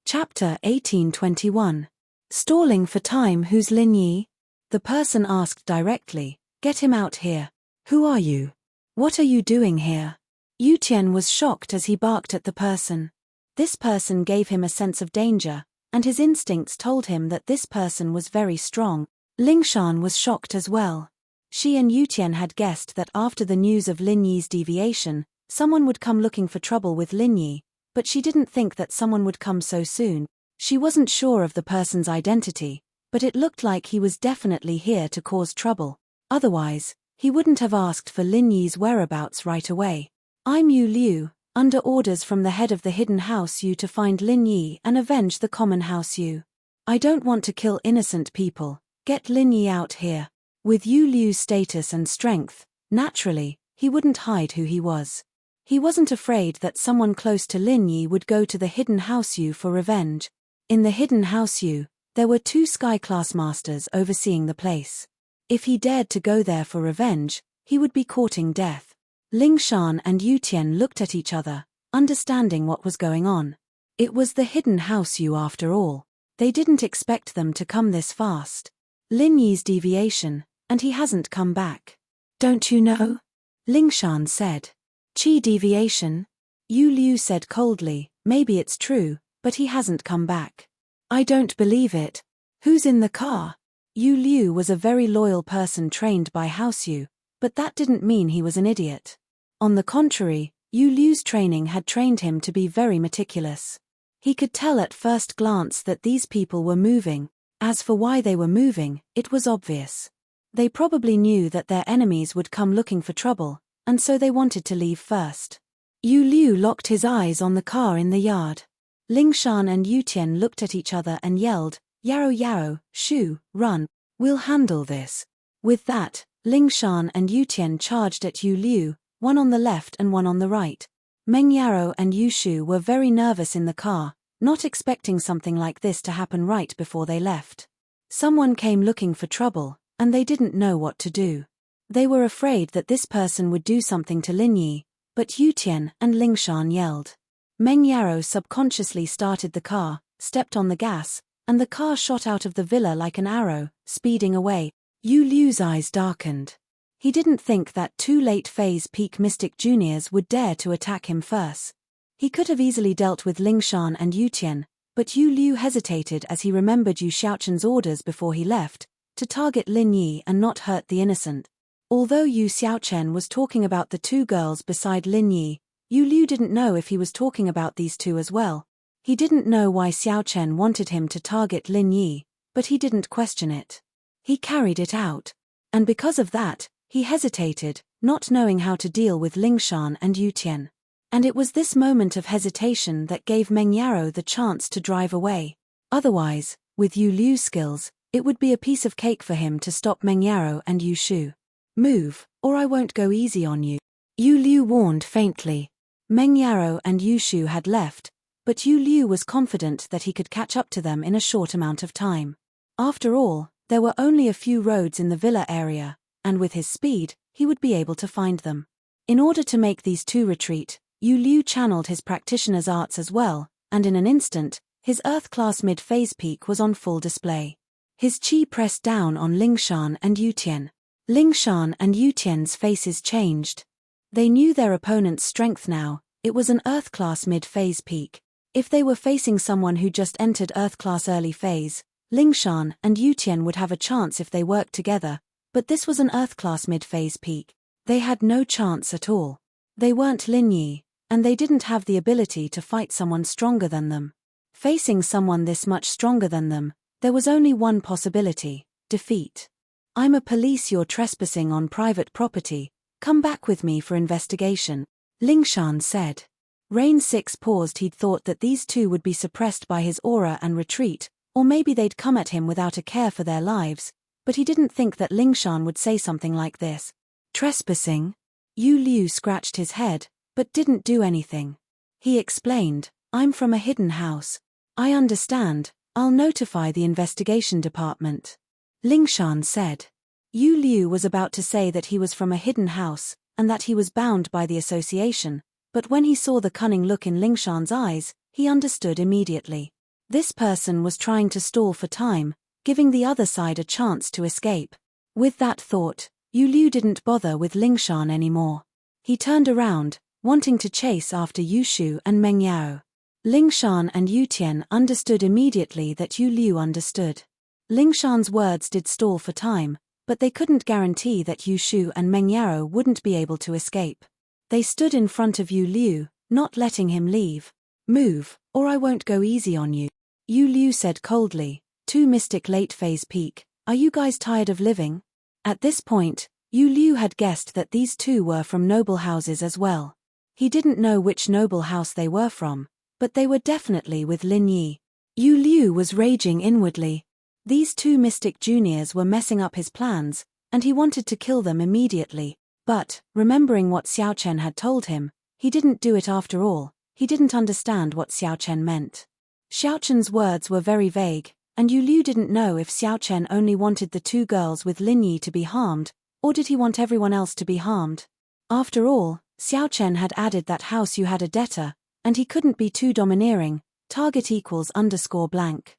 Chapter 1821. Stalling for time. Who's Lin Yi? The person asked directly. Get him out here. Who are you? What are you doing here? Yu Tian was shocked as he barked at the person. This person gave him a sense of danger, and his instincts told him that this person was very strong. Ling Shan was shocked as well. She and Yu Tian had guessed that after the news of Lin Yi's deviation, someone would come looking for trouble with Lin Yi, but she didn't think that someone would come so soon. She wasn't sure of the person's identity, but it looked like he was definitely here to cause trouble. Otherwise, he wouldn't have asked for Lin Yi's whereabouts right away. I'm Yu Liu, under orders from the head of the hidden house Yu to find Lin Yi and avenge the common house Yu. I don't want to kill innocent people. Get Lin Yi out here. With Yu Liu's status and strength, naturally, he wouldn't hide who he was. He wasn't afraid that someone close to Lin Yi would go to the hidden house Yu for revenge. In the hidden house Yu, there were 2 sky-class masters overseeing the place. If he dared to go there for revenge, he would be courting death. Ling Shan and Yu Tian looked at each other, understanding what was going on. It was the hidden house Yu after all. They didn't expect them to come this fast. Lin Yi's deviation, and he hasn't come back. Don't you know? Ling Shan said. Qi deviation? Yu Liu said coldly, maybe it's true, but he hasn't come back. I don't believe it. Who's in the car? Yu Liu was a very loyal person trained by House Yu, but that didn't mean he was an idiot. On the contrary, Yu Liu's training had trained him to be very meticulous. He could tell at first glance that these people were moving. As for why they were moving, it was obvious. They probably knew that their enemies would come looking for trouble, and so they wanted to leave first. Yu Liu locked his eyes on the car in the yard. Ling Shan and Yu Tian looked at each other and yelled, Yarrow Yarrow, Shu, run, we'll handle this. With that, Ling Shan and Yu Tian charged at Yu Liu, one on the left and one on the right. Meng Yarrow and Yu Shu were very nervous in the car, not expecting something like this to happen right before they left. Someone came looking for trouble, and they didn't know what to do. They were afraid that this person would do something to Lin Yi, but Yu Tian and Ling Shan yelled. Meng Yarrow subconsciously started the car, stepped on the gas, and the car shot out of the villa like an arrow, speeding away. Yu Liu's eyes darkened. He didn't think that 2 late phase peak mystic juniors would dare to attack him first. He could have easily dealt with Ling Shan and Yu Tian, but Yu Liu hesitated as he remembered Yu Xiaochen's orders before he left, to target Lin Yi and not hurt the innocent. Although Yu Xiaochen was talking about the 2 girls beside Lin Yi, Yu Liu didn't know if he was talking about these 2 as well. He didn't know why Xiaochen wanted him to target Lin Yi, but he didn't question it. He carried it out. And because of that, he hesitated, not knowing how to deal with Ling Shan and Yu Tian. And it was this moment of hesitation that gave Meng Yarrow the chance to drive away. Otherwise, with Yu Liu's skills, it would be a piece of cake for him to stop Meng Yarrow and Yu Shu. Move, or I won't go easy on you. Yu Liu warned faintly. Meng Yarrow and Yu Shu had left, but Yu Liu was confident that he could catch up to them in a short amount of time. After all, there were only a few roads in the villa area, and with his speed, he would be able to find them. In order to make these 2 retreat, Yu Liu channeled his practitioner's arts as well, and in an instant, his Earth-class mid-phase peak was on full display. His qi pressed down on Ling Shan and Yu Tian. Ling Shan and Yu Tian's faces changed. They knew their opponent's strength now. It was an Earth-class mid-phase peak. If they were facing someone who just entered Earth-class early phase, Ling Shan and Yu Tian would have a chance if they worked together, but this was an Earth-class mid-phase peak. They had no chance at all. They weren't Lin Yi, and they didn't have the ability to fight someone stronger than them. Facing someone this much stronger than them, there was only one possibility: defeat. I'm a police. You're trespassing on private property. Come back with me for investigation, Ling Shan said. Rain 6 paused. He'd thought that these 2 would be suppressed by his aura and retreat, or maybe they'd come at him without a care for their lives, but he didn't think that Ling Shan would say something like this. Trespassing? Yu Liu scratched his head, but didn't do anything. He explained, I'm from a hidden house. I understand, I'll notify the investigation department. Ling Shan said. Yu Liu was about to say that he was from a hidden house, and that he was bound by the association, but when he saw the cunning look in Ling Shan's eyes, he understood immediately. This person was trying to stall for time, giving the other side a chance to escape. With that thought, Yu Liu didn't bother with Lingshan anymore. He turned around, wanting to chase after Yu Shu and Meng Yao. Lingshan and Yu Tian understood immediately that Yu Liu understood. Lingshan's words did stall for time, but they couldn't guarantee that Yu Shu and Meng Yao wouldn't be able to escape. They stood in front of Yu Liu, not letting him leave. "Move, or I won't go easy on you," Yu Liu said coldly. "Two Mystic Late Phase Peak, are you guys tired of living?" At this point, Yu Liu had guessed that these two were from noble houses as well. He didn't know which noble house they were from, but they were definitely with Lin Yi. Yu Liu was raging inwardly. These two mystic juniors were messing up his plans, and he wanted to kill them immediately. But, remembering what Xiao Chen had told him, he didn't do it after all. He didn't understand what Xiao Chen meant. Xiao Chen's words were very vague, and Yu Liu didn't know if Xiao Chen only wanted the two girls with Lin Yi to be harmed, or did he want everyone else to be harmed. After all, Xiao Chen had added that house you had a debtor, and he couldn't be too domineering. Target =_blank.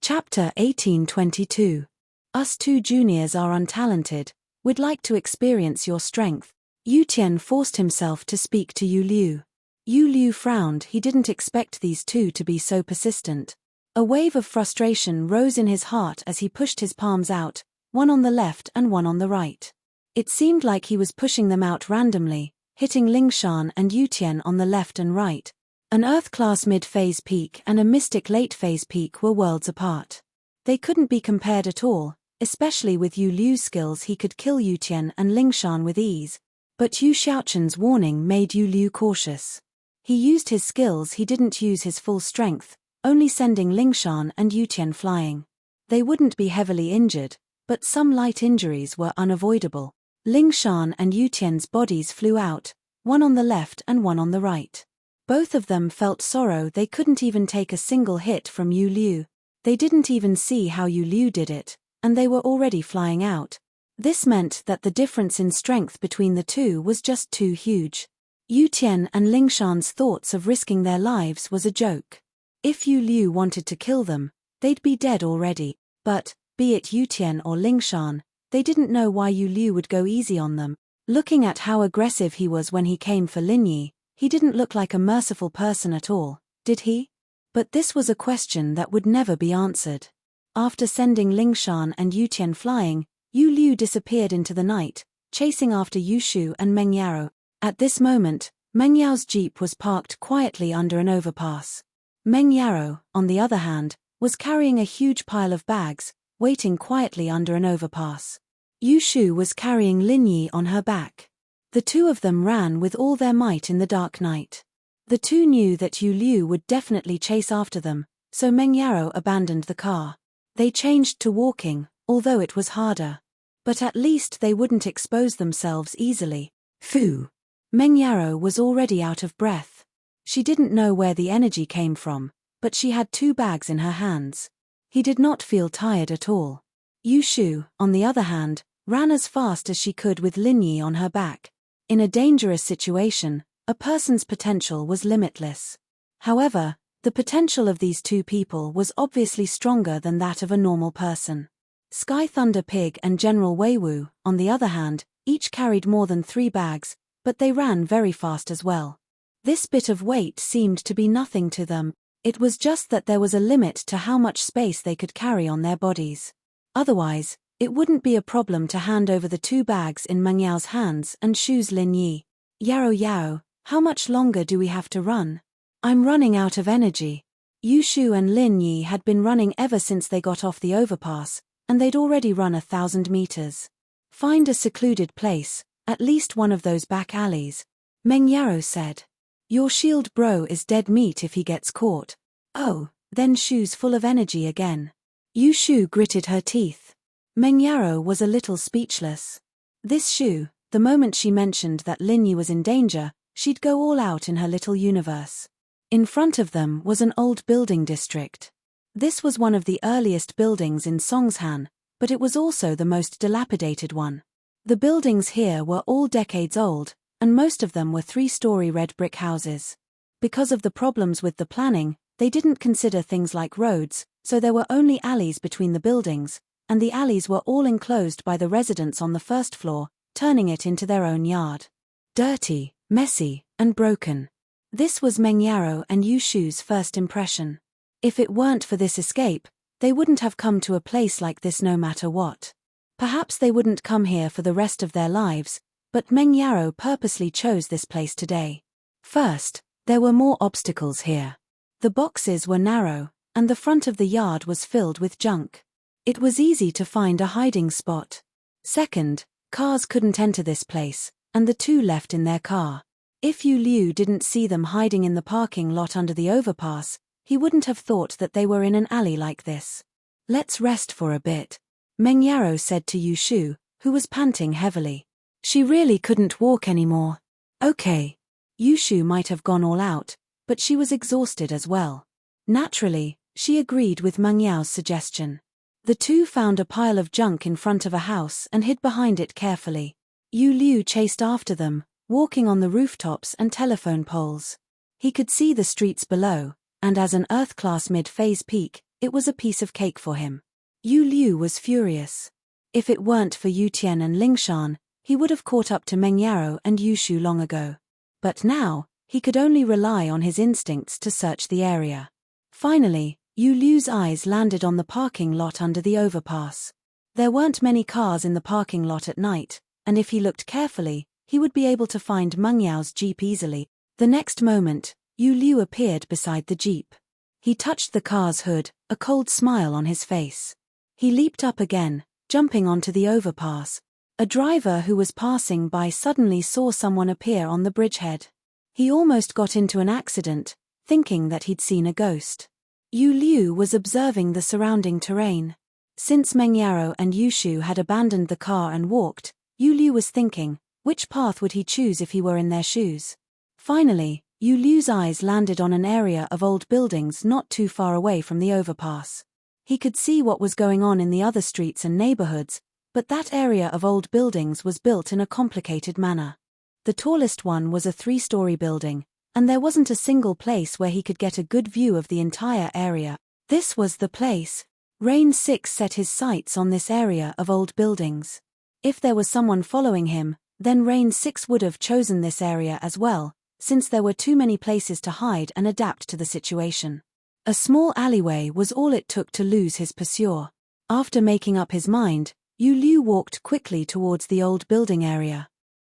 Chapter 1822. Us two juniors are untalented. We'd like to experience your strength. Yu Tian forced himself to speak to Yu Liu. Yu Liu frowned. He didn't expect these two to be so persistent. A wave of frustration rose in his heart as he pushed his palms out, one on the left and one on the right. It seemed like he was pushing them out randomly, hitting Lingshan and Yu Tian on the left and right. An Earth-class mid-phase peak and a mystic late-phase peak were worlds apart. They couldn't be compared at all, especially with Yu Liu's skills. He could kill Yu Tian and Lingshan with ease. But Yu Xiaochen's warning made Yu Liu cautious. He used his skills. He didn't use his full strength, only sending Lingshan and Yu Tian flying. They wouldn't be heavily injured, but some light injuries were unavoidable. Lingshan and Yu Tian's bodies flew out, one on the left and one on the right. Both of them felt sorrow. They couldn't even take a single hit from Yu Liu. They didn't even see how Yu Liu did it, and they were already flying out. This meant that the difference in strength between the two was just too huge. Yu Tian and Lingshan's thoughts of risking their lives was a joke. If Yu Liu wanted to kill them, they'd be dead already. But, be it Yu Tian or Lingshan, they didn't know why Yu Liu would go easy on them. Looking at how aggressive he was when he came for Lin Yi, he didn't look like a merciful person at all, did he? But this was a question that would never be answered. After sending Lingshan and Yu Tian flying, Yu Liu disappeared into the night, chasing after Yu Shu and Meng Yao. At this moment, Meng Yao's jeep was parked quietly under an overpass. Meng Yao, on the other hand, was carrying a huge pile of bags, waiting quietly under an overpass. Yu Shu was carrying Lin Yi on her back. The two of them ran with all their might in the dark night. The two knew that Yu Liu would definitely chase after them, so Meng Yao abandoned the car. They changed to walking, although it was harder. But at least they wouldn't expose themselves easily. Phew! Meng Yao was already out of breath. She didn't know where the energy came from, but she had two bags in her hands. He did not feel tired at all. Yu Shu, on the other hand, ran as fast as she could with Lin Yi on her back. In a dangerous situation, a person's potential was limitless. However, the potential of these two people was obviously stronger than that of a normal person. Sky Thunder Pig and General Weiwu, on the other hand, each carried more than 3 bags, but they ran very fast as well. This bit of weight seemed to be nothing to them. It was just that there was a limit to how much space they could carry on their bodies. Otherwise, it wouldn't be a problem to hand over the 2 bags in Meng Yao's hands and choose Lin Yi. Yao, how much longer do we have to run? I'm running out of energy. Yu Shu and Lin Yi had been running ever since they got off the overpass, and they'd already run 1,000 meters. Find a secluded place, at least one of those back alleys. Meng Yao said. Your shield bro is dead meat if he gets caught. Oh, then Shu's full of energy again. Yu Shu gritted her teeth. Meng Yao was a little speechless. This Shu, the moment she mentioned that Lin Yi was in danger, she'd go all out in her little universe. In front of them was an old building district. This was one of the earliest buildings in Songshan, but it was also the most dilapidated one. The buildings here were all decades old, and most of them were 3-story red brick houses. Because of the problems with the planning, They didn't consider things like roads, so there were only alleys between the buildings, and the alleys were all enclosed by the residents on the first floor, turning it into their own yard. Dirty, messy, and broken. This was Meng Yaro and Yushu's first impression. If it weren't for this escape, they wouldn't have come to a place like this no matter what. Perhaps they wouldn't come here for the rest of their lives, but Meng Yaro purposely chose this place today. First, there were more obstacles here. The boxes were narrow, and the front of the yard was filled with junk. It was easy to find a hiding spot. Second, cars couldn't enter this place, and the two left in their car. If Yu Liu didn't see them hiding in the parking lot under the overpass, he wouldn't have thought that they were in an alley like this. Let's rest for a bit, Meng Yaro said to Yu Shu, who was panting heavily. She really couldn't walk anymore. Okay. Yu Shu might have gone all out, but she was exhausted as well. Naturally, she agreed with Meng Yao's suggestion. The two found a pile of junk in front of a house and hid behind it carefully. Yu Liu chased after them, walking on the rooftops and telephone poles. He could see the streets below, and as an Earth-class mid-phase peak, it was a piece of cake for him. Yu Liu was furious. If it weren't for Yu Tian and Lingshan, he would have caught up to Meng Yaro and Yu Shu long ago. But now, he could only rely on his instincts to search the area. Finally, Yu Liu's eyes landed on the parking lot under the overpass. There weren't many cars in the parking lot at night, and if he looked carefully, he would be able to find Meng Yao's jeep easily. The next moment, Yu Liu appeared beside the jeep. He touched the car's hood, a cold smile on his face. He leaped up again, jumping onto the overpass. A driver who was passing by suddenly saw someone appear on the bridgehead. He almost got into an accident, thinking that he'd seen a ghost. Yu Liu was observing the surrounding terrain. Since Meng Yaro and Yu Shu had abandoned the car and walked, Yu Liu was thinking, which path would he choose if he were in their shoes? Finally, Yu Liu's eyes landed on an area of old buildings not too far away from the overpass. He could see what was going on in the other streets and neighborhoods, but that area of old buildings was built in a complicated manner. The tallest one was a 3-story building, and there wasn't a single place where he could get a good view of the entire area. This was the place. Rain 6 set his sights on this area of old buildings. If there was someone following him, then Rain 6 would have chosen this area as well, since there were too many places to hide and adapt to the situation. A small alleyway was all it took to lose his pursuer. After making up his mind, Yu Liu walked quickly towards the old building area.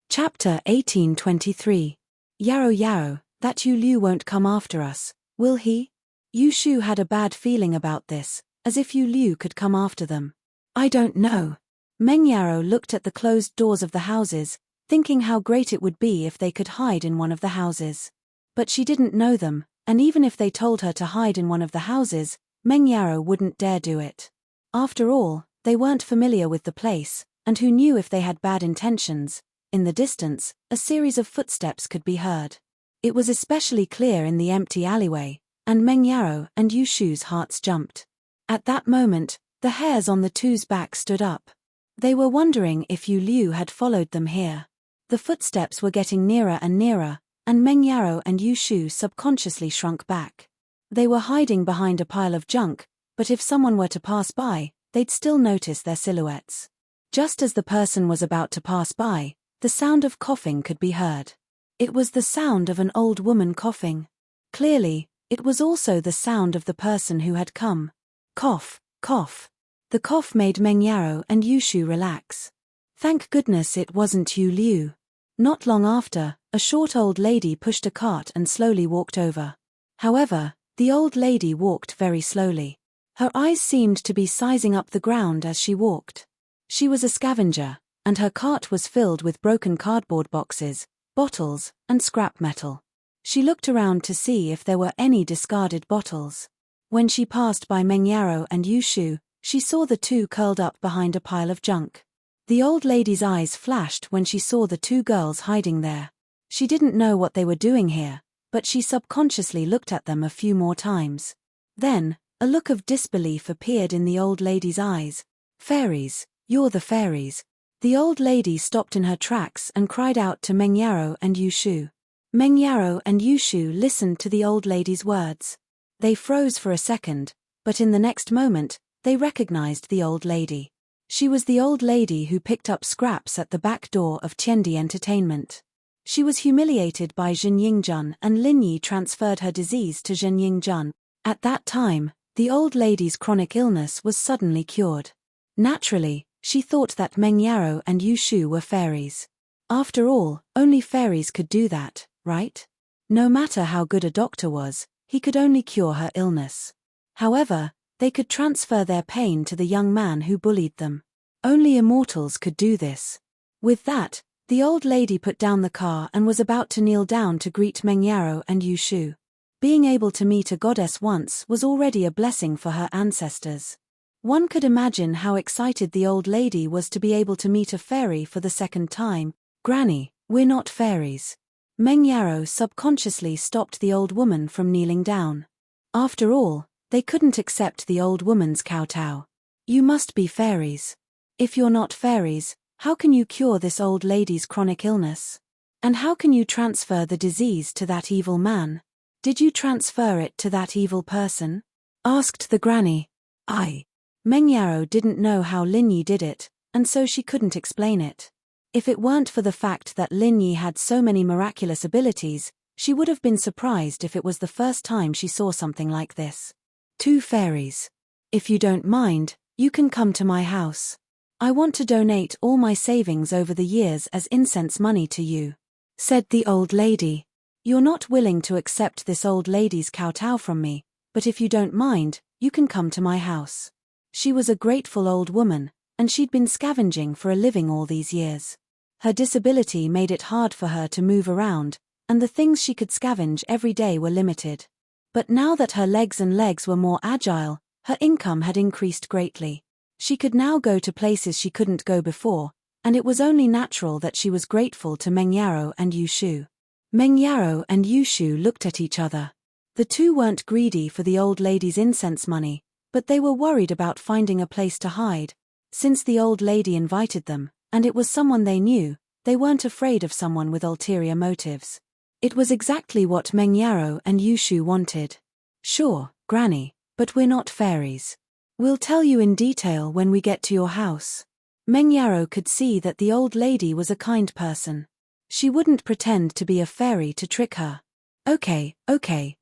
Chapter 1823. Yaro Yaro, that Yu Liu won't come after us, will he? Yu Shu had a bad feeling about this, as if Yu Liu could come after them. I don't know. Meng Yaro looked at the closed doors of the houses, thinking how great it would be if they could hide in one of the houses. But she didn't know them, and even if they told her to hide in one of the houses, Meng Yaro wouldn't dare do it. After all, they weren't familiar with the place, and who knew if they had bad intentions. In the distance, a series of footsteps could be heard. It was especially clear in the empty alleyway, and Meng Yaro and Yu Shu's hearts jumped. At that moment, the hairs on the two's back stood up. They were wondering if Yu Liu had followed them here. The footsteps were getting nearer and nearer, and Meng Yaro and Yu Shu subconsciously shrunk back. They were hiding behind a pile of junk, but if someone were to pass by, they'd still notice their silhouettes. Just as the person was about to pass by, the sound of coughing could be heard. It was the sound of an old woman coughing. Clearly, it was also the sound of the person who had come. Cough, cough. The cough made Meng Yaro and Yu Shu relax. Thank goodness it wasn't Yu Liu. Not long after, a short old lady pushed a cart and slowly walked over. However, the old lady walked very slowly. Her eyes seemed to be sizing up the ground as she walked. She was a scavenger, and her cart was filled with broken cardboard boxes, bottles, and scrap metal. She looked around to see if there were any discarded bottles. When she passed by Meng Yaro and Yu Shu, she saw the two curled up behind a pile of junk. The old lady's eyes flashed when she saw the two girls hiding there. She didn't know what they were doing here, but she subconsciously looked at them a few more times. Then, a look of disbelief appeared in the old lady's eyes. Fairies, you're the fairies. The old lady stopped in her tracks and cried out to Meng Yaro and Yu Shu. Meng Yaro and Yu Shu listened to the old lady's words. They froze for a second, but in the next moment, they recognized the old lady. She was the old lady who picked up scraps at the back door of Tiandi Entertainment. She was humiliated by Zhen Yingjun, and Lin Yi transferred her disease to Zhen Yingjun. At that time, the old lady's chronic illness was suddenly cured. Naturally, she thought that Meng Yaro and Yu Shu were fairies. After all, only fairies could do that, right? No matter how good a doctor was, he could only cure her illness. However, they could transfer their pain to the young man who bullied them. Only immortals could do this. With that, the old lady put down the car and was about to kneel down to greet Meng Yaro and Yu Shu. Being able to meet a goddess once was already a blessing for her ancestors. One could imagine how excited the old lady was to be able to meet a fairy for the second time. "Granny, we're not fairies." Meng Yaro subconsciously stopped the old woman from kneeling down. After all, they couldn't accept the old woman's kowtow. "You must be fairies. If you're not fairies, how can you cure this old lady's chronic illness? And how can you transfer the disease to that evil man? Did you transfer it to that evil person?" asked the granny. Meng Yaro didn't know how Lin Yi did it, and so she couldn't explain it. If it weren't for the fact that Lin Yi had so many miraculous abilities, she would have been surprised if it was the first time she saw something like this. "Two fairies. If you don't mind, you can come to my house. I want to donate all my savings over the years as incense money to you," said the old lady. "You're not willing to accept this old lady's kowtow from me, but if you don't mind, you can come to my house." She was a grateful old woman, and she'd been scavenging for a living all these years. Her disability made it hard for her to move around, and the things she could scavenge every day were limited. But now that her legs were more agile, her income had increased greatly. She could now go to places she couldn't go before, and it was only natural that she was grateful to Meng Yaro and Yu Shu. Meng Yaro and Yu Shu looked at each other. The two weren't greedy for the old lady's incense money, but they were worried about finding a place to hide. Since the old lady invited them, and it was someone they knew, they weren't afraid of someone with ulterior motives. It was exactly what Meng Yaro and Yu Shu wanted. "Sure, Granny, but we're not fairies. We'll tell you in detail when we get to your house." Meng Yaro could see that the old lady was a kind person. She wouldn't pretend to be a fairy to trick her. Okay,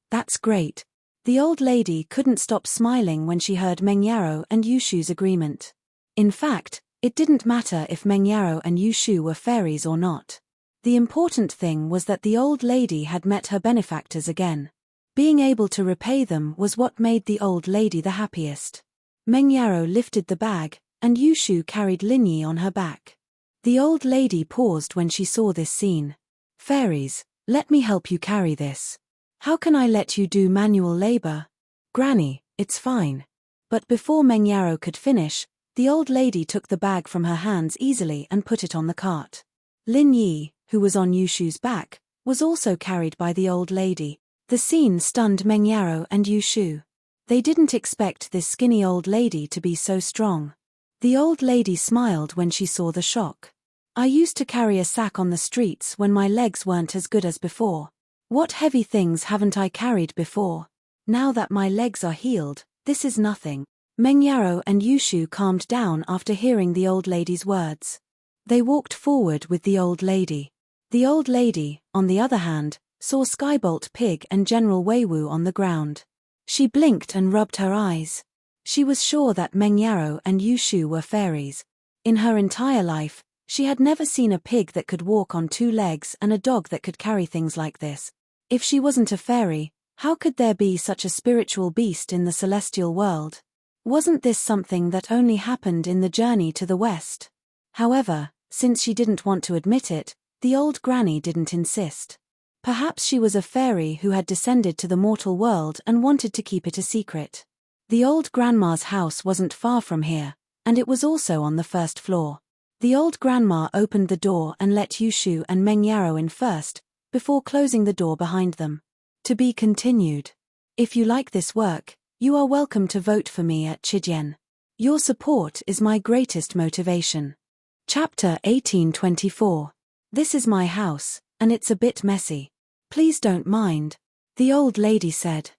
that's great." The old lady couldn't stop smiling when she heard Meng Yaro and Yu Shu's agreement. In fact, it didn't matter if Meng Yaro and Yu Shu were fairies or not. The important thing was that the old lady had met her benefactors again. Being able to repay them was what made the old lady the happiest. Meng Yaro lifted the bag, and Yu Shu carried Lin Yi on her back. The old lady paused when she saw this scene. "Fairies, let me help you carry this. How can I let you do manual labor?" "Granny, it's fine." But before Meng Yaro could finish, the old lady took the bag from her hands easily and put it on the cart. Lin Yi, who was on Yu Shu's back, was also carried by the old lady. The scene stunned Meng Yaro and Yu Shu. They didn't expect this skinny old lady to be so strong. The old lady smiled when she saw the shock. "I used to carry a sack on the streets when my legs weren't as good as before. What heavy things haven't I carried before? Now that my legs are healed, this is nothing." Meng Yaro and Yu Shu calmed down after hearing the old lady's words. They walked forward with the old lady. The old lady, on the other hand, saw Skybolt Pig and General Weiwu on the ground. She blinked and rubbed her eyes. She was sure that Meng Yaro and Yu Shu were fairies. In her entire life, she had never seen a pig that could walk on two legs and a dog that could carry things like this. If she wasn't a fairy, how could there be such a spiritual beast in the celestial world? Wasn't this something that only happened in the journey to the west? However, since she didn't want to admit it, the old granny didn't insist. Perhaps she was a fairy who had descended to the mortal world and wanted to keep it a secret. The old grandma's house wasn't far from here, and it was also on the first floor. The old grandma opened the door and let Yu Shu and Meng Yaro in first, before closing the door behind them. To be continued. If you like this work, you are welcome to vote for me at Chijian. Your support is my greatest motivation. Chapter 1824. This is my house, and it's a bit messy. Please don't mind. The old lady said.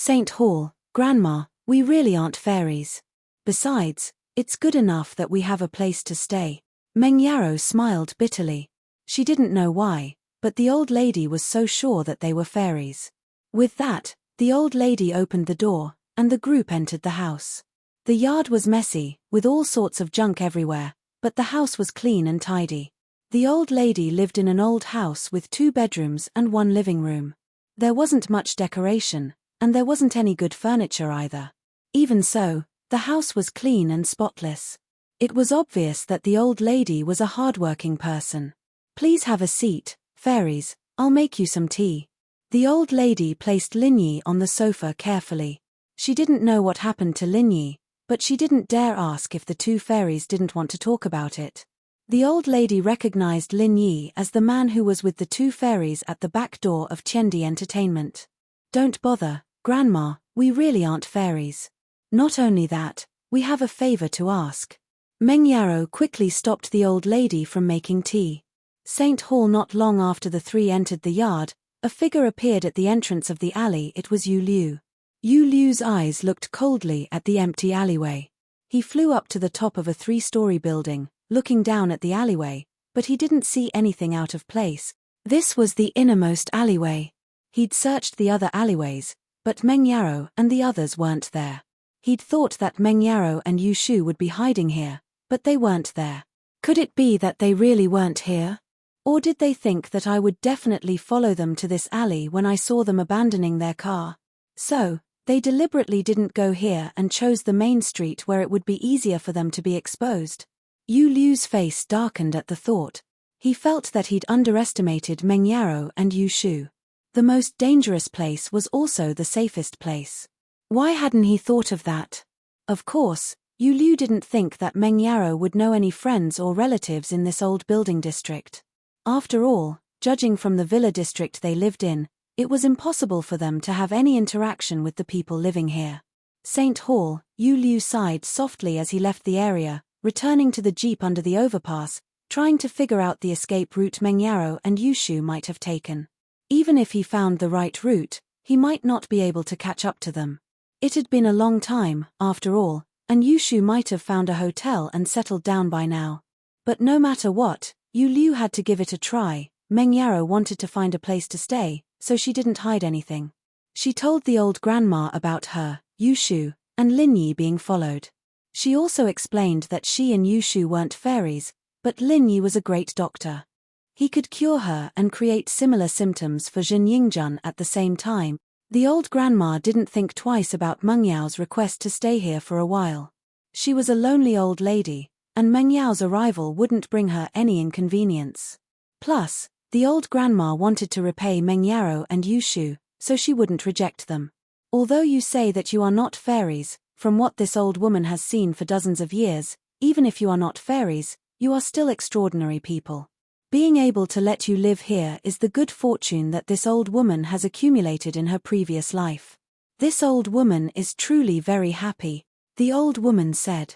Saint Hall, Grandma, we really aren't fairies. Besides, it's good enough that we have a place to stay. Meng Yarrow smiled bitterly. She didn't know why, but the old lady was so sure that they were fairies. With that, the old lady opened the door, and the group entered the house. The yard was messy, with all sorts of junk everywhere, but the house was clean and tidy. The old lady lived in an old house with 2 bedrooms and 1 living room. There wasn't much decoration, and there wasn't any good furniture either. Even so, the house was clean and spotless. It was obvious that the old lady was a hard-working person. Please have a seat, fairies, I'll make you some tea. The old lady placed Linyi on the sofa carefully. She didn't know what happened to Linyi, but she didn't dare ask if the 2 fairies didn't want to talk about it. The old lady recognized Linyi as the man who was with the 2 fairies at the back door of Tiendi Entertainment. Don't bother, Grandma, we really aren't fairies. Not only that, we have a favor to ask. Meng Yarrow quickly stopped the old lady from making tea. Saint Hall. Not long after the 3 entered the yard, a figure appeared at the entrance of the alley. It was Yu Liu. Yu Liu's eyes looked coldly at the empty alleyway. He flew up to the top of a 3-story building, looking down at the alleyway, but he didn't see anything out of place. This was the innermost alleyway. He'd searched the other alleyways, but Meng Yarrow and the others weren't there. He'd thought that Meng Yarrow and Yu Shu would be hiding here, but they weren't there. Could it be that they really weren't here? Or did they think that I would definitely follow them to this alley when I saw them abandoning their car? So, they deliberately didn't go here and chose the main street where it would be easier for them to be exposed. Yu Liu's face darkened at the thought. He felt that he'd underestimated Meng Yarrow and Yu Shu. The most dangerous place was also the safest place. Why hadn't he thought of that? Of course, Yu Liu didn't think that Meng Yarrow would know any friends or relatives in this old building district. After all, judging from the villa district they lived in, it was impossible for them to have any interaction with the people living here. Saint Hall, Yu Liu sighed softly as he left the area, returning to the jeep under the overpass, trying to figure out the escape route Meng Yarrow and Yu Shu might have taken. Even if he found the right route, he might not be able to catch up to them. It had been a long time, after all, and Yu Shu might have found a hotel and settled down by now. But no matter what, Yu Liu had to give it a try. Meng Yarrow wanted to find a place to stay, so she didn't hide anything. She told the old grandma about her, Yu Shu, and Linyi being followed. She also explained that she and Yu Shu weren't fairies, but Linyi was a great doctor. He could cure her and create similar symptoms for Zhen Yingjun at the same time. The old grandma didn't think twice about Meng Yao's request to stay here for a while. She was a lonely old lady, and Meng Yao's arrival wouldn't bring her any inconvenience. Plus, the old grandma wanted to repay Meng Yarrow and Yu Shu, so she wouldn't reject them. Although you say that you are not fairies, from what this old woman has seen for dozens of years, even if you are not fairies, you are still extraordinary people. Being able to let you live here is the good fortune that this old woman has accumulated in her previous life. This old woman is truly very happy, the old woman said.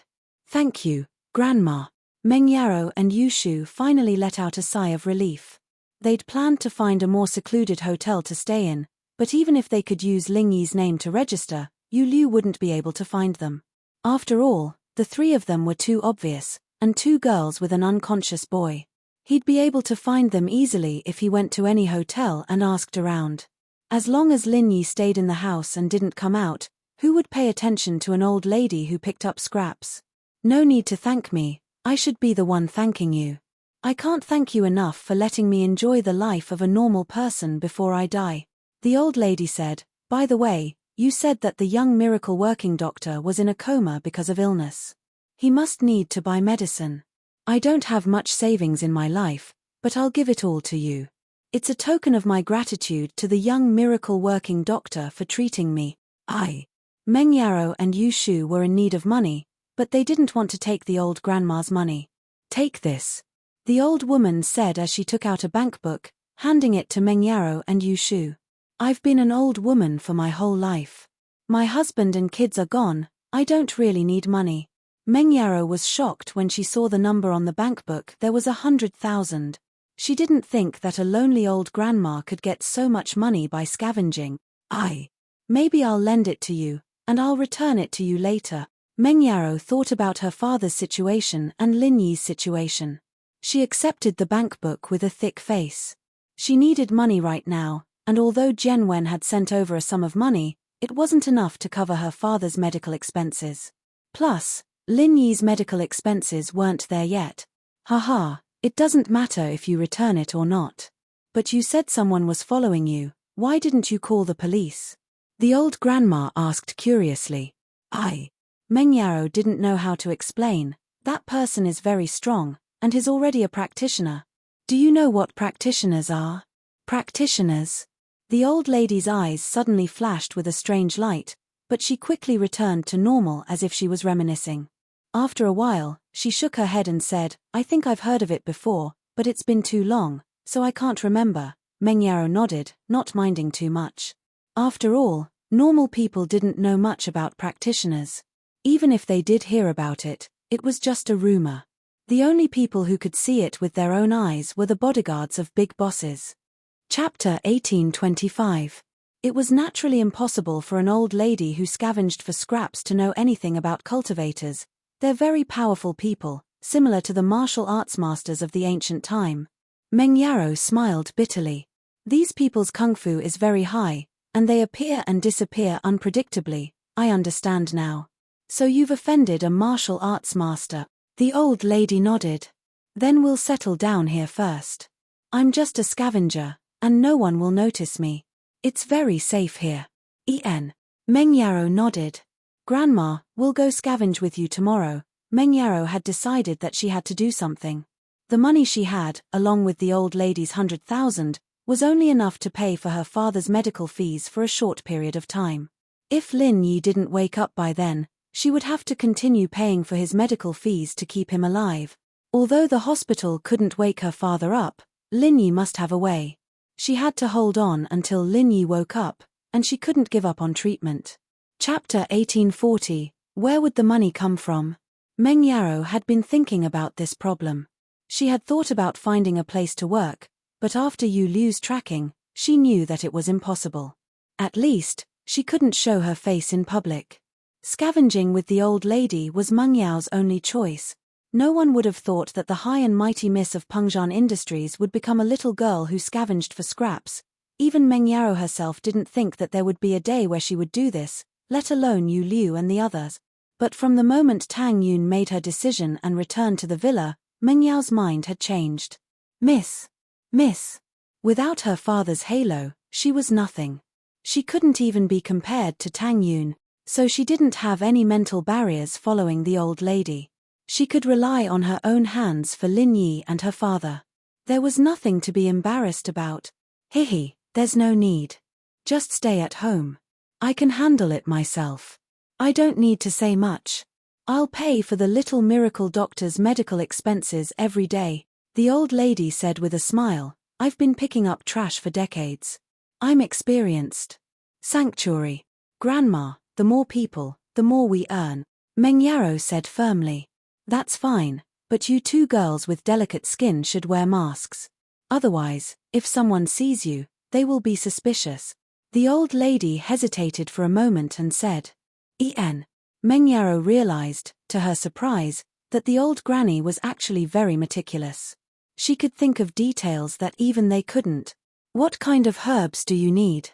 Thank you, Grandma. Meng Yarrow and Yu Shu finally let out a sigh of relief. They'd planned to find a more secluded hotel to stay in, but even if they could use Lingyi's name to register, Yu Liu wouldn't be able to find them. After all, the 3 of them were too obvious, and 2 girls with an unconscious boy. He'd be able to find them easily if he went to any hotel and asked around. As long as Linyi stayed in the house and didn't come out, who would pay attention to an old lady who picked up scraps? No need to thank me, I should be the one thanking you. I can't thank you enough for letting me enjoy the life of a normal person before I die. The old lady said, by the way, you said that the young miracle working doctor was in a coma because of illness. He must need to buy medicine. I don't have much savings in my life, but I'll give it all to you. It's a token of my gratitude to the young miracle-working doctor for treating me. Meng Yarrow and Yu Shu were in need of money, but they didn't want to take the old grandma's money. Take this, the old woman said as she took out a bank book, handing it to Meng Yarrow and Yu Shu. I've been an old woman for my whole life. My husband and kids are gone, I don't really need money. Meng Yarrow was shocked when she saw the number on the bank book. There was 100,000. She didn't think that a lonely old grandma could get so much money by scavenging. Maybe I'll lend it to you, and I'll return it to you later. Meng Yaro thought about her father's situation and Lin Yi's situation. She accepted the bank book with a thick face. She needed money right now, and although Jian Wen had sent over a sum of money, it wasn't enough to cover her father's medical expenses. Plus, Lin Yi's medical expenses weren't there yet. Haha, it doesn't matter if you return it or not. But you said someone was following you, why didn't you call the police? The old grandma asked curiously. Meng Yaro didn't know how to explain. That person is very strong, and is already a practitioner. Do you know what practitioners are? Practitioners? The old lady's eyes suddenly flashed with a strange light, but she quickly returned to normal as if she was reminiscing. After a while, she shook her head and said, I think I've heard of it before, but it's been too long, so I can't remember. Meng Yaro nodded, not minding too much. After all, normal people didn't know much about practitioners. Even if they did hear about it, it was just a rumor. The only people who could see it with their own eyes were the bodyguards of big bosses. Chapter 1825. It was naturally impossible for an old lady who scavenged for scraps to know anything about cultivators. They're very powerful people, similar to the martial arts masters of the ancient time. Meng Yaro smiled bitterly. These people's kung fu is very high, and they appear and disappear unpredictably. I understand now. So you've offended a martial arts master. The old lady nodded. Then we'll settle down here first. I'm just a scavenger, and no one will notice me. It's very safe here. Meng Yaro nodded. Grandma, we'll go scavenge with you tomorrow. Meng Yaro had decided that she had to do something. The money she had, along with the old lady's 100,000, was only enough to pay for her father's medical fees for a short period of time. If Lin Yi didn't wake up by then, she would have to continue paying for his medical fees to keep him alive. Although the hospital couldn't wake her father up, Lin Yi must have a way. She had to hold on until Lin Yi woke up, and she couldn't give up on treatment. Chapter 1840. Where would the money come from? Meng Yaro had been thinking about this problem. She had thought about finding a place to work, but after Yu Liu's tracking, she knew that it was impossible. At least, she couldn't show her face in public. Scavenging with the old lady was Meng Yao's only choice. No one would have thought that the high and mighty miss of Pengzhan Industries would become a little girl who scavenged for scraps. Even Meng Yaro herself didn't think that there would be a day where she would do this, let alone Yu Liu and the others. But from the moment Tang Yun made her decision and returned to the villa, Meng Yao's mind had changed. Miss. Without her father's halo, she was nothing. She couldn't even be compared to Tang Yun, so she didn't have any mental barriers following the old lady. She could rely on her own hands for Lin Yi and her father. There was nothing to be embarrassed about. There's no need. Just stay at home. I can handle it myself. I don't need to say much. I'll pay for the little miracle doctor's medical expenses every day, the old lady said with a smile. I've been picking up trash for decades. I'm experienced. Sanctuary. Grandma, the more people, the more we earn, Meng Yaro said firmly. That's fine, but you two girls with delicate skin should wear masks. Otherwise, if someone sees you, they will be suspicious. The old lady hesitated for a moment and said, Meng Yaro realized, to her surprise, that the old granny was actually very meticulous. She could think of details that even they couldn't. What kind of herbs do you need?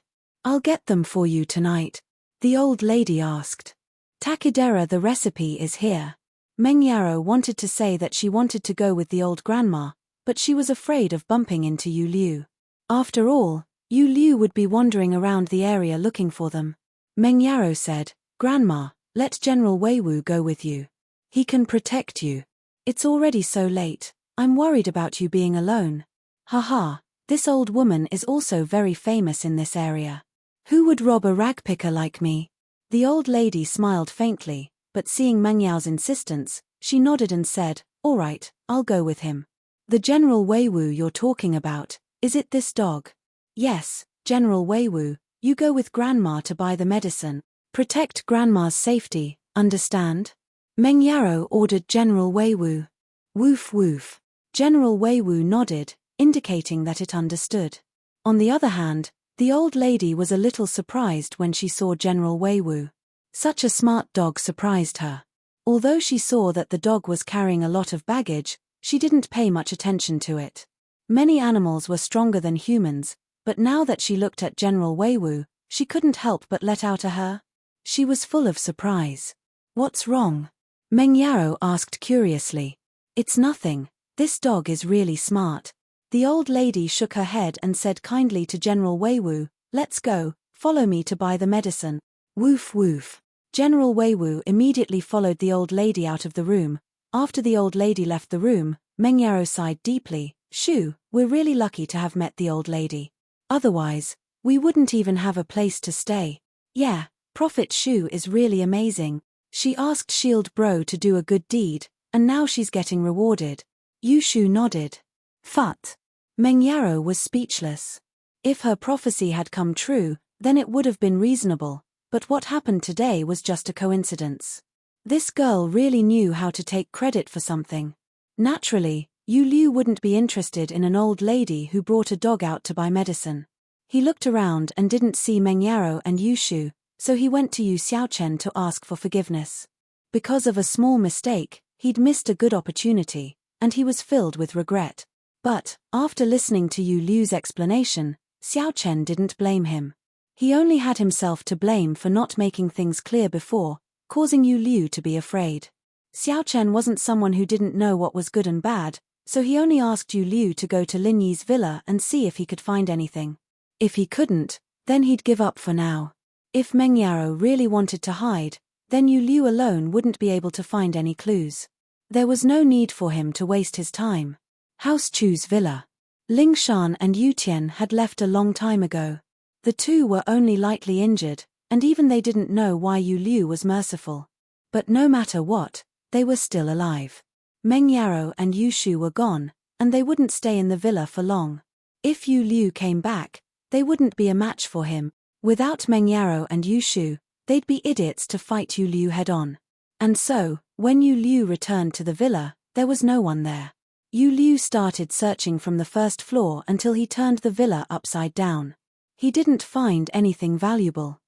I'll get them for you tonight, the old lady asked. Takidera, the recipe is here. Meng Yaro wanted to say that she wanted to go with the old grandma, but she was afraid of bumping into Yu Liu. After all, Yu Liu would be wandering around the area looking for them. Meng Yaro said, Grandma, let General Weiwu go with you. He can protect you. It's already so late, I'm worried about you being alone. Haha, this old woman is also very famous in this area. Who would rob a ragpicker like me? The old lady smiled faintly, but seeing Meng Yao's insistence, she nodded and said, all right, I'll go with him. The General Weiwu you're talking about, is it this dog? Yes, General Weiwu, you go with Grandma to buy the medicine. Protect Grandma's safety, understand? Meng Yaro ordered General Weiwu. Woof woof. General Weiwu nodded, indicating that it understood. On the other hand, The old lady was a little surprised when she saw General Weiwu. Such a smart dog surprised her. Although she saw that the dog was carrying a lot of baggage, she didn't pay much attention to it. Many animals were stronger than humans, but now that she looked at General Weiwu, she couldn't help but let out a her. She was full of surprise. "What's wrong?" Meng Yaro asked curiously. "It's nothing. This dog is really smart." The old lady shook her head and said kindly to General Weiwu, "Let's go, follow me to buy the medicine." Woof woof. General Weiwu immediately followed the old lady out of the room. After the old lady left the room, Meng Yaro sighed deeply. "Shoo, we're really lucky to have met the old lady. Otherwise, we wouldn't even have a place to stay." "Yeah, Prophet Shu is really amazing. She asked Shield Bro to do a good deed, and now she's getting rewarded." Yushu nodded. "Phut." Meng Yaro was speechless. If her prophecy had come true, then it would have been reasonable, but what happened today was just a coincidence. This girl really knew how to take credit for something. Naturally, Yu Liu wouldn't be interested in an old lady who brought a dog out to buy medicine. He looked around and didn't see Meng Yaro and Yushu, so he went to Yu Xiaochen to ask for forgiveness. Because of a small mistake, he'd missed a good opportunity, and he was filled with regret. But, after listening to Yu Liu's explanation, Xiaochen didn't blame him. He only had himself to blame for not making things clear before, causing Yu Liu to be afraid. Xiaochen wasn't someone who didn't know what was good and bad, so he only asked Yu Liu to go to Lin Yi's villa and see if he could find anything. If he couldn't, then he'd give up for now. If Meng Yaro really wanted to hide, then Yu Liu alone wouldn't be able to find any clues. There was no need for him to waste his time. House Chu's villa. Ling Shan and Yu Tian had left a long time ago. The two were only lightly injured, and even they didn't know why Yu Liu was merciful. But no matter what, they were still alive. Meng Yaro and Yushu were gone, and they wouldn't stay in the villa for long. If Yu Liu came back, they wouldn't be a match for him. Without Meng Yaro and Yushu, they'd be idiots to fight Yu Liu head-on. And so, when Yu Liu returned to the villa, there was no one there. Yu Liu started searching from the first floor until he turned the villa upside down. He didn't find anything valuable.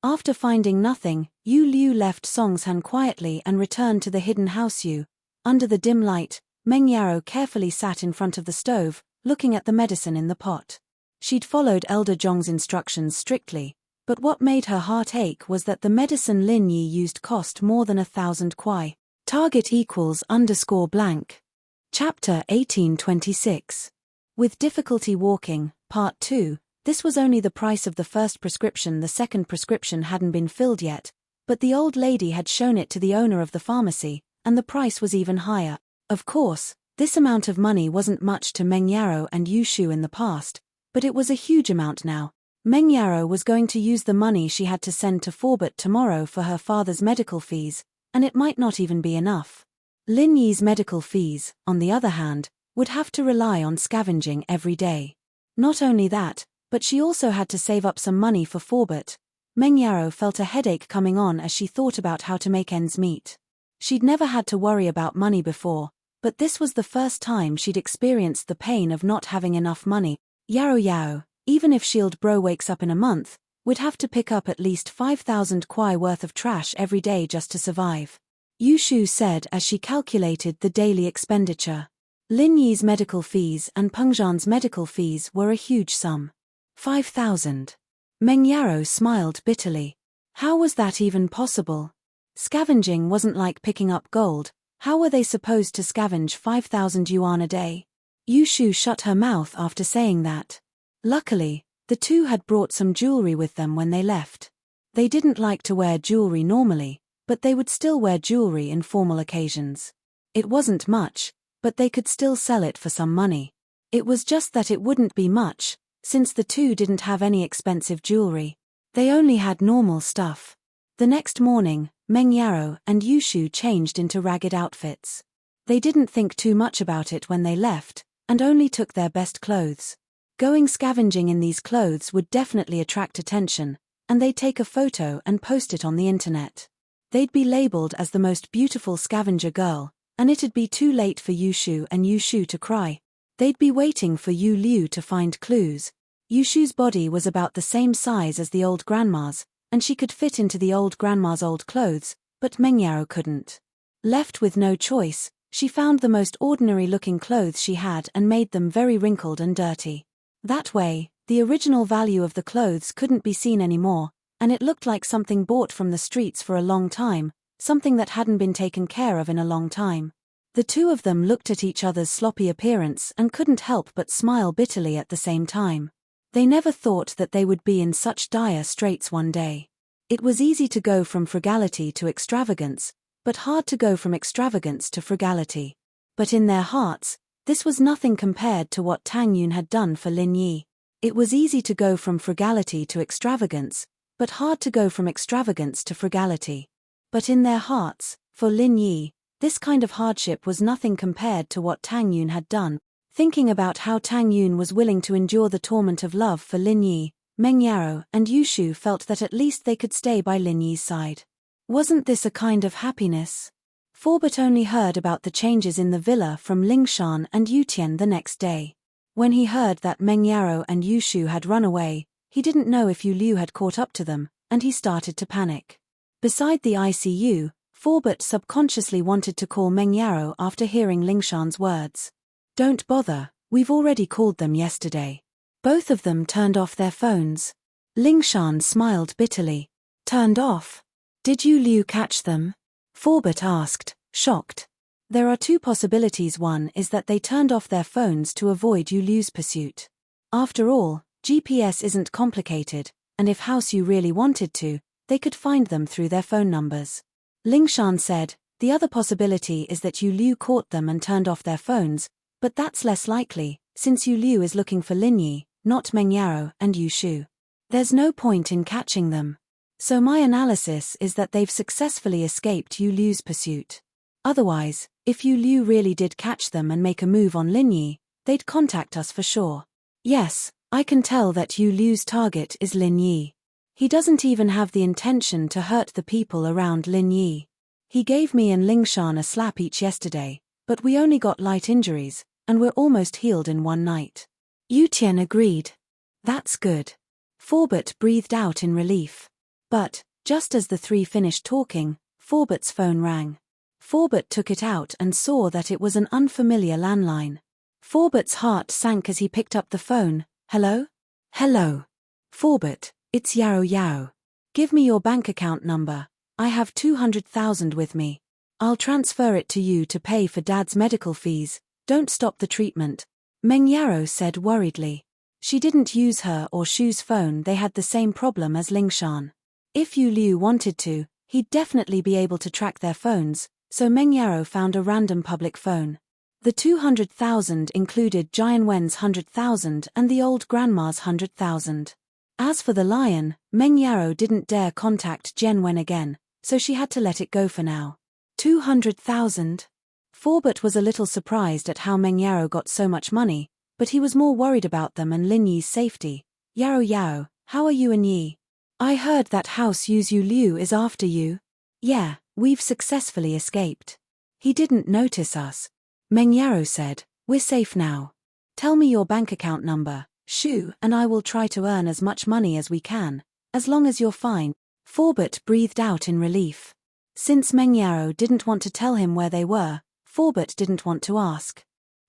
After finding nothing, Yu Liu left Songshan quietly and returned to the hidden house. Under the dim light, Meng Yaro carefully sat in front of the stove, looking at the medicine in the pot. She'd followed Elder Zhong's instructions strictly, but what made her heart ache was that the medicine Lin Yi used cost more than 1,000 kuai. Target =_ blank. Chapter 1826. With Difficulty Walking, Part 2. This was only the price of the first prescription. The second prescription hadn't been filled yet, but the old lady had shown it to the owner of the pharmacy, and the price was even higher. Of course, this amount of money wasn't much to Meng Yaro and Yushu in the past, but it was a huge amount now. Meng Yaro was going to use the money she had to send to Forbert tomorrow for her father's medical fees, and it might not even be enough. Lin Yi's medical fees, on the other hand, would have to rely on scavenging every day. Not only that, but she also had to save up some money for Forbert. Meng Yaro felt a headache coming on as she thought about how to make ends meet. She'd never had to worry about money before, but this was the first time she'd experienced the pain of not having enough money. Yao, even if Shield Bro wakes up in a month, would have to pick up at least 5,000 kuai worth of trash every day just to survive. Yushu said as she calculated the daily expenditure. Lin Yi's medical fees and Pengzhan's medical fees were a huge sum. 5,000. Meng Yaro smiled bitterly. How was that even possible? Scavenging wasn't like picking up gold. How were they supposed to scavenge 5,000 yuan a day? Yushu shut her mouth after saying that. Luckily, the two had brought some jewelry with them when they left. They didn't like to wear jewelry normally, but they would still wear jewelry in formal occasions. It wasn't much, but they could still sell it for some money. It was just that it wouldn't be much, since the two didn't have any expensive jewelry. They only had normal stuff. The next morning, Meng Yaro and Yushu changed into ragged outfits. They didn't think too much about it when they left, and only took their best clothes. Going scavenging in these clothes would definitely attract attention, and they'd take a photo and post it on the internet. They'd be labeled as the most beautiful scavenger girl, and it'd be too late for Yushu and Yushu to cry. They'd be waiting for Yu Liu to find clues. Yushu's body was about the same size as the old grandma's, and she could fit into the old grandma's old clothes, but Mengyaro couldn't. Left with no choice, she found the most ordinary-looking clothes she had and made them very wrinkled and dirty. That way, the original value of the clothes couldn't be seen anymore, and it looked like something bought from the streets for a long time, something that hadn't been taken care of in a long time. The two of them looked at each other's sloppy appearance and couldn't help but smile bitterly at the same time. They never thought that they would be in such dire straits one day. It was easy to go from frugality to extravagance, but hard to go from extravagance to frugality. But in their hearts, this was nothing compared to what Tang Yun had done for Lin Yi. It was easy to go from frugality to extravagance, but hard to go from extravagance to frugality. But in their hearts, for Lin Yi, this kind of hardship was nothing compared to what Tang Yun had done. Thinking about how Tang Yun was willing to endure the torment of love for Lin Yi, Mengyaro and Yushu felt that at least they could stay by Lin Yi's side. Wasn't this a kind of happiness? Forbert only heard about the changes in the villa from Lingshan and Yutian the next day. When he heard that Mengyaro and Yushu had run away, he didn't know if Yu Liu had caught up to them, and he started to panic. Beside the ICU, Forbert subconsciously wanted to call Mengyaro after hearing Lingshan's words. "Don't bother, we've already called them yesterday." Both of them turned off their phones. Lingshan smiled bitterly. "Turned off? Did Yu Liu catch them?" Forbert asked, shocked. There are two possibilities. One is that they turned off their phones to avoid Yu Liu's pursuit. After all, GPS isn't complicated, and if House Yu really wanted to, they could find them through their phone numbers. Lingshan said, the other possibility is that Yu Liu caught them and turned off their phones, but that's less likely, since Yu Liu is looking for Lin Yi, not Mengyaro and Yushu. There's no point in catching them. So my analysis is that they've successfully escaped Yu Liu's pursuit. Otherwise, if Yu Liu really did catch them and make a move on Lin Yi, they'd contact us for sure. Yes, I can tell that Yu Liu's target is Lin Yi. He doesn't even have the intention to hurt the people around Lin Yi. He gave me and Lingshan a slap each yesterday, but we only got light injuries, and we're almost healed in one night. Yutian agreed. That's good. Forbert breathed out in relief. But, just as the three finished talking, Forbert's phone rang. Forbert took it out and saw that it was an unfamiliar landline. Forbert's heart sank as he picked up the phone. Hello? Hello. Forbert, it's Yao Yao. Give me your bank account number. I have 200,000 with me. I'll transfer it to you to pay for Dad's medical fees. Don't stop the treatment. Mengyaro said worriedly. She didn't use her or Shu's phone. They had the same problem as Lingshan. If Yu Liu wanted to, he'd definitely be able to track their phones, so Mengyaro found a random public phone. The 200,000 included Jian Wen's 100,000 and the old grandma's 100,000. As for the lion, Mengyaro didn't dare contact Jian Wen again, so she had to let it go for now. 200,000? Forbert was a little surprised at how Mengyaro got so much money, but he was more worried about them and Lin Yi's safety. Yao Yao, how are you and Yi? I heard that House Yu's Yu Liu is after you. Yeah, we've successfully escaped. He didn't notice us. Mengyaro said, we're safe now. Tell me your bank account number, Shu, and I will try to earn as much money as we can, as long as you're fine. Forbert breathed out in relief. Since Mengyaro didn't want to tell him where they were, Forbert didn't want to ask.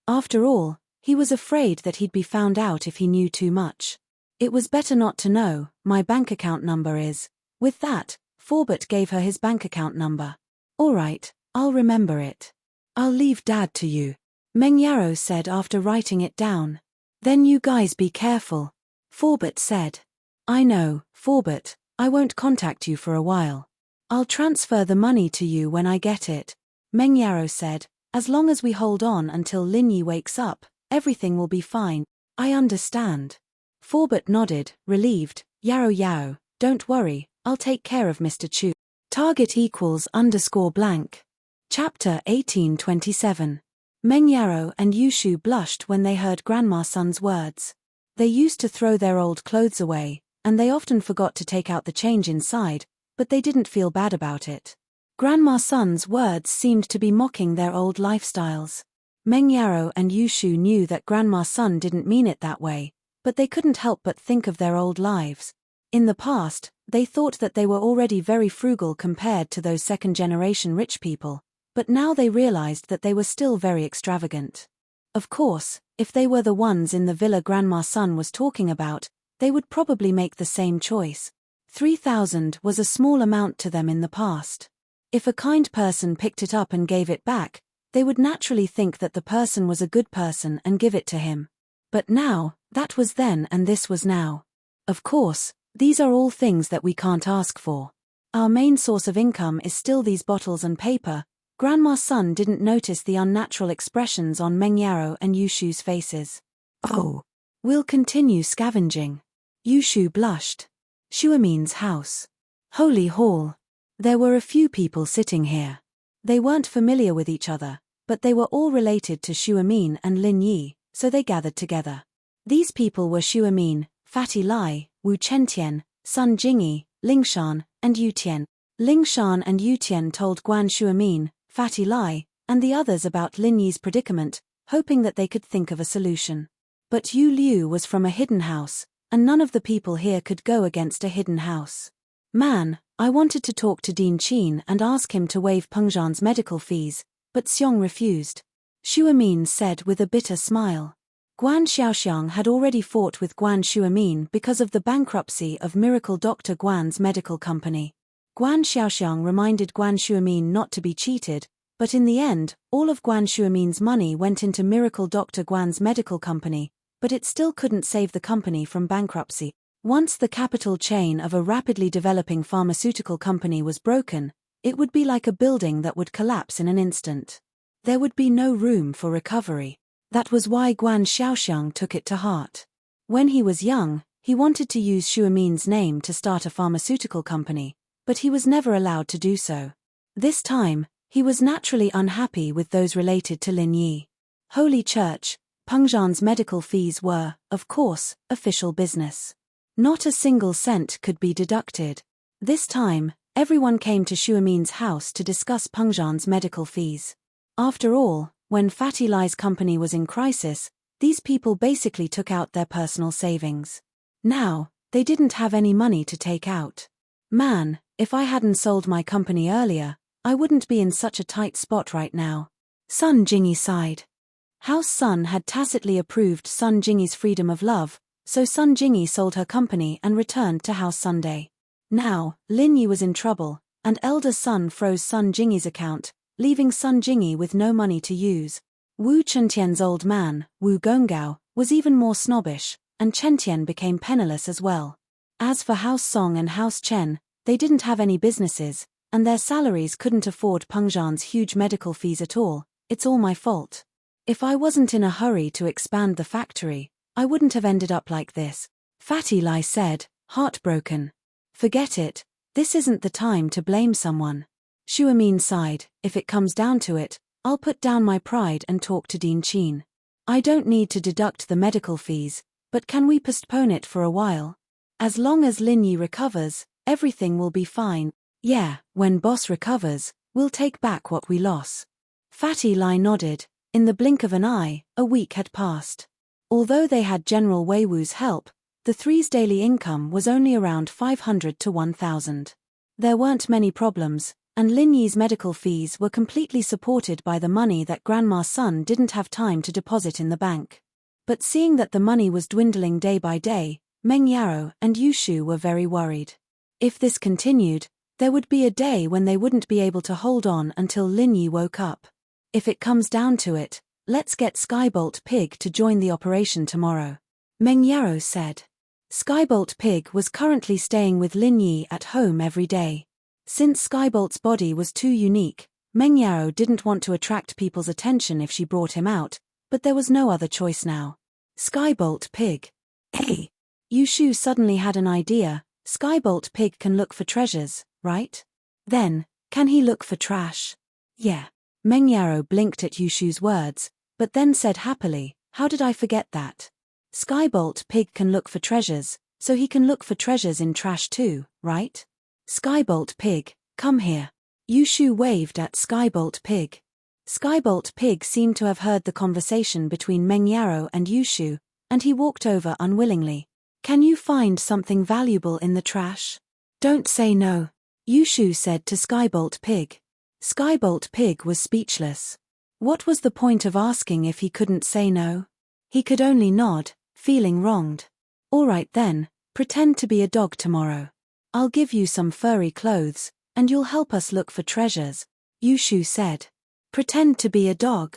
After all, he was afraid that he'd be found out if he knew too much. It was better not to know. My bank account number is. With that, Forbert gave her his bank account number. All right, I'll remember it. I'll leave Dad to you, Mengyaro said after writing it down. Then you guys be careful, Forbert said. I know, Forbert, I won't contact you for a while. I'll transfer the money to you when I get it, Mengyaro said. As long as we hold on until Lin Yi wakes up, everything will be fine. I understand. Forbert nodded, relieved. Yao Yao, don't worry, I'll take care of Mr. Chu. Target =_blank. Chapter 1827. Mengyaro and Yushu blushed when they heard Grandma Sun's words. They used to throw their old clothes away, and they often forgot to take out the change inside, but they didn't feel bad about it. Grandma Sun's words seemed to be mocking their old lifestyles. Mengyaro and Yushu knew that Grandma Sun didn't mean it that way, but they couldn't help but think of their old lives. In the past, they thought that they were already very frugal compared to those second-generation rich people, but now they realized that they were still very extravagant. Of course, if they were the ones in the villa Grandma's son was talking about, they would probably make the same choice. 3,000 was a small amount to them in the past. If a kind person picked it up and gave it back, they would naturally think that the person was a good person and give it to him. But now, that was then and this was now. Of course, these are all things that we can't ask for. Our main source of income is still these bottles and paper. Grandma's son didn't notice the unnatural expressions on Meng Yaro and Yushu's faces. Oh, we'll continue scavenging. Yushu blushed. Shuamin's house. Holy Hall. There were a few people sitting here. They weren't familiar with each other, but they were all related to Shuamin and Lin Yi, so they gathered together. These people were Shuamin, Fatty Lai, Wu Chentian, Sun Jingyi, Lingshan, and Yutian. Lingshan and Yutian told Guan Shuamin, Fatty Lai, and the others about Lin Yi's predicament, hoping that they could think of a solution. But Yu Liu was from a hidden house, and none of the people here could go against a hidden house. Man, I wanted to talk to Dean Qin and ask him to waive Pengzhan's medical fees, but Xiong refused. Shuamin said with a bitter smile. Guan Xiaoxiang had already fought with Guan Shuamin because of the bankruptcy of Miracle Dr. Guan's medical company. Guan Xiaoxiang reminded Guan Shuamin not to be cheated, but in the end, all of Guan Shuamin's money went into Miracle Dr. Guan's medical company, but it still couldn't save the company from bankruptcy. Once the capital chain of a rapidly developing pharmaceutical company was broken, it would be like a building that would collapse in an instant. There would be no room for recovery. That was why Guan Xiaoxiang took it to heart. When he was young, he wanted to use Shuamin's name to start a pharmaceutical company, but he was never allowed to do so. This time, he was naturally unhappy with those related to Lin Yi. Holy Church, Pengzhan's medical fees were, of course, official business. Not a single cent could be deducted. This time, everyone came to Shuamin's house to discuss Pengzhan's medical fees. After all, when Fatty Lai's company was in crisis, these people basically took out their personal savings. Now, they didn't have any money to take out. Man, if I hadn't sold my company earlier, I wouldn't be in such a tight spot right now. Sun Jingyi sighed. House Sun had tacitly approved Sun Jingyi's freedom of love, so Sun Jingyi sold her company and returned to House Sunday. Now, Lin Yi was in trouble, and elder Sun froze Sun Jingyi's account, leaving Sun Jingyi with no money to use. Wu Chentian's old man, Wu Gongao, was even more snobbish, and Chentian became penniless as well. As for House Song and House Chen, they didn't have any businesses, and their salaries couldn't afford Pengzhan's huge medical fees at all. It's all my fault. If I wasn't in a hurry to expand the factory, I wouldn't have ended up like this, Fatty Lai said, heartbroken. Forget it, this isn't the time to blame someone. Shuamin sighed, if it comes down to it, I'll put down my pride and talk to Dean Qin. I don't need to deduct the medical fees, but can we postpone it for a while? As long as Lin Yi recovers, everything will be fine. Yeah, when boss recovers, we'll take back what we lost. Fatty Lai nodded. In the blink of an eye, a week had passed. Although they had General Weiwu's help, the three's daily income was only around 500 to 1,000. There weren't many problems, and Lin Yi's medical fees were completely supported by the money that Grandma's son didn't have time to deposit in the bank. But seeing that the money was dwindling day by day, Meng Yaro and Yushu were very worried. If this continued, there would be a day when they wouldn't be able to hold on until Lin Yi woke up. If it comes down to it, let's get Skybolt Pig to join the operation tomorrow, Meng Yaro said. Skybolt Pig was currently staying with Lin Yi at home every day. Since Skybolt's body was too unique, Meng Yaro didn't want to attract people's attention if she brought him out, but there was no other choice now. Skybolt Pig. Hey! Yushu suddenly had an idea. Skybolt Pig can look for treasures, right? Then, can he look for trash? Yeah. Meng Yaro blinked at Yushu's words, but then said happily, how did I forget that? Skybolt Pig can look for treasures, so he can look for treasures in trash too, right? Skybolt Pig, come here. Yushu waved at Skybolt Pig. Skybolt Pig seemed to have heard the conversation between Meng Yaro and Yushu, and he walked over unwillingly. Can you find something valuable in the trash? Don't say no, Yushu said to Skybolt Pig. Skybolt Pig was speechless. What was the point of asking if he couldn't say no? He could only nod, feeling wronged. All right then, pretend to be a dog tomorrow. I'll give you some furry clothes, and you'll help us look for treasures, Yushu said. Pretend to be a dog.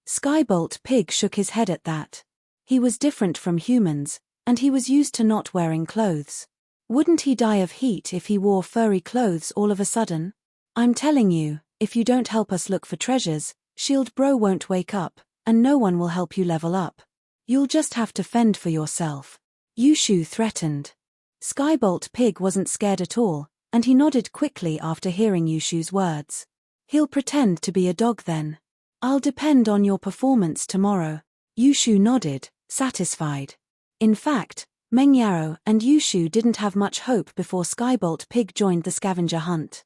Skybolt Pig shook his head at that. He was different from humans, and he was used to not wearing clothes. Wouldn't he die of heat if he wore furry clothes all of a sudden? I'm telling you, if you don't help us look for treasures, Shield Bro won't wake up, and no one will help you level up. You'll just have to fend for yourself, Yushu threatened. Skybolt Pig wasn't scared at all, and he nodded quickly after hearing Yushu's words. He'll pretend to be a dog then. I'll depend on your performance tomorrow. Yushu nodded, satisfied. In fact, Mengyaro and Yushu didn't have much hope before Skybolt Pig joined the scavenger hunt.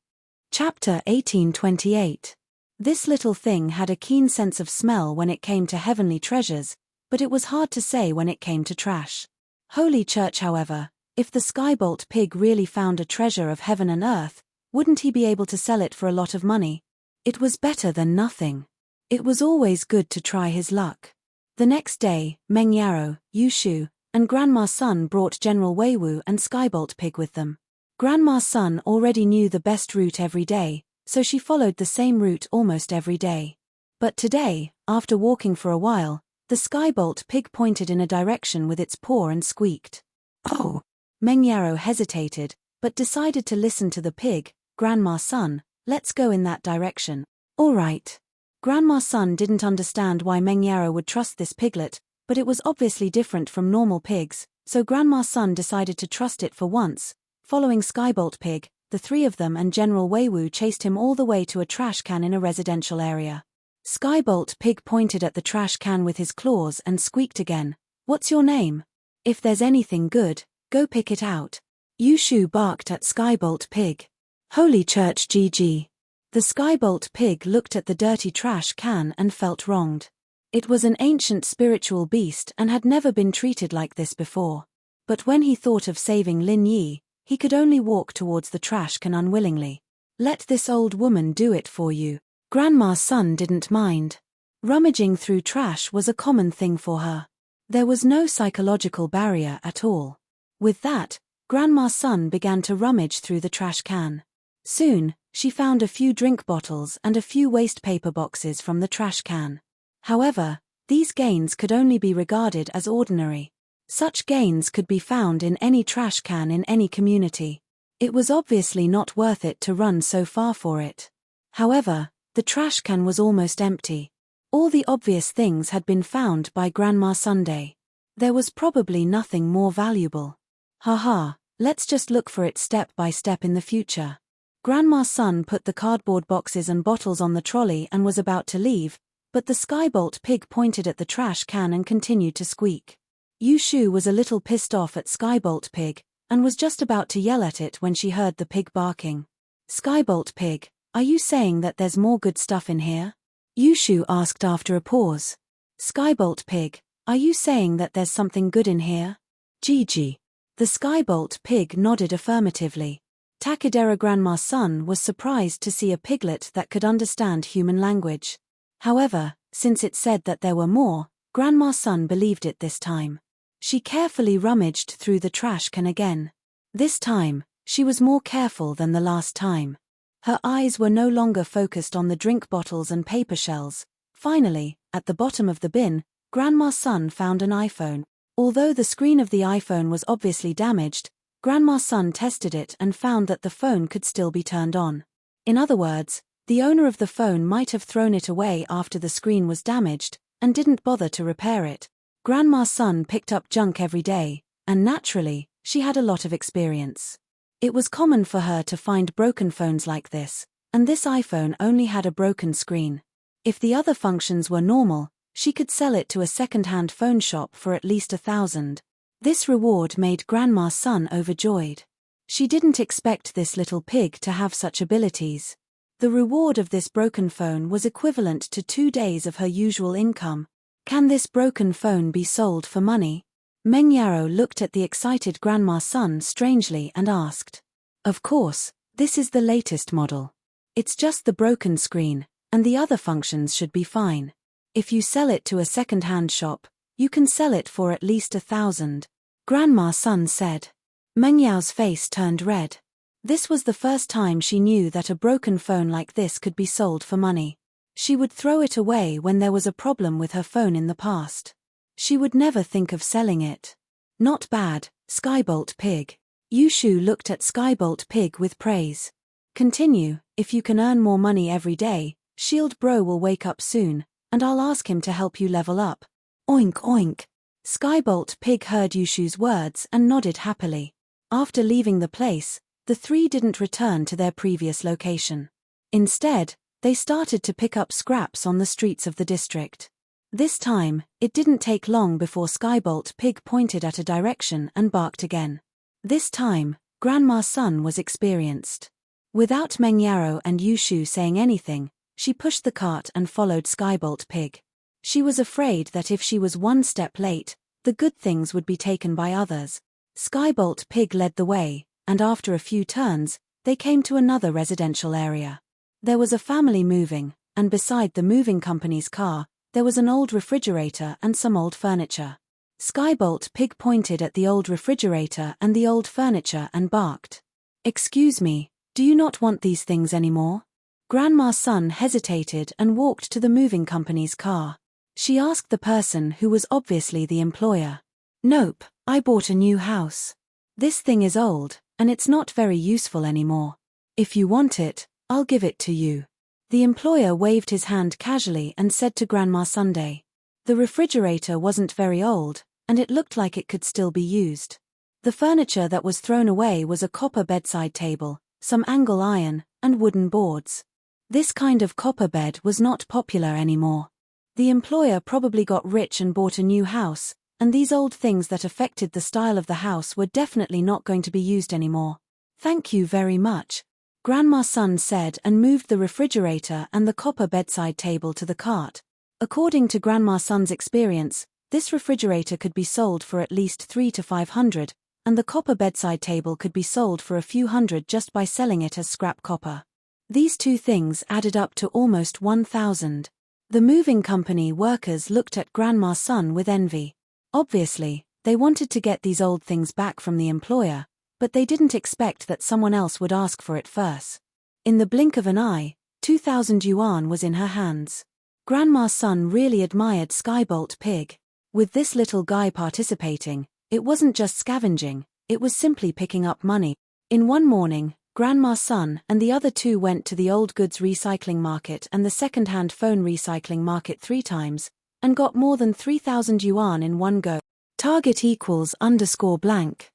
Chapter 1828. This little thing had a keen sense of smell when it came to heavenly treasures, but it was hard to say when it came to trash. Holy Church, however, if the Skybolt Pig really found a treasure of heaven and earth, wouldn't he be able to sell it for a lot of money? It was better than nothing. It was always good to try his luck. The next day, Mengyaro, Yushu, and Grandma's son brought General Weiwu and Skybolt Pig with them. Grandma's son already knew the best route every day, so she followed the same route almost every day. But today, after walking for a while, the Skybolt Pig pointed in a direction with its paw and squeaked. Oh! Mengyaro hesitated, but decided to listen to the pig. Grandma's son, let's go in that direction. All right. Grandma's son didn't understand why Mengyaro would trust this piglet, but it was obviously different from normal pigs, so Grandma's son decided to trust it for once. Following Skybolt Pig, the three of them and General Weiwu chased him all the way to a trash can in a residential area. Skybolt Pig pointed at the trash can with his claws and squeaked again. What's your name? If there's anything good, go pick it out. Yushu barked at Skybolt Pig. Holy Church GG. The Skybolt Pig looked at the dirty trash can and felt wronged. It was an ancient spiritual beast and had never been treated like this before. But when he thought of saving Lin Yi, he could only walk towards the trash can unwillingly. Let this old woman do it for you. Grandma's son didn't mind. Rummaging through trash was a common thing for her. There was no psychological barrier at all. With that, Grandma's son began to rummage through the trash can. Soon, she found a few drink bottles and a few waste paper boxes from the trash can. However, these gains could only be regarded as ordinary. Such gains could be found in any trash can in any community. It was obviously not worth it to run so far for it. However, the trash can was almost empty. All the obvious things had been found by Grandma Sunday. There was probably nothing more valuable. Haha, let's just look for it step by step in the future. Grandma's son put the cardboard boxes and bottles on the trolley and was about to leave, but the Skybolt Pig pointed at the trash can and continued to squeak. Yushu was a little pissed off at Skybolt Pig, and was just about to yell at it when she heard the pig barking. Skybolt Pig, are you saying that there's more good stuff in here? Yushu asked after a pause. Skybolt Pig, are you saying that there's something good in here? Gigi. The Skybolt Pig nodded affirmatively. Takadera Grandma's son was surprised to see a piglet that could understand human language. However, since it said that there were more, Grandma's son believed it this time. She carefully rummaged through the trash can again. This time, she was more careful than the last time. Her eyes were no longer focused on the drink bottles and paper shells. Finally, at the bottom of the bin, Grandma's son found an iPhone. Although the screen of the iPhone was obviously damaged, Grandma's son tested it and found that the phone could still be turned on. In other words, the owner of the phone might have thrown it away after the screen was damaged, and didn't bother to repair it. Grandma's son picked up junk every day, and naturally, she had a lot of experience. It was common for her to find broken phones like this, and this iPhone only had a broken screen. If the other functions were normal, she could sell it to a second-hand phone shop for at least 1,000. This reward made Grandma's son overjoyed. She didn't expect this little pig to have such abilities. The reward of this broken phone was equivalent to 2 days of her usual income. Can this broken phone be sold for money? Meng Yarrow looked at the excited Grandma's son strangely and asked. Of course, this is the latest model. It's just the broken screen, and the other functions should be fine. If you sell it to a second-hand shop, you can sell it for at least 1,000. Grandma's son said. Meng Yao's face turned red. This was the first time she knew that a broken phone like this could be sold for money. She would throw it away when there was a problem with her phone in the past. She would never think of selling it. Not bad, Skybolt Pig. Yushu looked at Skybolt Pig with praise. Continue, if you can earn more money every day, Shield Bro will wake up soon, and I'll ask him to help you level up. Oink oink. Skybolt Pig heard Yushu's words and nodded happily. After leaving the place, the three didn't return to their previous location. Instead, they started to pick up scraps on the streets of the district. This time, it didn't take long before Skybolt Pig pointed at a direction and barked again. This time, Grandma's son was experienced. Without Meng Yarrow and Yushu saying anything, she pushed the cart and followed Skybolt Pig. She was afraid that if she was one step late, the good things would be taken by others. Skybolt Pig led the way, and after a few turns, they came to another residential area. There was a family moving, and beside the moving company's car, there was an old refrigerator and some old furniture. Skybolt Pig pointed at the old refrigerator and the old furniture and barked. Excuse me, do you not want these things anymore? Grandma's son hesitated and walked to the moving company's car. She asked the person who was obviously the employer. Nope, I bought a new house. This thing is old, and it's not very useful anymore. If you want it, I'll give it to you. The employer waved his hand casually and said to Grandma Sunday. The refrigerator wasn't very old, and it looked like it could still be used. The furniture that was thrown away was a copper bedside table, some angle iron, and wooden boards. This kind of copper bed was not popular anymore. The employer probably got rich and bought a new house, and these old things that affected the style of the house were definitely not going to be used anymore. Thank you very much, Grandma's son said and moved the refrigerator and the copper bedside table to the cart. According to Grandma's son's experience, this refrigerator could be sold for at least 300 to 500, and the copper bedside table could be sold for a few hundred just by selling it as scrap copper. These two things added up to almost 1,000. The moving company workers looked at Grandma's son with envy. Obviously, they wanted to get these old things back from the employer, but they didn't expect that someone else would ask for it first. In the blink of an eye, 2,000 yuan was in her hands. Grandma's son really admired Skybolt Pig. With this little guy participating, it wasn't just scavenging, it was simply picking up money. In one morning, Grandma's son and the other two went to the old goods recycling market and the second-hand phone recycling market 3 times, and got more than 3,000 yuan in one go. Target =_ blank.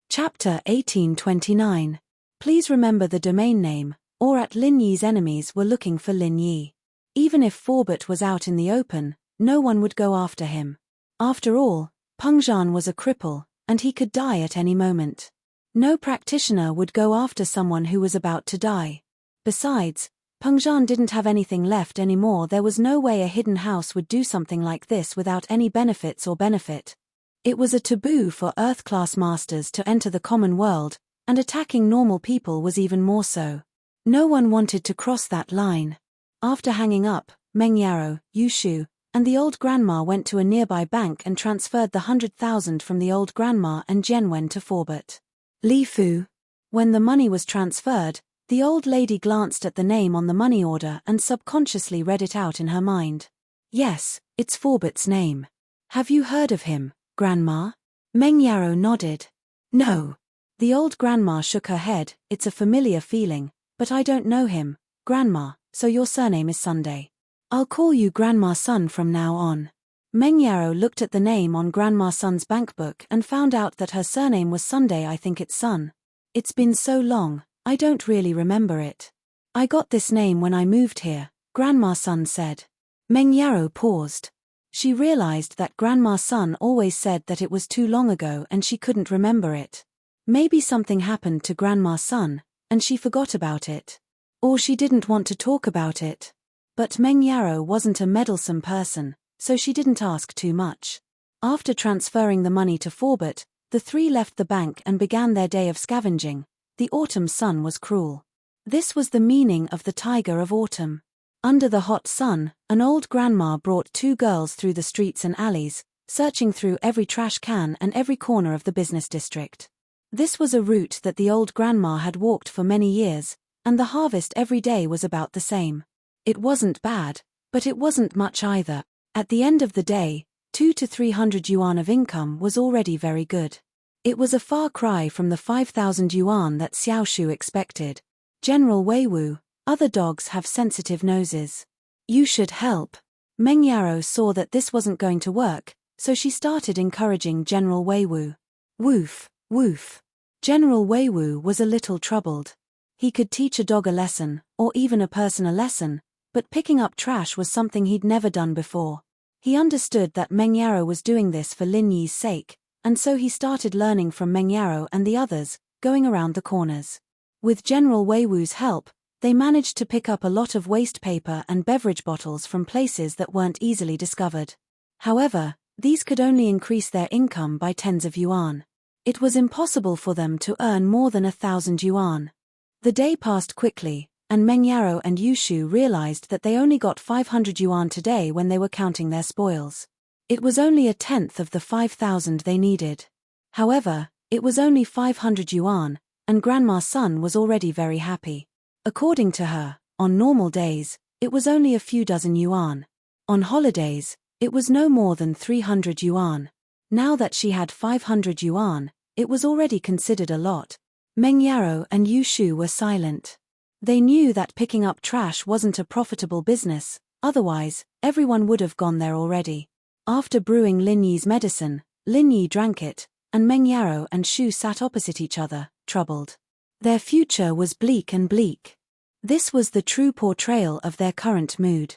Chapter 1829. Please remember the domain name, or at Lin Yi's enemies were looking for Lin Yi. Even if Forbert was out in the open, no one would go after him. After all, Pengzhan was a cripple, and he could die at any moment. No practitioner would go after someone who was about to die. Besides, Pengzhan didn't have anything left anymore. There was no way a hidden house would do something like this without any benefits or benefit. It was a taboo for Earth-class masters to enter the common world, and attacking normal people was even more so. No one wanted to cross that line. After hanging up, Meng Yarrow, Yushu, and the old grandma went to a nearby bank and transferred the 100,000 from the old grandma and Jianwen to Forbert. Li Fu. When the money was transferred, the old lady glanced at the name on the money order and subconsciously read it out in her mind. Yes, it's Forbert's name. Have you heard of him, Grandma? Meng Yarrow nodded. No. The old grandma shook her head. It's a familiar feeling, but I don't know him, Grandma, so your surname is Sunday. I'll call you Grandma Sun from now on. Meng Yarrow looked at the name on Grandma Sun's bankbook and found out that her surname was Sunday. I think it's Sun. It's been so long, I don't really remember it. I got this name when I moved here, Grandma Sun said. Meng Yarrow paused. She realized that Grandma Sun always said that it was too long ago and she couldn't remember it. Maybe something happened to Grandma Sun, and she forgot about it. Or she didn't want to talk about it. But Meng Yarrow wasn't a meddlesome person, so she didn't ask too much. After transferring the money to Forbert, the three left the bank and began their day of scavenging. The autumn sun was cruel. This was the meaning of the tiger of autumn. Under the hot sun, an old grandma brought two girls through the streets and alleys, searching through every trash can and every corner of the business district. This was a route that the old grandma had walked for many years, and the harvest every day was about the same. It wasn't bad, but it wasn't much either. At the end of the day, 200 to 300 yuan of income was already very good. It was a far cry from the 5,000 yuan that Xiaoshu expected. General Weiwu, other dogs have sensitive noses. You should help. Meng Yaro saw that this wasn't going to work, so she started encouraging General Weiwu. Woof, woof. General Weiwu was a little troubled. He could teach a dog a lesson, or even a person a lesson, but picking up trash was something he'd never done before. He understood that Meng Yaro was doing this for Lin Yi's sake, and so he started learning from Meng Yaro and the others, going around the corners. With General Weiwu's help, they managed to pick up a lot of waste paper and beverage bottles from places that weren't easily discovered. However, these could only increase their income by tens of yuan. It was impossible for them to earn more than 1,000 yuan. The day passed quickly, and Meng Yaro and Yushu realized that they only got 500 yuan today when they were counting their spoils. It was only a tenth of the 5,000 they needed. However, it was only 500 yuan, and Grandma's son was already very happy. According to her, on normal days, it was only a few dozen yuan. On holidays, it was no more than 300 yuan. Now that she had 500 yuan, it was already considered a lot. Meng Yaro and Yushu were silent. They knew that picking up trash wasn't a profitable business, otherwise, everyone would have gone there already. After brewing Lin Yi's medicine, Lin Yi drank it, and Meng Yaro and Shu sat opposite each other, troubled. Their future was bleak and bleak. This was the true portrayal of their current mood.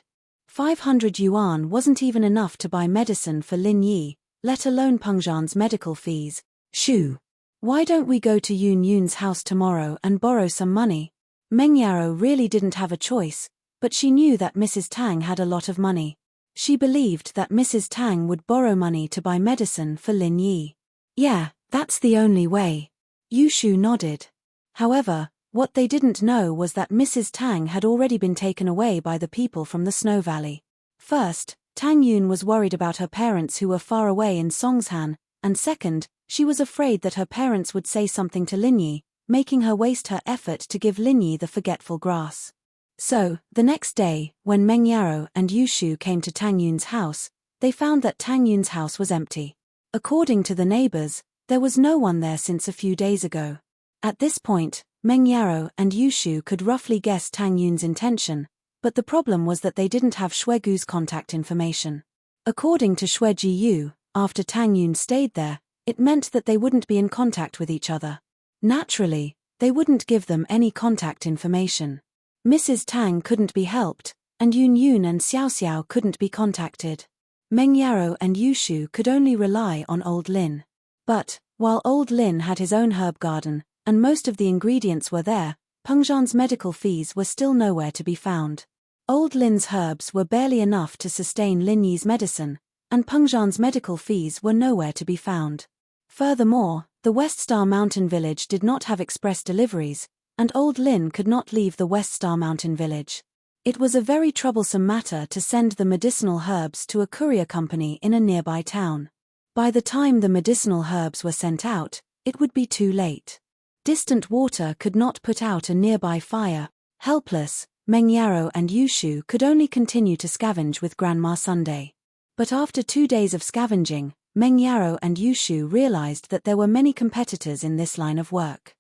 500 yuan wasn't even enough to buy medicine for Lin Yi, let alone Pengzhan's medical fees. Shu, why don't we go to Yun Yun's house tomorrow and borrow some money? Meng Yaro really didn't have a choice, but she knew that Mrs. Tang had a lot of money. She believed that Mrs. Tang would borrow money to buy medicine for Lin Yi. Yeah, that's the only way. Yushu nodded. However, what they didn't know was that Mrs. Tang had already been taken away by the people from the Snow Valley. First, Tang Yun was worried about her parents who were far away in Songshan, and second, she was afraid that her parents would say something to Lin Yi, making her waste her effort to give Lin Yi the forgetful grass. So, the next day, when Meng Yaro and Yushu came to Tang Yun's house, they found that Tang Yun's house was empty. According to the neighbors, there was no one there since a few days ago. At this point, Meng Yaro and Yushu could roughly guess Tang Yun's intention, but the problem was that they didn't have Shuegu's contact information. According to Shue Jiyu, after Tang Yun stayed there, it meant that they wouldn't be in contact with each other. Naturally, they wouldn't give them any contact information. Mrs. Tang couldn't be helped, and Yun Yun and Xiao Xiao couldn't be contacted. Meng Yaro and Yushu could only rely on Old Lin. But, while Old Lin had his own herb garden, and most of the ingredients were there, Pengzhan's medical fees were still nowhere to be found. Old Lin's herbs were barely enough to sustain Lin Yi's medicine, and Pengzhan's medical fees were nowhere to be found. Furthermore, the West Star Mountain Village did not have express deliveries, and Old Lin could not leave the West Star Mountain Village. It was a very troublesome matter to send the medicinal herbs to a courier company in a nearby town. By the time the medicinal herbs were sent out, it would be too late. Distant water could not put out a nearby fire. Helpless, Meng Yaro and Yushu could only continue to scavenge with Grandma Sunday. But after 2 days of scavenging, Meng Yaro and Yushu realized that there were many competitors in this line of work.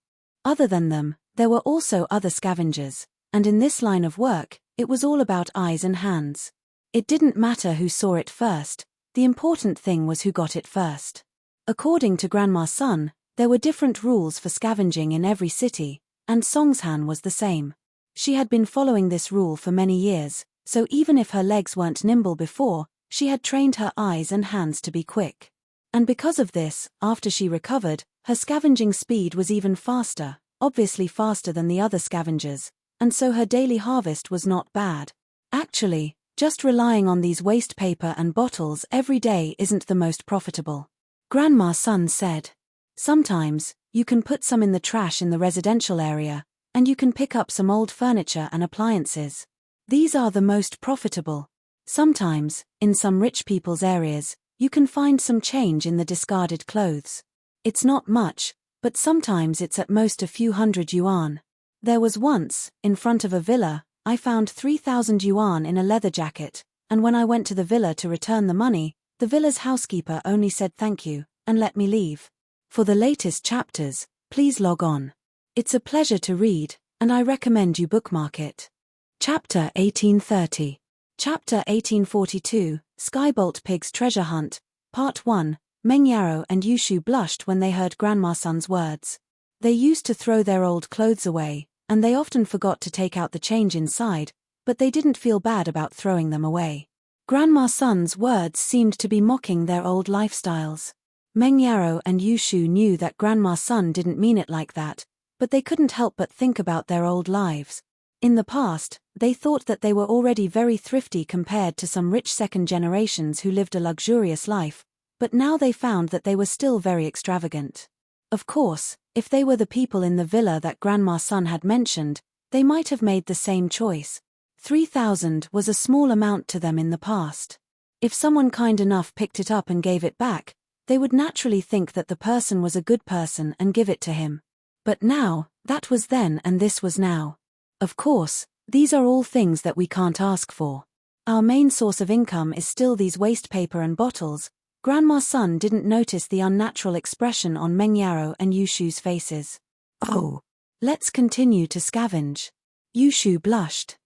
Other than them, there were also other scavengers, and in this line of work, it was all about eyes and hands. It didn't matter who saw it first, the important thing was who got it first. According to Grandma's son, there were different rules for scavenging in every city, and Songshan was the same. She had been following this rule for many years, so even if her legs weren't nimble before, she had trained her eyes and hands to be quick. And because of this, after she recovered, her scavenging speed was even faster, obviously faster than the other scavengers, and so her daily harvest was not bad. Actually, Just relying on these waste paper and bottles every day isn't the most profitable. Grandma's son said. Sometimes, you can put some in the trash in the residential area, and you can pick up some old furniture and appliances. These are the most profitable. Sometimes, in some rich people's areas, you can find some change in the discarded clothes. It's not much, but sometimes it's at most a few hundred yuan. There was once, in front of a villa, I found 3,000 yuan in a leather jacket, and when I went to the villa to return the money, the villa's housekeeper only said thank you, and let me leave. For the latest chapters, please log on. It's a pleasure to read, and I recommend you bookmark it. Chapter 1830. Chapter 1842, Skybolt Pig's Treasure Hunt, Part 1. Meng Yarrow and Yushu blushed when they heard Grandma's son's words. They used to throw their old clothes away, and they often forgot to take out the change inside, but they didn't feel bad about throwing them away. Grandma's son's words seemed to be mocking their old lifestyles. Meng Yarrow and Yushu knew that Grandma's son didn't mean it like that, but they couldn't help but think about their old lives. In the past, they thought that they were already very thrifty compared to some rich second generations who lived a luxurious life, but now they found that they were still very extravagant. Of course, if they were the people in the villa that Grandma's son had mentioned, they might have made the same choice. 3,000 was a small amount to them in the past. If someone kind enough picked it up and gave it back, they would naturally think that the person was a good person and give it to him. But now, that was then and this was now. Of course, these are all things that we can't ask for. Our main source of income is still these waste paper and bottles. Grandma's son didn't notice the unnatural expression on Meng Yarrow and Yushu's faces. Oh, let's continue to scavenge. Yushu blushed.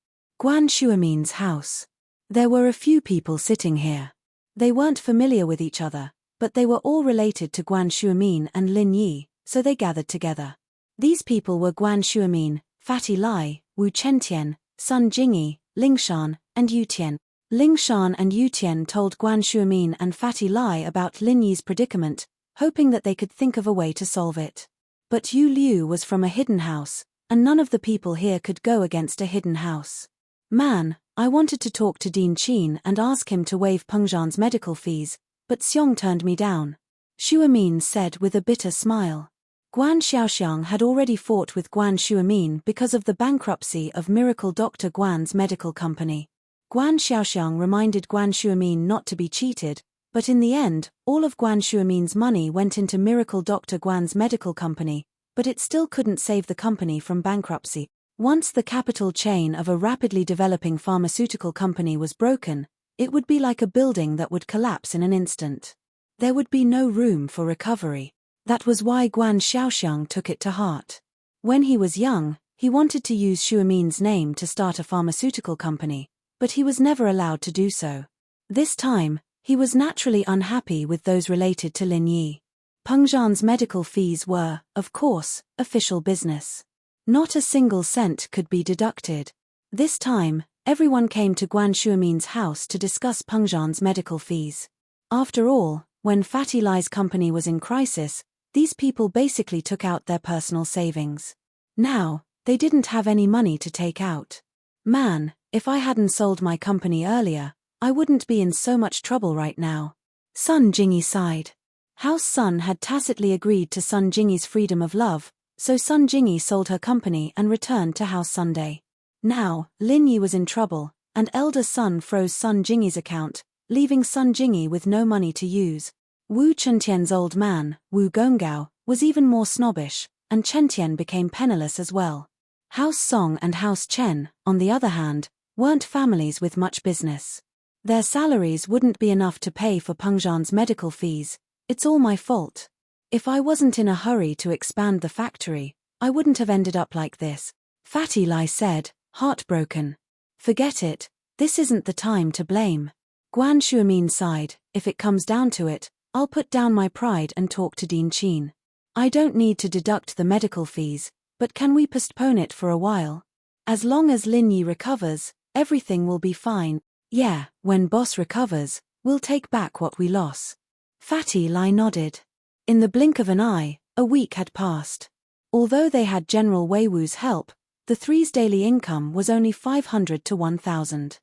Guan Shuamin's house. There were a few people sitting here. They weren't familiar with each other, but they were all related to Guan Shuamin and Lin Yi, so they gathered together. These people were Guan Shuamin, Fatty Lai, Wu Chentian, Sun Jingyi, Lingshan, and Yutian. Lingshan and Yutian told Guan Shuamin and Fatty Lai about Lin Yi's predicament, hoping that they could think of a way to solve it. But Yu Liu was from a hidden house, and none of the people here could go against a hidden house. Man, I wanted to talk to Dean Qin and ask him to waive Pengzhan's medical fees, but Xiong turned me down. Shuamin said with a bitter smile. Guan Xiaoxiang had already fought with Guan Shuamin because of the bankruptcy of Miracle Dr. Guan's medical company. Guan Xiaoxiang reminded Guan Shuamin not to be cheated, but in the end, all of Guan Shuamin's money went into Miracle Dr. Guan's medical company, but it still couldn't save the company from bankruptcy. Once the capital chain of a rapidly developing pharmaceutical company was broken, it would be like a building that would collapse in an instant. There would be no room for recovery. That was why Guan Xiaoxiang took it to heart. When he was young, he wanted to use Shuamin's name to start a pharmaceutical company, but he was never allowed to do so. This time, he was naturally unhappy with those related to Lin Yi. Pengzhan's medical fees were, of course, official business. Not a single cent could be deducted. This time, everyone came to Guan Shuamin's house to discuss Pengzhan's medical fees. After all, when Fatty Lai's company was in crisis, these people basically took out their personal savings. Now, they didn't have any money to take out. Man, if I hadn't sold my company earlier, I wouldn't be in so much trouble right now. Sun Jingyi sighed. House Sun had tacitly agreed to Sun Jingyi's freedom of love, so Sun Jingyi sold her company and returned to House Sunday. Now, Lin Yi was in trouble, and elder Sun froze Sun Jingyi's account, leaving Sun Jingyi with no money to use. Wu Chentian's old man, Wu Gongao, was even more snobbish, and Chentian became penniless as well. House Song and House Chen, on the other hand, weren't families with much business. Their salaries wouldn't be enough to pay for Pengzhan's medical fees. It's all my fault. If I wasn't in a hurry to expand the factory, I wouldn't have ended up like this, Fatty Lai said, heartbroken. Forget it, this isn't the time to blame. Guan Shuamin sighed. If it comes down to it, I'll put down my pride and talk to Dean Qin. I don't need to deduct the medical fees, but can we postpone it for a while? As long as Lin Yi recovers, everything will be fine. Yeah, when boss recovers, we'll take back what we lost. Fatty Lai nodded. In the blink of an eye, a week had passed. Although they had General Wei Wu's help, the three's daily income was only 500 to 1,000.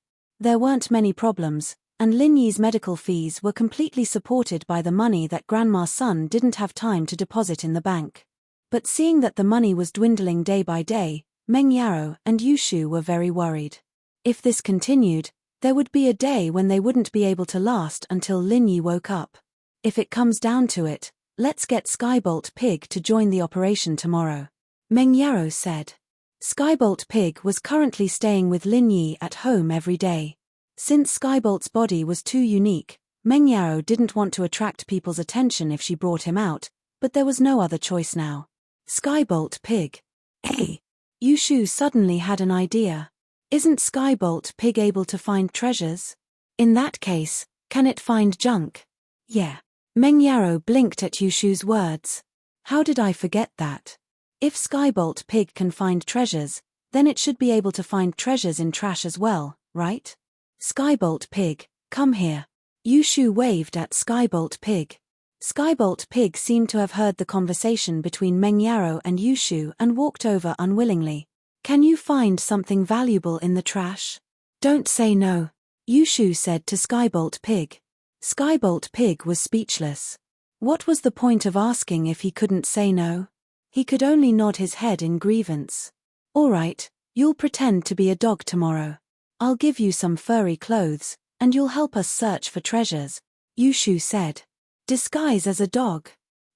There weren't many problems, and Lin Yi's medical fees were completely supported by the money that Grandma Sun didn't have time to deposit in the bank. But seeing that the money was dwindling day by day, Meng Yaro and Yushu were very worried. If this continued, there would be a day when they wouldn't be able to last until Lin Yi woke up. If it comes down to it, let's get Skybolt Pig to join the operation tomorrow, Meng Yaro said. Skybolt Pig was currently staying with Lin Yi at home every day. Since Skybolt's body was too unique, Meng Yaro didn't want to attract people's attention if she brought him out, but there was no other choice now. Skybolt Pig. Hey! Yushu suddenly had an idea. Isn't Skybolt Pig able to find treasures? In that case, can it find junk? Yeah. Meng Yaro blinked at Yushu's words. How did I forget that? If Skybolt Pig can find treasures, then it should be able to find treasures in trash as well, right? Skybolt Pig, come here. Yushu waved at Skybolt Pig. Skybolt Pig seemed to have heard the conversation between Meng Yaro and Yushu and walked over unwillingly. Can you find something valuable in the trash? Don't say no, Yushu said to Skybolt Pig. Skybolt Pig was speechless. What was the point of asking if he couldn't say no? He could only nod his head in grievance. All right, you'll pretend to be a dog tomorrow. I'll give you some furry clothes, and you'll help us search for treasures, Yushu said. Disguise as a dog.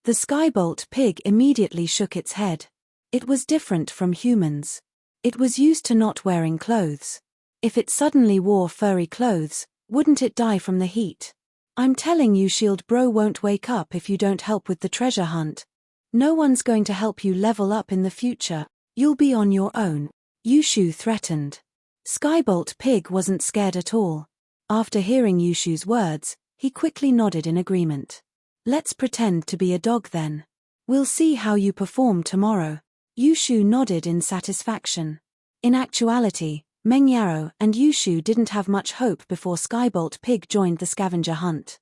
The Skybolt Pig immediately shook its head. It was different from humans. It was used to not wearing clothes. If it suddenly wore furry clothes, wouldn't it die from the heat? I'm telling you, Shield Bro won't wake up if you don't help with the treasure hunt. No one's going to help you level up in the future. You'll be on your own, Yushu threatened. Skybolt Pig wasn't scared at all. After hearing Yushu's words, he quickly nodded in agreement. Let's pretend to be a dog then. We'll see how you perform tomorrow. Yushu nodded in satisfaction. In actuality, Meng Yaro and Yushu didn't have much hope before Skybolt Pig joined the scavenger hunt.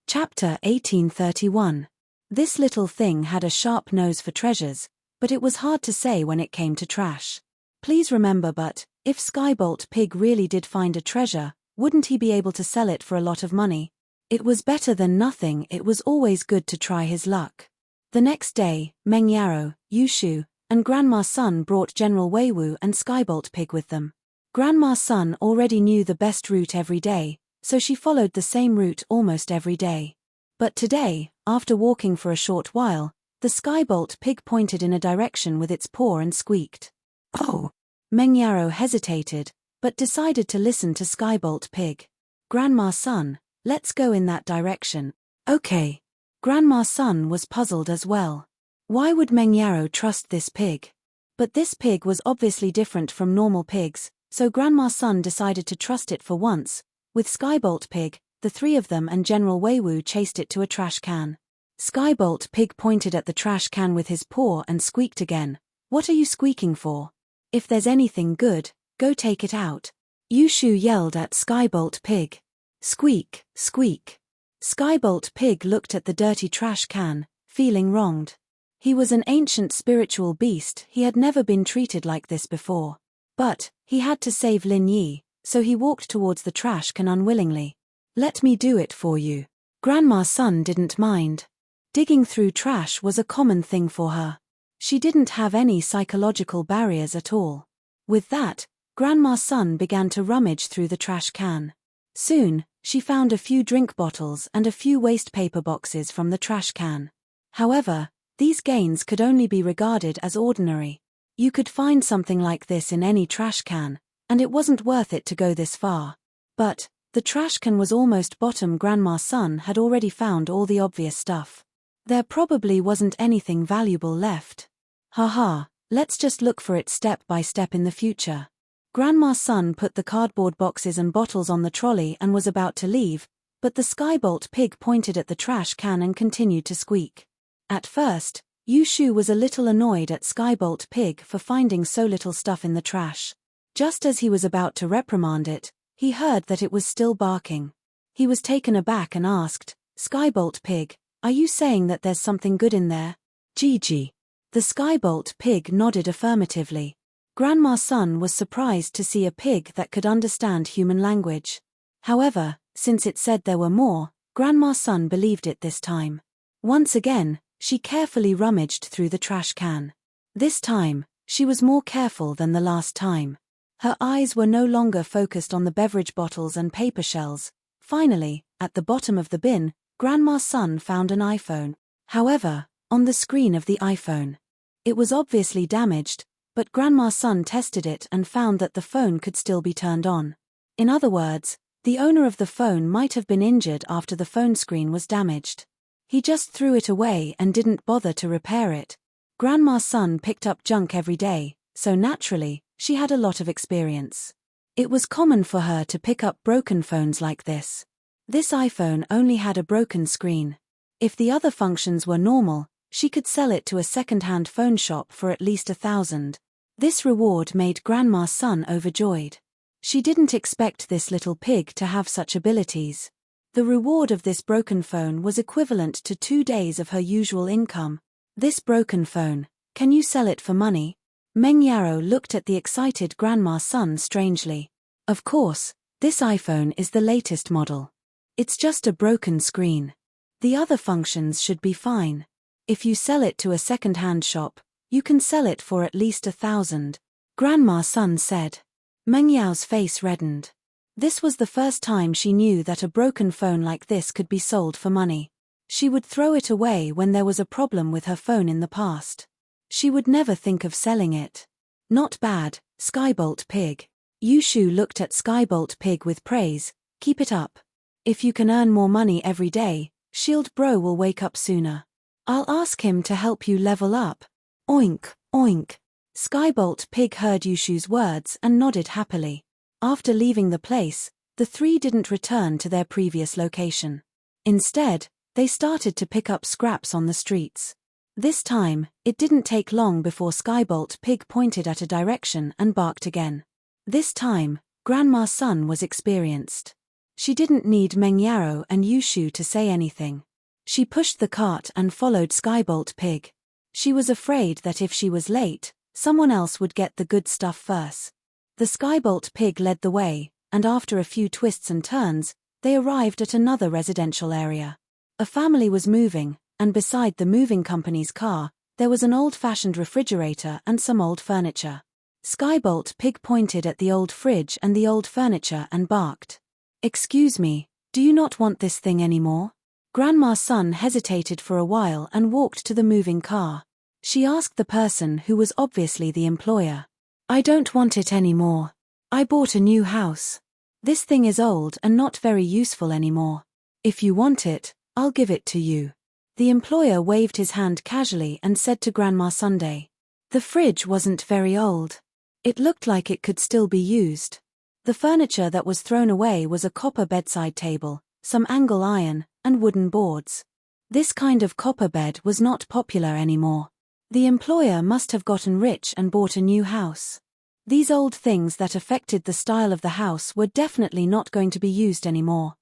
Chapter 1831. This little thing had a sharp nose for treasures, but it was hard to say when it came to trash. Please remember, but if Skybolt Pig really did find a treasure, wouldn't he be able to sell it for a lot of money? It was better than nothing. It was always good to try his luck. The next day, Meng Yaro, Yushu, and Grandma Sun brought General Weiwu and Skybolt Pig with them. Grandma Sun already knew the best route every day, so she followed the same route almost every day. But today, after walking for a short while, the Skybolt Pig pointed in a direction with its paw and squeaked. Oh! Meng Yaro hesitated, but decided to listen to Skybolt Pig. Grandma Sun, let's go in that direction. Okay. Grandma Sun was puzzled as well. Why would Meng Yaro trust this pig? But this pig was obviously different from normal pigs, so Grandma Sun decided to trust it for once. With Skybolt Pig, the three of them and General Weiwu chased it to a trash can. Skybolt Pig pointed at the trash can with his paw and squeaked again. What are you squeaking for? If there's anything good, go take it out. Yushu yelled at Skybolt Pig. Squeak, squeak. Skybolt Pig looked at the dirty trash can, feeling wronged. He was an ancient spiritual beast. He had never been treated like this before. But he had to save Lin Yi, so he walked towards the trash can unwillingly. Let me do it for you. Grandma Sun didn't mind. Digging through trash was a common thing for her. She didn't have any psychological barriers at all. With that, Grandma Sun began to rummage through the trash can. Soon, she found a few drink bottles and a few waste paper boxes from the trash can. However, these gains could only be regarded as ordinary. You could find something like this in any trash can, and it wasn't worth it to go this far. But the trash can was almost bottom. Grandma Sun had already found all the obvious stuff. There probably wasn't anything valuable left. Haha, let's just look for it step by step in the future. Grandma Sun put the cardboard boxes and bottles on the trolley and was about to leave, but the Skybolt Pig pointed at the trash can and continued to squeak. At first, Yushu was a little annoyed at Skybolt Pig for finding so little stuff in the trash. Just as he was about to reprimand it, he heard that it was still barking. He was taken aback and asked, Skybolt Pig, are you saying that there's something good in there? Gigi. The Skybolt Pig nodded affirmatively. Grandma Sun was surprised to see a pig that could understand human language. However, since it said there were more, Grandma's son believed it this time. Once again, she carefully rummaged through the trash can. This time, she was more careful than the last time. Her eyes were no longer focused on the beverage bottles and paper shells. Finally, at the bottom of the bin, Grandma's son found an iPhone. However, on the screen of the iPhone, it was obviously damaged, but Grandma's son tested it and found that the phone could still be turned on. In other words, the owner of the phone might have been injured after the phone screen was damaged. He just threw it away and didn't bother to repair it. Grandma's son picked up junk every day, so naturally, she had a lot of experience. It was common for her to pick up broken phones like this. This iPhone only had a broken screen. If the other functions were normal, she could sell it to a second-hand phone shop for at least $1,000. This reward made Grandma's son overjoyed. She didn't expect this little pig to have such abilities. The reward of this broken phone was equivalent to 2 days of her usual income. This broken phone, can you sell it for money? Meng Yarrow looked at the excited Grandma's son strangely. Of course, this iPhone is the latest model. It's just a broken screen. The other functions should be fine. If you sell it to a second-hand shop, you can sell it for at least $1,000. Grandma's son said. Meng Yao's face reddened. This was the first time she knew that a broken phone like this could be sold for money. She would throw it away when there was a problem with her phone in the past. She would never think of selling it. Not bad, Skybolt Pig. Yushu looked at Skybolt Pig with praise. Keep it up. If you can earn more money every day, Shield Bro will wake up sooner. I'll ask him to help you level up. Oink, oink. Skybolt Pig heard Yushu's words and nodded happily. After leaving the place, the three didn't return to their previous location. Instead, they started to pick up scraps on the streets. This time, it didn't take long before Skybolt Pig pointed at a direction and barked again. This time, Grandma's son was experienced. She didn't need Meng Yarrow and Yushu to say anything. She pushed the cart and followed Skybolt Pig. She was afraid that if she was late, someone else would get the good stuff first. The Skybolt Pig led the way, and after a few twists and turns, they arrived at another residential area. A family was moving, and beside the moving company's car, there was an old-fashioned refrigerator and some old furniture. Skybolt Pig pointed at the old fridge and the old furniture and barked. Excuse me, do you not want this thing anymore? Grandma's son hesitated for a while and walked to the moving car. She asked the person who was obviously the employer. I don't want it anymore. I bought a new house. This thing is old and not very useful anymore. If you want it, I'll give it to you. The employer waved his hand casually and said to Grandma Sunday. The fridge wasn't very old. It looked like it could still be used. The furniture that was thrown away was a copper bedside table, some angle iron, and wooden boards. This kind of copper bed was not popular anymore. The employer must have gotten rich and bought a new house. These old things that affected the style of the house were definitely not going to be used anymore.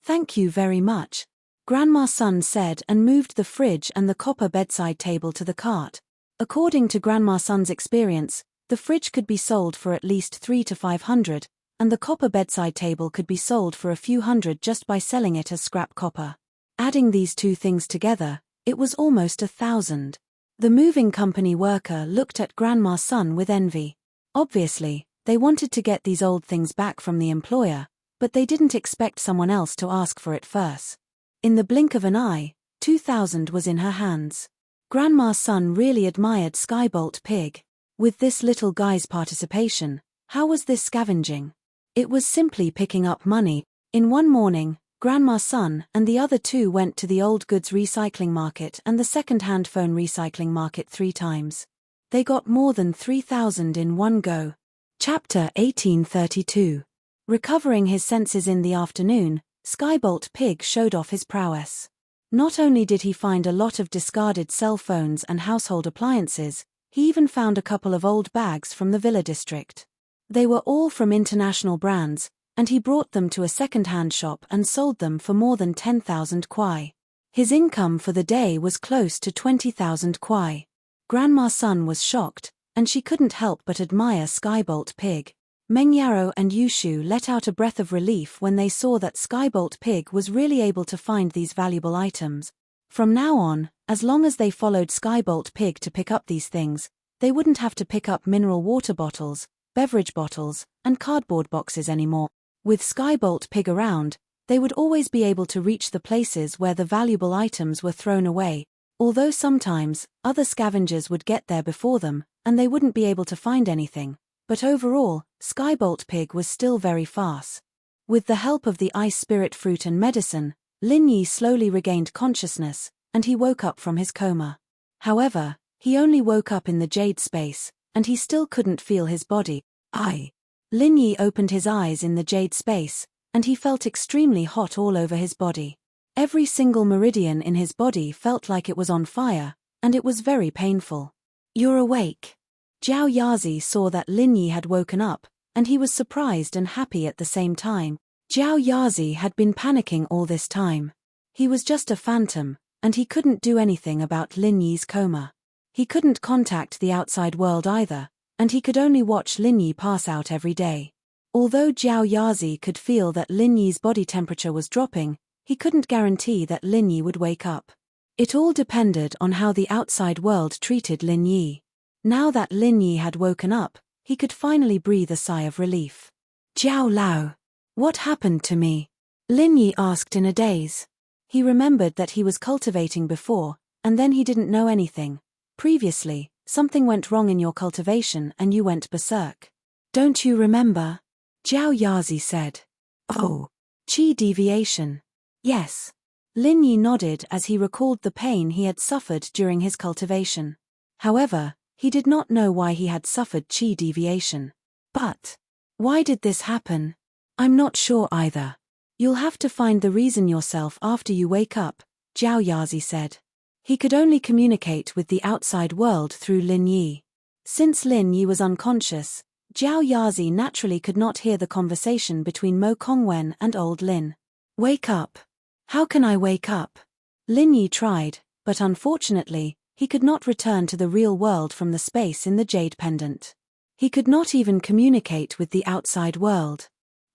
Thank you very much, Grandma's son said and moved the fridge and the copper bedside table to the cart. According to Grandma's son's experience, the fridge could be sold for at least $300 to $500, and the copper bedside table could be sold for a few hundred just by selling it as scrap copper. Adding these two things together, it was almost $1,000. The moving company worker looked at Grandma's son with envy. Obviously, they wanted to get these old things back from the employer, but they didn't expect someone else to ask for it first. In the blink of an eye, $2,000 was in her hands. Grandma's son really admired Skybolt Pig. With this little guy's participation, how was this scavenging? It was simply picking up money. In one morning, Grandma's son and the other two went to the old goods recycling market and the second-hand phone recycling market 3 times. They got more than $3,000 in one go. Chapter 1832. Recovering his senses in the afternoon, Skybolt Pig showed off his prowess. Not only did he find a lot of discarded cell phones and household appliances, he even found a couple of old bags from the Villa district. They were all from international brands, and he brought them to a second-hand shop and sold them for more than 10,000 kwai. His income for the day was close to 20,000 kwai. Grandma's son was shocked, and she couldn't help but admire Skybolt Pig. Mengyaro and Yushu let out a breath of relief when they saw that Skybolt Pig was really able to find these valuable items. From now on, as long as they followed Skybolt Pig to pick up these things, they wouldn't have to pick up mineral water bottles, beverage bottles, and cardboard boxes anymore. With Skybolt Pig around, they would always be able to reach the places where the valuable items were thrown away, although sometimes, other scavengers would get there before them, and they wouldn't be able to find anything. But overall, Skybolt Pig was still very fast. With the help of the ice spirit fruit and medicine, Lin Yi slowly regained consciousness, and he woke up from his coma. However, he only woke up in the jade space, and he still couldn't feel his body. Lin Yi opened his eyes in the jade space, and he felt extremely hot all over his body. Every single meridian in his body felt like it was on fire, and it was very painful. "You're awake." Zhao Yazi saw that Lin Yi had woken up, and he was surprised and happy at the same time. Zhao Yazi had been panicking all this time. He was just a phantom, and he couldn't do anything about Lin Yi's coma. He couldn't contact the outside world either, and he could only watch Lin Yi pass out every day. Although Zhao Yazi could feel that Lin Yi's body temperature was dropping, he couldn't guarantee that Lin Yi would wake up. It all depended on how the outside world treated Lin Yi. Now that Lin Yi had woken up, he could finally breathe a sigh of relief. "Zhao Lao, what happened to me?" Lin Yi asked in a daze. He remembered that he was cultivating before, and then he didn't know anything. Previously, something went wrong in your cultivation and you went berserk. "Don't you remember?" Zhao Yazi said. "Oh, qi deviation." "Yes." Lin Yi nodded as he recalled the pain he had suffered during his cultivation. However, he did not know why he had suffered qi deviation. "But why did this happen?" "I'm not sure either. You'll have to find the reason yourself after you wake up," Zhao Yazi said. He could only communicate with the outside world through Lin Yi. Since Lin Yi was unconscious, Zhao Yazi naturally could not hear the conversation between Mo Kongwen and old Lin. "Wake up. How can I wake up?" Lin Yi tried, but unfortunately, he could not return to the real world from the space in the jade pendant. He could not even communicate with the outside world.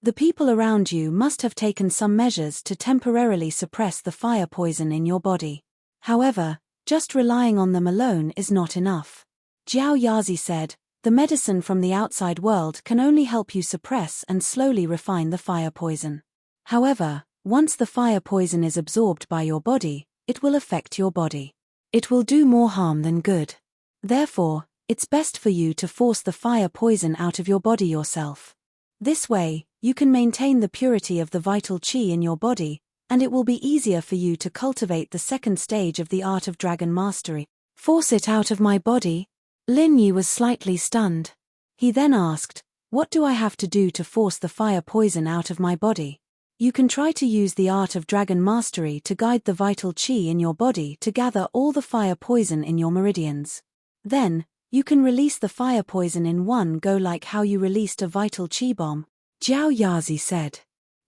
The people around you must have taken some measures to temporarily suppress the fire poison in your body. However, just relying on them alone is not enough. Zhao Yazi said, "The medicine from the outside world can only help you suppress and slowly refine the fire poison. However, once the fire poison is absorbed by your body, it will affect your body. It will do more harm than good. Therefore, it's best for you to force the fire poison out of your body yourself. This way, you can maintain the purity of the vital qi in your body, and it will be easier for you to cultivate the second stage of the art of dragon mastery." "Force it out of my body?" Lin Yi was slightly stunned. He then asked, "What do I have to do to force the fire poison out of my body?" "You can try to use the art of dragon mastery to guide the vital qi in your body to gather all the fire poison in your meridians. Then, you can release the fire poison in one go like how you released a vital qi bomb," Zhao Yazi said.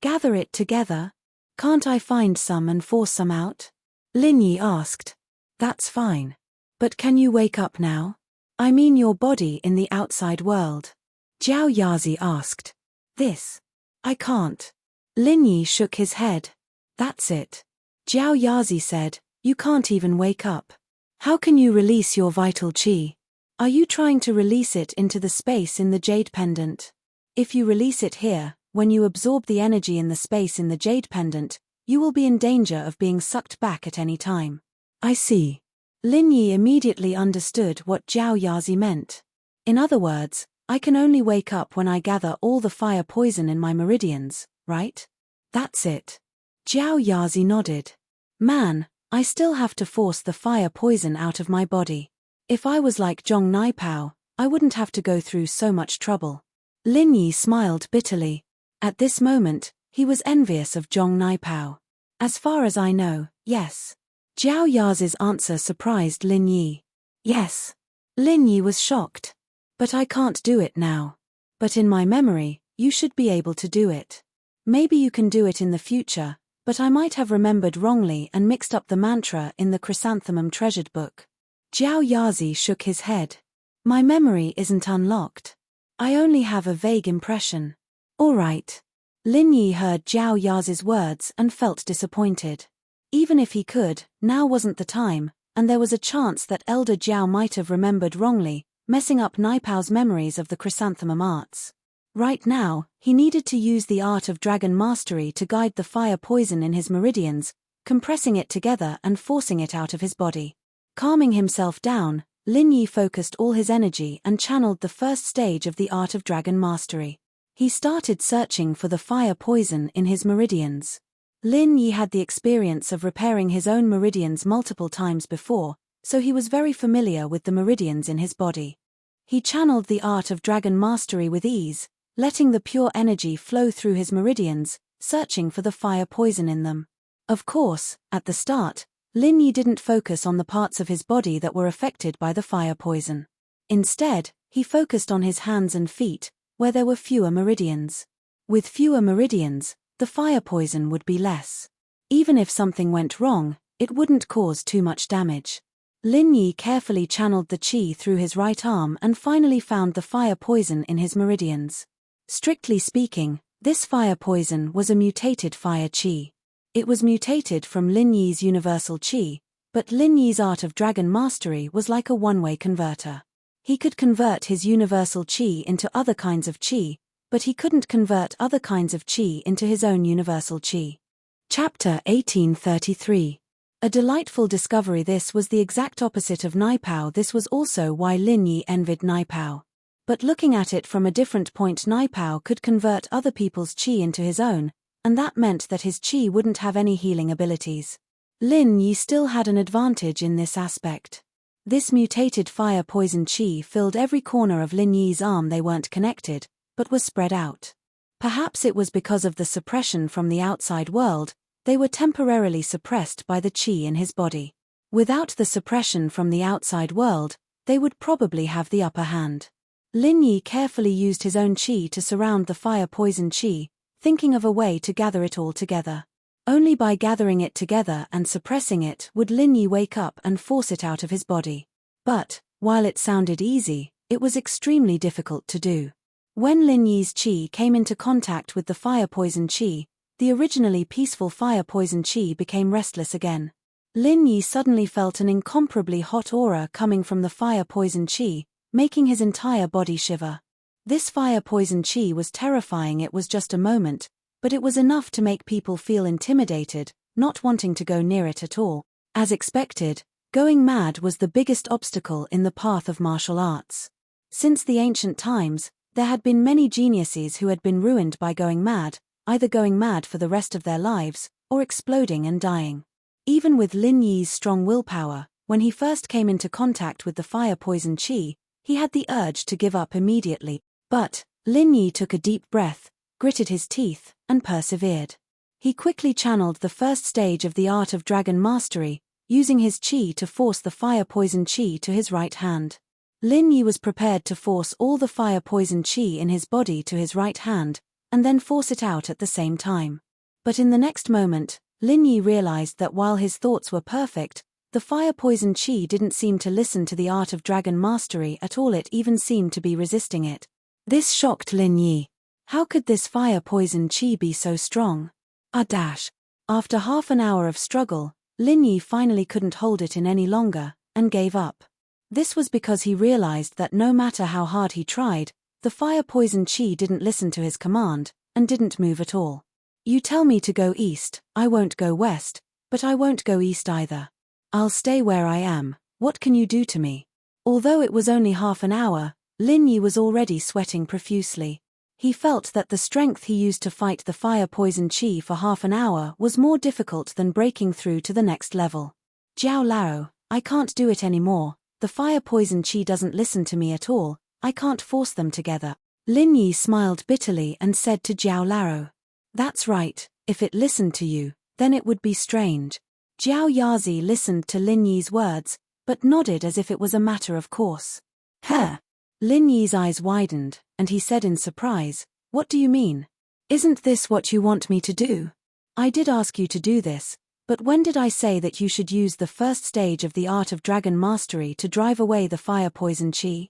"Gather it together? Can't I find some and force some out?" Lin Yi asked. "That's fine. But can you wake up now? I mean your body in the outside world." Zhao Yazi asked. "This? I can't." Lin Yi shook his head. "That's it." Zhao Yazi said, "You can't even wake up. How can you release your vital qi? Are you trying to release it into the space in the jade pendant? If you release it here, when you absorb the energy in the space in the jade pendant, you will be in danger of being sucked back at any time." "I see." Lin Yi immediately understood what Zhao Yazi meant. In other words, I can only wake up when I gather all the fire poison in my meridians, right? "That's it." Zhao Yazi nodded. "Man, I still have to force the fire poison out of my body. If I was like Zhong Naipao, I wouldn't have to go through so much trouble." Lin Yi smiled bitterly. At this moment, he was envious of Zhong Naipao. "As far as I know, yes." Zhao Yazi's answer surprised Lin Yi. "Yes." Lin Yi was shocked. "But I can't do it now. But in my memory, you should be able to do it. Maybe you can do it in the future, but I might have remembered wrongly and mixed up the mantra in the Chrysanthemum treasured book." Zhao Yazi shook his head. "My memory isn't unlocked. I only have a vague impression. All right. Lin Yi heard Zhao Yazi's words and felt disappointed. Even if he could, now wasn't the time, and there was a chance that Elder Zhao might have remembered wrongly, messing up Naipao's memories of the chrysanthemum arts. Right now, he needed to use the art of dragon mastery to guide the fire poison in his meridians, compressing it together and forcing it out of his body. Calming himself down, Lin Yi focused all his energy and channeled the first stage of the art of dragon mastery. He started searching for the fire poison in his meridians. Lin Yi had the experience of repairing his own meridians multiple times before, so he was very familiar with the meridians in his body. He channeled the art of dragon mastery with ease, letting the pure energy flow through his meridians, searching for the fire poison in them. Of course, at the start, Lin Yi didn't focus on the parts of his body that were affected by the fire poison. Instead, he focused on his hands and feet, where there were fewer meridians. With fewer meridians, the fire poison would be less. Even if something went wrong, it wouldn't cause too much damage. Lin Yi carefully channeled the qi through his right arm and finally found the fire poison in his meridians. Strictly speaking, this fire poison was a mutated fire qi. It was mutated from Lin Yi's universal qi, but Lin Yi's art of dragon mastery was like a one-way converter. He could convert his universal qi into other kinds of qi, but he couldn't convert other kinds of qi into his own universal qi. Chapter 1833. A delightful discovery. This was the exact opposite of Naipao. This was also why Lin Yi envied Naipao. But looking at it from a different point, Naipao could convert other people's qi into his own, and that meant that his qi wouldn't have any healing abilities. Lin Yi still had an advantage in this aspect. This mutated fire poison qi filled every corner of Lin Yi's arm. They weren't connected, but were spread out. Perhaps it was because of the suppression from the outside world, they were temporarily suppressed by the qi in his body. Without the suppression from the outside world, they would probably have the upper hand. Lin Yi carefully used his own qi to surround the fire poison qi, thinking of a way to gather it all together. Only by gathering it together and suppressing it would Lin Yi wake up and force it out of his body. But, while it sounded easy, it was extremely difficult to do. When Lin Yi's qi came into contact with the fire poison qi, the originally peaceful fire poison qi became restless again. Lin Yi suddenly felt an incomparably hot aura coming from the fire poison qi, making his entire body shiver. This fire poison qi was terrifying. It was just a moment, but it was enough to make people feel intimidated, not wanting to go near it at all. As expected, going mad was the biggest obstacle in the path of martial arts. Since the ancient times, there had been many geniuses who had been ruined by going mad, either going mad for the rest of their lives, or exploding and dying. Even with Lin Yi's strong willpower, when he first came into contact with the fire poison qi, he had the urge to give up immediately. But, Lin Yi took a deep breath, gritted his teeth, and persevered. He quickly channeled the first stage of the art of dragon mastery, using his qi to force the fire poison qi to his right hand. Lin Yi was prepared to force all the fire poison qi in his body to his right hand, and then force it out at the same time. But in the next moment, Lin Yi realized that while his thoughts were perfect, the fire poison qi didn't seem to listen to the art of dragon mastery at all. It even seemed to be resisting it. This shocked Lin Yi. How could this fire poison qi be so strong? After half an hour of struggle, Lin Yi finally couldn't hold it in any longer, and gave up. This was because he realized that no matter how hard he tried, the fire poison qi didn't listen to his command, and didn't move at all. You tell me to go east, I won't go west, but I won't go east either. I'll stay where I am. What can you do to me? Although it was only half an hour, Lin Yi was already sweating profusely. He felt that the strength he used to fight the fire poison qi for half an hour was more difficult than breaking through to the next level. Jiao Lao, I can't do it anymore. The fire poison qi doesn't listen to me at all. I can't force them together. Lin Yi smiled bitterly and said to Jiao Lao. That's right, if it listened to you, then it would be strange. Jiao Yazi listened to Lin Yi's words, but nodded as if it was a matter of course. Huh? Lin Yi's eyes widened, and he said in surprise, What do you mean? Isn't this what you want me to do? I did ask you to do this, but when did I say that you should use the first stage of the art of dragon mastery to drive away the fire poison qi?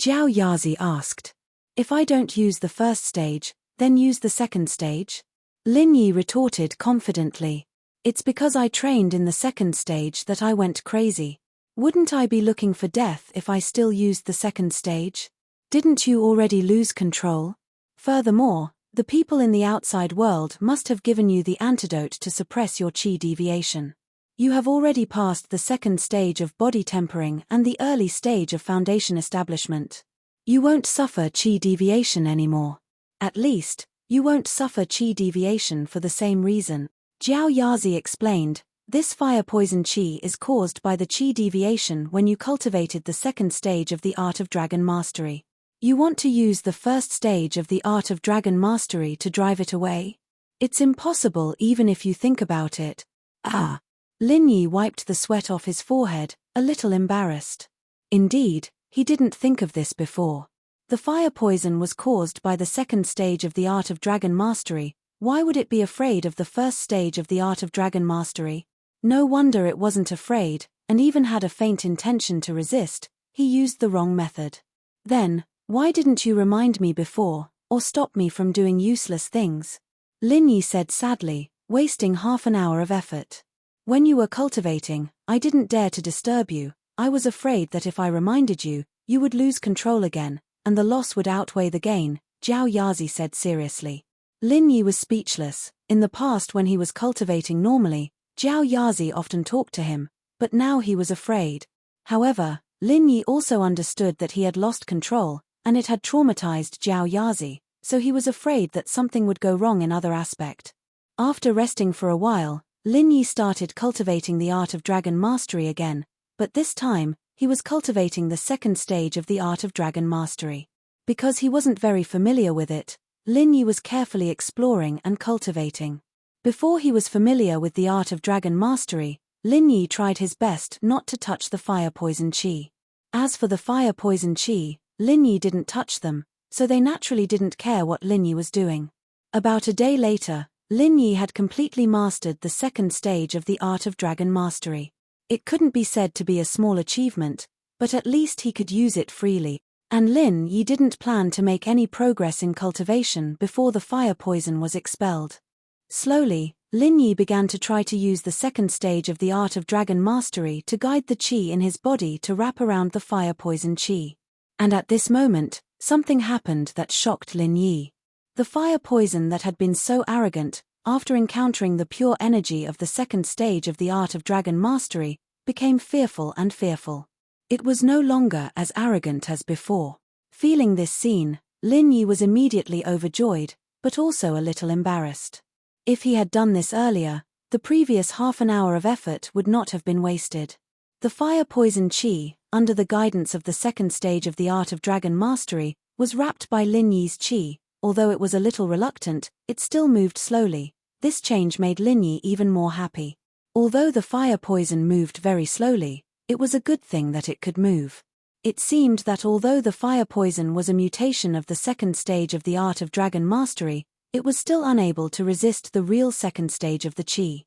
Jiao Yazi asked. If I don't use the first stage, then use the second stage? Lin Yi retorted confidently. It's because I trained in the second stage that I went crazy. Wouldn't I be looking for death if I still used the second stage? Didn't you already lose control? Furthermore, the people in the outside world must have given you the antidote to suppress your qi deviation. You have already passed the second stage of body tempering and the early stage of foundation establishment. You won't suffer qi deviation anymore. At least, you won't suffer qi deviation for the same reason. Jiao Yazi explained, this fire poison qi is caused by the qi deviation when you cultivated the second stage of the art of dragon mastery. You want to use the first stage of the art of dragon mastery to drive it away? It's impossible even if you think about it. Ah. Lin Yi wiped the sweat off his forehead, a little embarrassed. Indeed, he didn't think of this before. The fire poison was caused by the second stage of the art of dragon mastery. Why would it be afraid of the first stage of the art of dragon mastery? No wonder it wasn't afraid, and even had a faint intention to resist. He used the wrong method. Then, why didn't you remind me before, or stop me from doing useless things? Lin Yi said sadly, wasting half an hour of effort. When you were cultivating, I didn't dare to disturb you. I was afraid that if I reminded you, you would lose control again, and the loss would outweigh the gain, Jiao Yazi said seriously. Lin Yi was speechless. In the past when he was cultivating normally, Jiao Yazi often talked to him, but now he was afraid. However, Lin Yi also understood that he had lost control, and it had traumatized Jiao Yazi, so he was afraid that something would go wrong in other aspect. After resting for a while, Lin Yi started cultivating the art of dragon mastery again, but this time, he was cultivating the second stage of the art of dragon mastery. Because he wasn't very familiar with it, Lin Yi was carefully exploring and cultivating. Before he was familiar with the art of dragon mastery, Lin Yi tried his best not to touch the fire poison qi. As for the fire poison qi, Lin Yi didn't touch them, so they naturally didn't care what Lin Yi was doing. About a day later, Lin Yi had completely mastered the second stage of the art of dragon mastery. It couldn't be said to be a small achievement, but at least he could use it freely, and Lin Yi didn't plan to make any progress in cultivation before the fire poison was expelled. Slowly, Lin Yi began to try to use the second stage of the art of dragon mastery to guide the qi in his body to wrap around the fire poison qi. And at this moment, something happened that shocked Lin Yi. The fire poison that had been so arrogant, after encountering the pure energy of the second stage of the art of dragon mastery, became fearful and fearful. It was no longer as arrogant as before. Feeling this scene, Lin Yi was immediately overjoyed, but also a little embarrassed. If he had done this earlier, the previous half an hour of effort would not have been wasted. The fire poison qi, under the guidance of the second stage of the art of dragon mastery, was wrapped by Lin Yi's qi. Although it was a little reluctant, it still moved slowly. This change made Lin Yi even more happy. Although the fire poison moved very slowly, it was a good thing that it could move. It seemed that although the fire poison was a mutation of the second stage of the art of dragon mastery, it was still unable to resist the real second stage of the qi.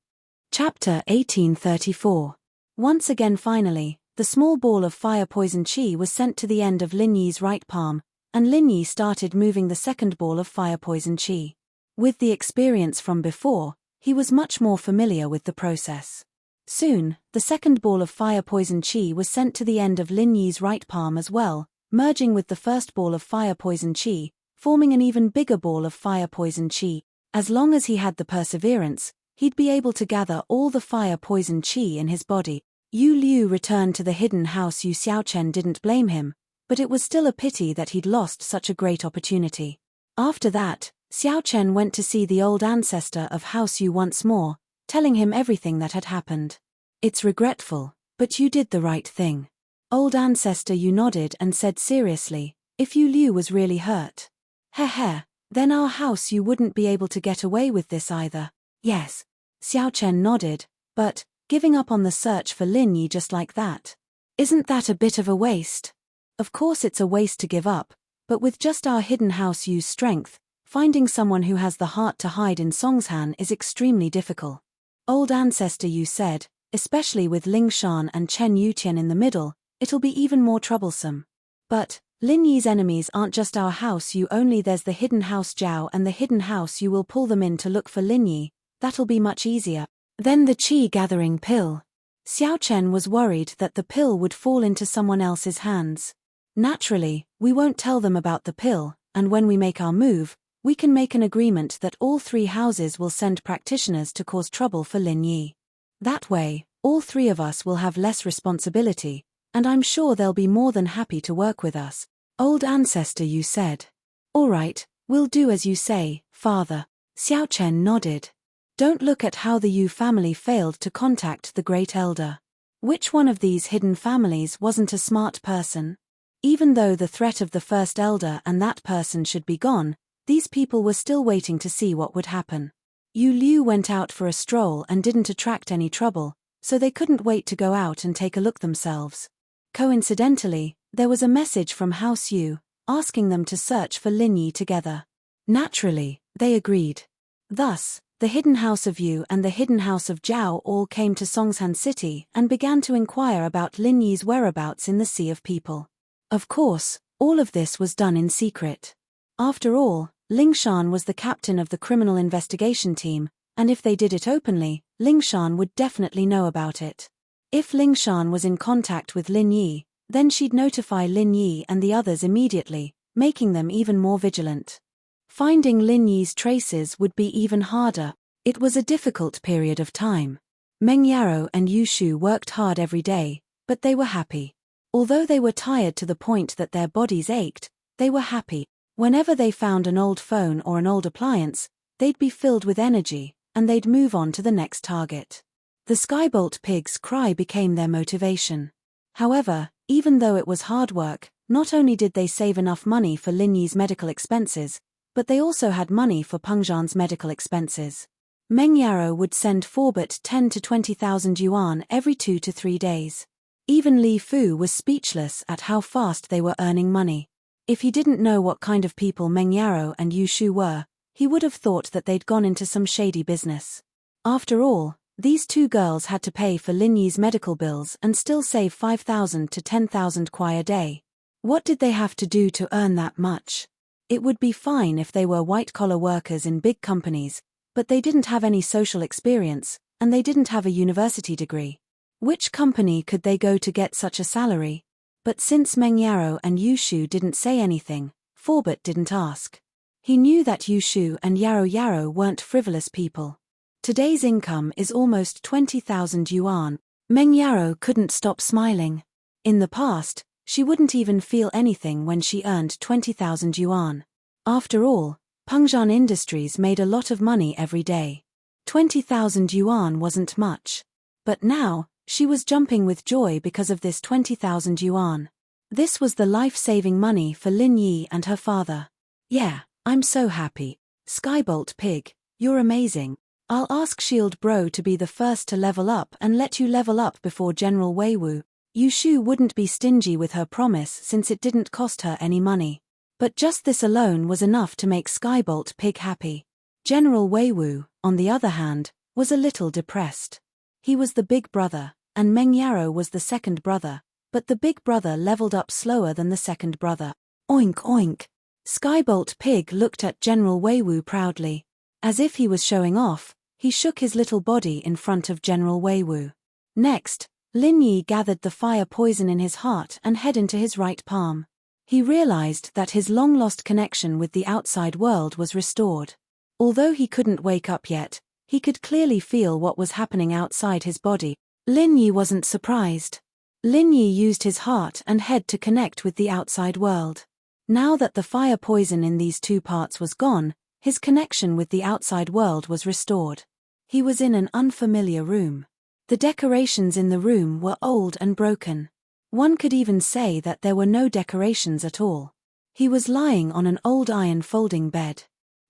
Chapter 1834. Once again finally, the small ball of fire poison qi was sent to the end of Lin Yi's right palm, and Lin Yi started moving the second ball of fire poison qi. With the experience from before, he was much more familiar with the process. Soon, the second ball of fire poison qi was sent to the end of Lin Yi's right palm as well, merging with the first ball of fire poison qi, forming an even bigger ball of fire poison qi. As long as he had the perseverance, he'd be able to gather all the fire poison qi in his body. Yu Liu returned to the hidden house. Yu Xiaochen didn't blame him, but it was still a pity that he'd lost such a great opportunity. After that, Xiaochen went to see the old ancestor of House Yu once more, telling him everything that had happened. It's regretful, but you did the right thing. Old ancestor Yu nodded and said seriously, if Yu Liu was really hurt. Heh, then our House Yu wouldn't be able to get away with this either. Yes. Xiaochen nodded, but, giving up on the search for Lin Yi just like that? Isn't that a bit of a waste? Of course it's a waste to give up, but with just our hidden House Yu's strength, finding someone who has the heart to hide in Songshan is extremely difficult. Old ancestor Yu said, especially with Ling Shan and Chen Yutian in the middle, it'll be even more troublesome. But, Lin Yi's enemies aren't just our house you only, there's the hidden house Zhao and the hidden house you will pull them in to look for Lin Yi. That'll be much easier. Then the qi gathering pill. Xiao Chen was worried that the pill would fall into someone else's hands. Naturally, we won't tell them about the pill, and when we make our move, we can make an agreement that all 3 houses will send practitioners to cause trouble for Lin Yi. That way, all 3 of us will have less responsibility, and I'm sure they'll be more than happy to work with us. Old ancestor, you said. All right, we'll do as you say, father. Xiao Chen nodded. Don't look at how the Yu family failed to contact the Great Elder. Which one of these hidden families wasn't a smart person? Even though the threat of the first elder and that person should be gone, these people were still waiting to see what would happen. Yu Liu went out for a stroll and didn't attract any trouble, so they couldn't wait to go out and take a look themselves. Coincidentally, there was a message from House Yu, asking them to search for Lin Yi together. Naturally, they agreed. Thus, the hidden house of Yu and the hidden house of Zhao all came to Songshan City and began to inquire about Lin Yi's whereabouts in the sea of people. Of course, all of this was done in secret. After all, Lingshan was the captain of the criminal investigation team, and if they did it openly, Lingshan would definitely know about it. If Lingshan was in contact with Lin Yi, then she'd notify Lin Yi and the others immediately, making them even more vigilant. Finding Lin Yi's traces would be even harder. It was a difficult period of time. Meng Yaro and Yu Shu worked hard every day, but they were happy. Although they were tired to the point that their bodies ached, they were happy. Whenever they found an old phone or an old appliance, they'd be filled with energy, and they'd move on to the next target. The Skybolt pig's cry became their motivation. However, even though it was hard work, not only did they save enough money for Lin Yi's medical expenses, but they also had money for Pengzhan's medical expenses. Meng Yaro would send Forbert 10 to 20,000 yuan every 2 to 3 days. Even Li Fu was speechless at how fast they were earning money. If he didn't know what kind of people Meng Yaro and Yu Shu were, he would have thought that they'd gone into some shady business. After all, these 2 girls had to pay for Lin Yi's medical bills and still save 5,000 to 10,000 kuai a day. What did they have to do to earn that much? It would be fine if they were white-collar workers in big companies, but they didn't have any social experience, and they didn't have a university degree. Which company could they go to get such a salary? But since Meng Yaro and Yu Shu didn't say anything, Forbert didn't ask. He knew that Yu Shu and Yaro weren't frivolous people. Today's income is almost 20,000 yuan. Meng Yaro couldn't stop smiling. In the past, she wouldn't even feel anything when she earned 20,000 yuan. After all, Pengzhan Industries made a lot of money every day. 20,000 yuan wasn't much. But now, she was jumping with joy because of this 20,000 yuan. This was the life-saving money for Lin Yi and her father. Yeah, I'm so happy. Skybolt Pig, you're amazing. I'll ask Shield Bro to be the first to level up and let you level up before General Weiwu. Yu Shu wouldn't be stingy with her promise since it didn't cost her any money. But just this alone was enough to make Skybolt Pig happy. General Weiwu, on the other hand, was a little depressed. He was the big brother, and Meng Yaro was the second brother, but the big brother leveled up slower than the second brother. Oink oink. Skybolt Pig looked at General Weiwu proudly. As if he was showing off, he shook his little body in front of General Weiwu. Next, Lin Yi gathered the fire poison in his heart and head into his right palm. He realized that his long-lost connection with the outside world was restored. Although he couldn't wake up yet, he could clearly feel what was happening outside his body. Lin Yi wasn't surprised. Lin Yi used his heart and head to connect with the outside world. Now that the fire poison in these 2 parts was gone, his connection with the outside world was restored. He was in an unfamiliar room. The decorations in the room were old and broken. One could even say that there were no decorations at all. He was lying on an old iron folding bed.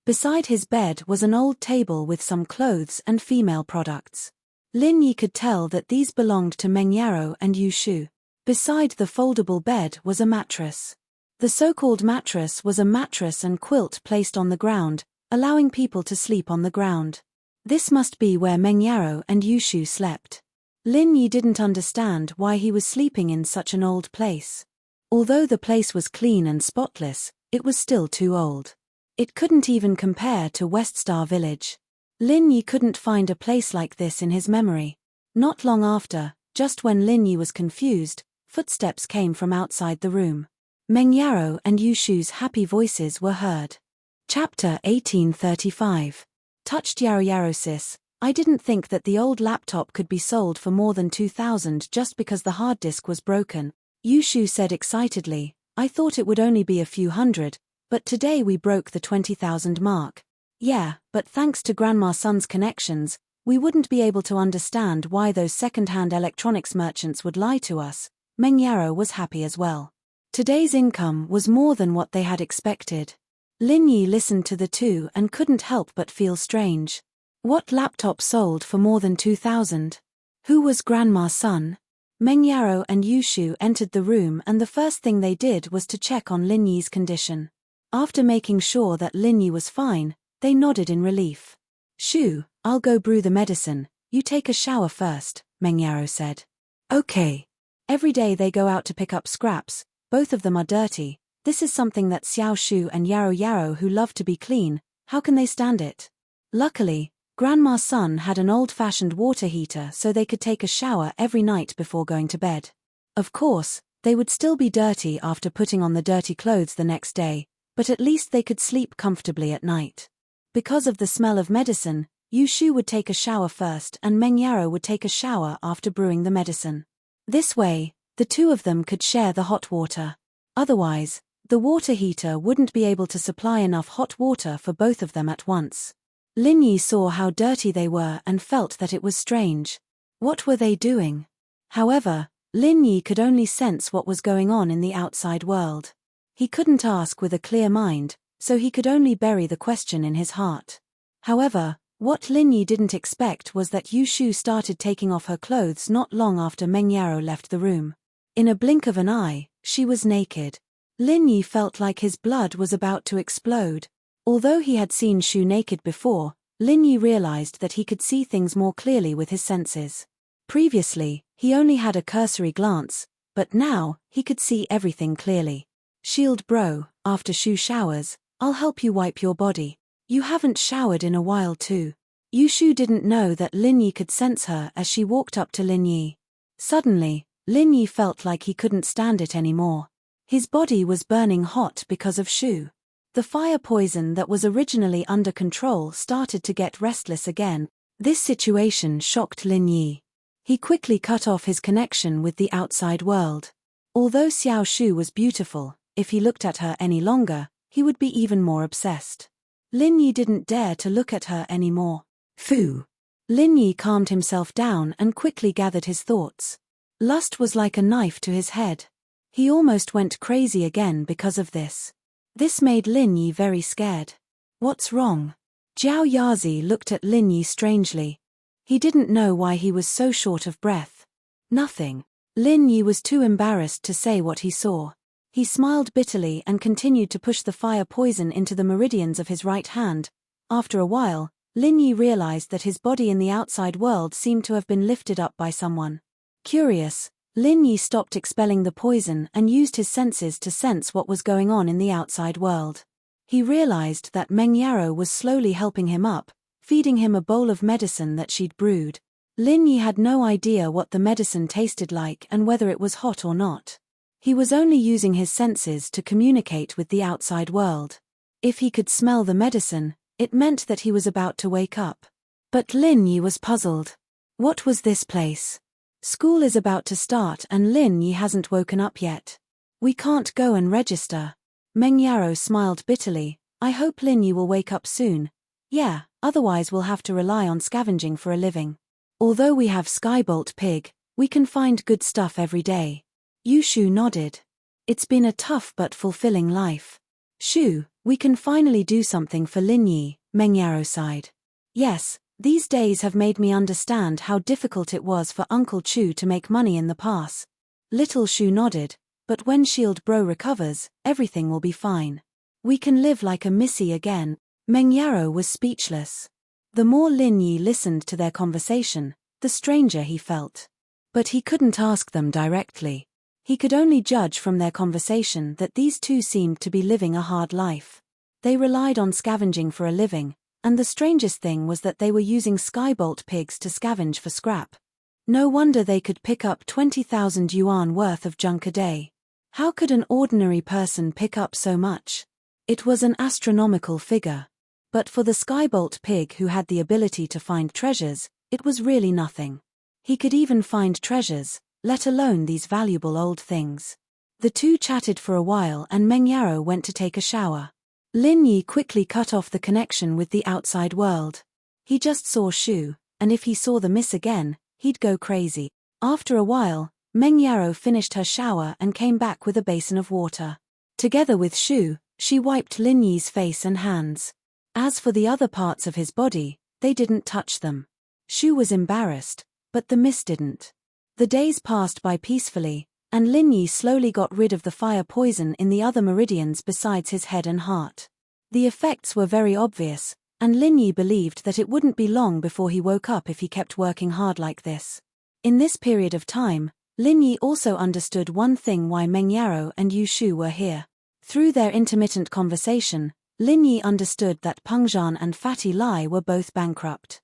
Beside his bed was an old table with some clothes and female products. Lin Yi could tell that these belonged to Meng Yaro and Yu Shu. Beside the foldable bed was a mattress. The so-called mattress was a mattress and quilt placed on the ground, allowing people to sleep on the ground. This must be where Meng Yaro and Yu Shu slept. Lin Yi didn't understand why he was sleeping in such an old place. Although the place was clean and spotless, it was still too old. It couldn't even compare to West Star Village. Lin Yi couldn't find a place like this in his memory. Not long after, just when Lin Yi was confused, footsteps came from outside the room. Meng Yarrow and Yu Shu's happy voices were heard. Chapter 1835. Touched Yarrow Yarrow sis, I didn't think that the old laptop could be sold for more than 2,000 just because the hard disk was broken. Yu Shu said excitedly, I thought it would only be a few hundred, but today we broke the 20,000 mark. Yeah, but thanks to Grandma Sun's connections, we wouldn't be able to understand why those second-hand electronics merchants would lie to us. Meng Yarrow was happy as well. Today's income was more than what they had expected. Lin Yi listened to the two and couldn't help but feel strange. What laptop sold for more than 2,000? Who was Grandma Sun? Meng Yarrow and Yu Shu entered the room and the first thing they did was to check on Lin Yi's condition. After making sure that Lin Yi was fine, they nodded in relief. Shu, I'll go brew the medicine, you take a shower first, Meng Yarrow said. Okay. Every day they go out to pick up scraps, both of them are dirty. This is something that Xiao Shu and Yarrow Yarrow who love to be clean, how can they stand it? Luckily, Grandma Sun had an old-fashioned water heater so they could take a shower every night before going to bed. Of course, they would still be dirty after putting on the dirty clothes the next day, but at least they could sleep comfortably at night. Because of the smell of medicine, Yu Shu would take a shower first and Meng Yarrow would take a shower after brewing the medicine. This way, the two of them could share the hot water. Otherwise, the water heater wouldn't be able to supply enough hot water for both of them at once. Lin Yi saw how dirty they were and felt that it was strange. What were they doing? However, Lin Yi could only sense what was going on in the outside world. He couldn't ask with a clear mind, so he could only bury the question in his heart. However, what Lin Yi didn't expect was that Yu Shu started taking off her clothes not long after Meng Yarrow left the room. In a blink of an eye, she was naked. Lin Yi felt like his blood was about to explode. Although he had seen Shu naked before, Lin Yi realized that he could see things more clearly with his senses. Previously, he only had a cursory glance, but now, he could see everything clearly. Shield bro, after Shu showers, I'll help you wipe your body. You haven't showered in a while too. Yu Shu didn't know that Lin Yi could sense her as she walked up to Lin Yi. Suddenly, Lin Yi felt like he couldn't stand it anymore. His body was burning hot because of Shu. The fire poison that was originally under control started to get restless again. This situation shocked Lin Yi. He quickly cut off his connection with the outside world. Although Xiao Shu was beautiful, if he looked at her any longer, he would be even more obsessed. Lin Yi didn't dare to look at her anymore. Phew! Lin Yi calmed himself down and quickly gathered his thoughts. Lust was like a knife to his head. He almost went crazy again because of this. This made Lin Yi very scared. What's wrong? Jiao Yazi looked at Lin Yi strangely. He didn't know why he was so short of breath. Nothing. Lin Yi was too embarrassed to say what he saw. He smiled bitterly and continued to push the fire poison into the meridians of his right hand. After a while, Lin Yi realized that his body in the outside world seemed to have been lifted up by someone. Curious, Lin Yi stopped expelling the poison and used his senses to sense what was going on in the outside world. He realized that Meng Yarrow was slowly helping him up, feeding him a bowl of medicine that she'd brewed. Lin Yi had no idea what the medicine tasted like and whether it was hot or not. He was only using his senses to communicate with the outside world. If he could smell the medicine, it meant that he was about to wake up. But Lin Yi was puzzled. What was this place? School is about to start and Lin Yi hasn't woken up yet. We can't go and register. Meng Yarrow smiled bitterly. I hope Lin Yi will wake up soon. Yeah, otherwise we'll have to rely on scavenging for a living. Although we have Skybolt Pig, we can find good stuff every day. Yu Shu nodded. It's been a tough but fulfilling life. Shu, we can finally do something for Lin Yi, Meng Yarrow sighed. Yes, these days have made me understand how difficult it was for Uncle Chu to make money in the past. Little Shu nodded, but when Shield Bro recovers, everything will be fine. We can live like a missy again. Meng Yarrow was speechless. The more Lin Yi listened to their conversation, the stranger he felt. But he couldn't ask them directly. He could only judge from their conversation that these two seemed to be living a hard life. They relied on scavenging for a living, and the strangest thing was that they were using skybolt pigs to scavenge for scrap. No wonder they could pick up 20,000 yuan worth of junk a day. How could an ordinary person pick up so much? It was an astronomical figure. But for the skybolt pig who had the ability to find treasures, it was really nothing. He could even find treasures, let alone these valuable old things. The two chatted for a while and Meng Yaro went to take a shower. Lin Yi quickly cut off the connection with the outside world. He just saw Shu, and if he saw the miss again, he'd go crazy. After a while, Meng Yaro finished her shower and came back with a basin of water. Together with Shu, she wiped Lin Yi's face and hands. As for the other parts of his body, they didn't touch them. Shu was embarrassed, but the miss didn't. The days passed by peacefully, and Lin Yi slowly got rid of the fire poison in the other meridians besides his head and heart. The effects were very obvious, and Lin Yi believed that it wouldn't be long before he woke up if he kept working hard like this. In this period of time, Lin Yi also understood one thing: why Meng Yaro and Yu Shu were here. Through their intermittent conversation, Lin Yi understood that Peng Zhan and Fatty Lai were both bankrupt.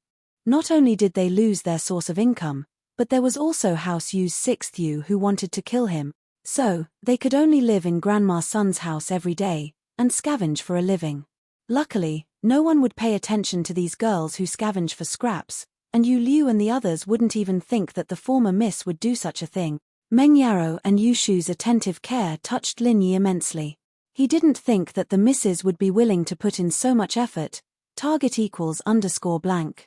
Not only did they lose their source of income, but there was also House Yu's sixth Yu who wanted to kill him, so they could only live in Grandma Sun's house every day, and scavenge for a living. Luckily, no one would pay attention to these girls who scavenge for scraps, and Yu Liu and the others wouldn't even think that the former miss would do such a thing. Meng Yaro and Yu Shu's attentive care touched Lin Yi immensely. He didn't think that the misses would be willing to put in so much effort. _blank.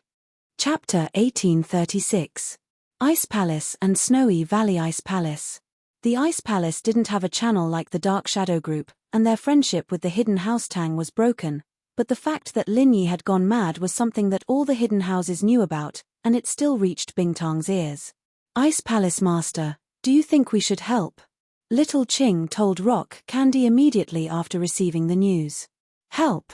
Chapter 1836. Ice Palace and Snowy Valley Ice Palace. The Ice Palace didn't have a channel like the Dark Shadow Group, and their friendship with the Hidden House Tang was broken, but the fact that Lin Yi had gone mad was something that all the hidden houses knew about, and it still reached Bingtang's ears. Ice Palace Master, do you think we should help? Little Qing told Rock Candy immediately after receiving the news. Help?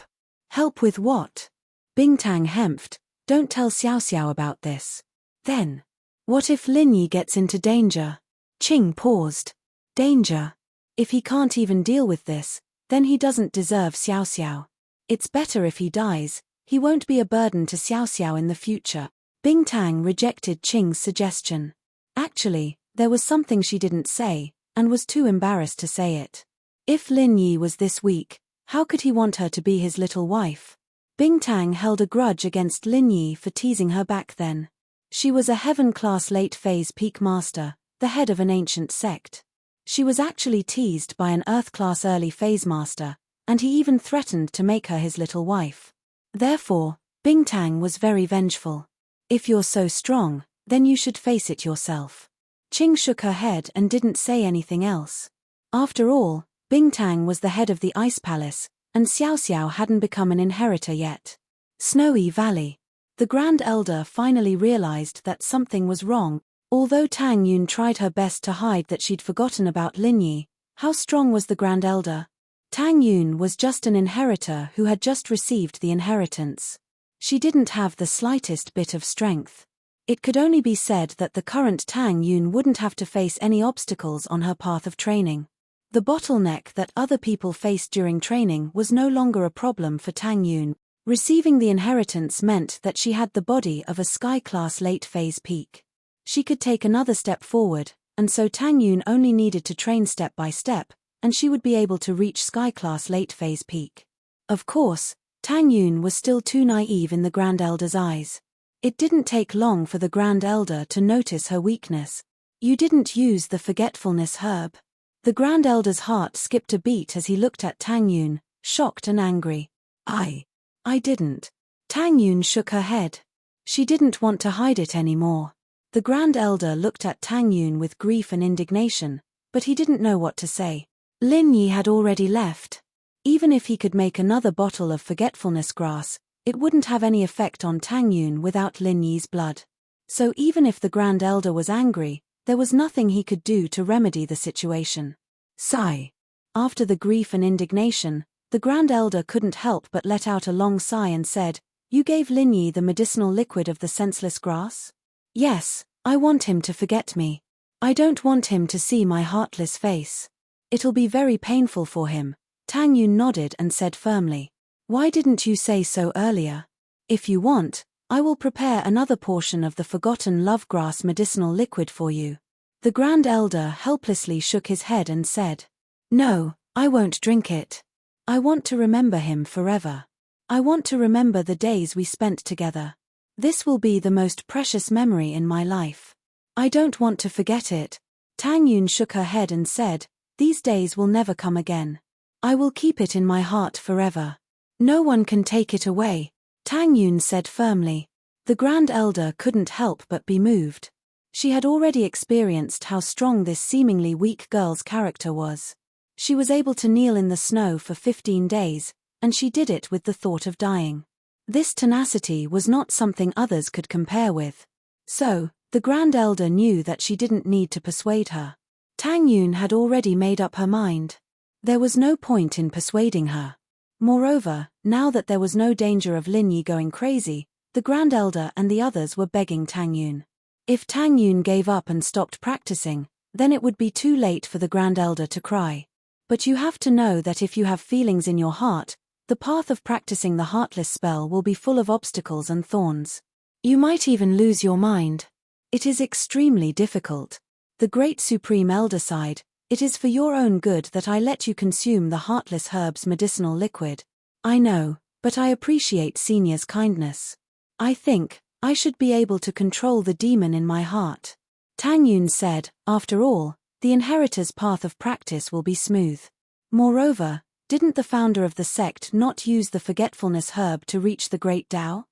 Help with what? Bingtang hemphed, don't tell Xiao Xiao about this. Then, what if Lin Yi gets into danger? Qing paused. Danger? If he can't even deal with this, then he doesn't deserve Xiao Xiao. It's better if he dies, he won't be a burden to Xiao Xiao in the future. Bingtang rejected Qing's suggestion. Actually, there was something she didn't say, and was too embarrassed to say it. If Lin Yi was this weak, how could he want her to be his little wife? Bingtang held a grudge against Lin Yi for teasing her back then. She was a heaven-class late-phase peak master, the head of an ancient sect. She was actually teased by an earth-class early-phase master, and he even threatened to make her his little wife. Therefore, Bingtang was very vengeful. If you're so strong, then you should face it yourself. Qing shook her head and didn't say anything else. After all, Bingtang was the head of the Ice Palace, and Xiao Xiao hadn't become an inheritor yet. Snowy Valley. The Grand Elder finally realized that something was wrong. Although Tang Yun tried her best to hide that she'd forgotten about Lin Yi, how strong was the Grand Elder? Tang Yun was just an inheritor who had just received the inheritance. She didn't have the slightest bit of strength. It could only be said that the current Tang Yun wouldn't have to face any obstacles on her path of training. The bottleneck that other people faced during training was no longer a problem for Tang Yun. Receiving the inheritance meant that she had the body of a sky-class late-phase peak. She could take another step forward, and so Tang Yun only needed to train step by step, and she would be able to reach sky-class late-phase peak. Of course, Tang Yun was still too naive in the Grand Elder's eyes. It didn't take long for the Grand Elder to notice her weakness. You didn't use the forgetfulness herb. The Grand Elder's heart skipped a beat as he looked at Tang Yun, shocked and angry. I didn't. Tang Yun shook her head. She didn't want to hide it anymore. The Grand Elder looked at Tang Yun with grief and indignation, but he didn't know what to say. Lin Yi had already left. Even if he could make another bottle of forgetfulness grass, it wouldn't have any effect on Tang Yun without Lin Yi's blood. So even if the Grand Elder was angry, there was nothing he could do to remedy the situation. Sigh. After the grief and indignation, the Grand Elder couldn't help but let out a long sigh and said, "You gave Lin Yi the medicinal liquid of the senseless grass?" "Yes, I want him to forget me." I don't want him to see my heartless face. It'll be very painful for him. Tang Yun nodded and said firmly. Why didn't you say so earlier? If you want, I will prepare another portion of the forgotten love grass medicinal liquid for you. The Grand Elder helplessly shook his head and said. No, I won't drink it. I want to remember him forever. I want to remember the days we spent together. This will be the most precious memory in my life. I don't want to forget it. Tang Yun shook her head and said, these days will never come again. I will keep it in my heart forever. No one can take it away, Tang Yun said firmly. The Grand Elder couldn't help but be moved. She had already experienced how strong this seemingly weak girl's character was. She was able to kneel in the snow for 15 days, and she did it with the thought of dying. This tenacity was not something others could compare with. So, the Grand Elder knew that she didn't need to persuade her. Tang Yun had already made up her mind. There was no point in persuading her. Moreover, now that there was no danger of Lin Yi going crazy, the Grand Elder and the others were begging Tang Yun. If Tang Yun gave up and stopped practicing, then it would be too late for the Grand Elder to cry. But you have to know that if you have feelings in your heart, the path of practicing the Heartless spell will be full of obstacles and thorns. You might even lose your mind. It is extremely difficult. The Great Supreme Elder sighed, it is for your own good that I let you consume the Heartless Herb's medicinal liquid. I know, but I appreciate Senior's kindness. I think I should be able to control the demon in my heart. Tang Yun said, after all, the inheritor's path of practice will be smooth. Moreover, didn't the founder of the sect not use the forgetfulness herb to reach the Great Tao?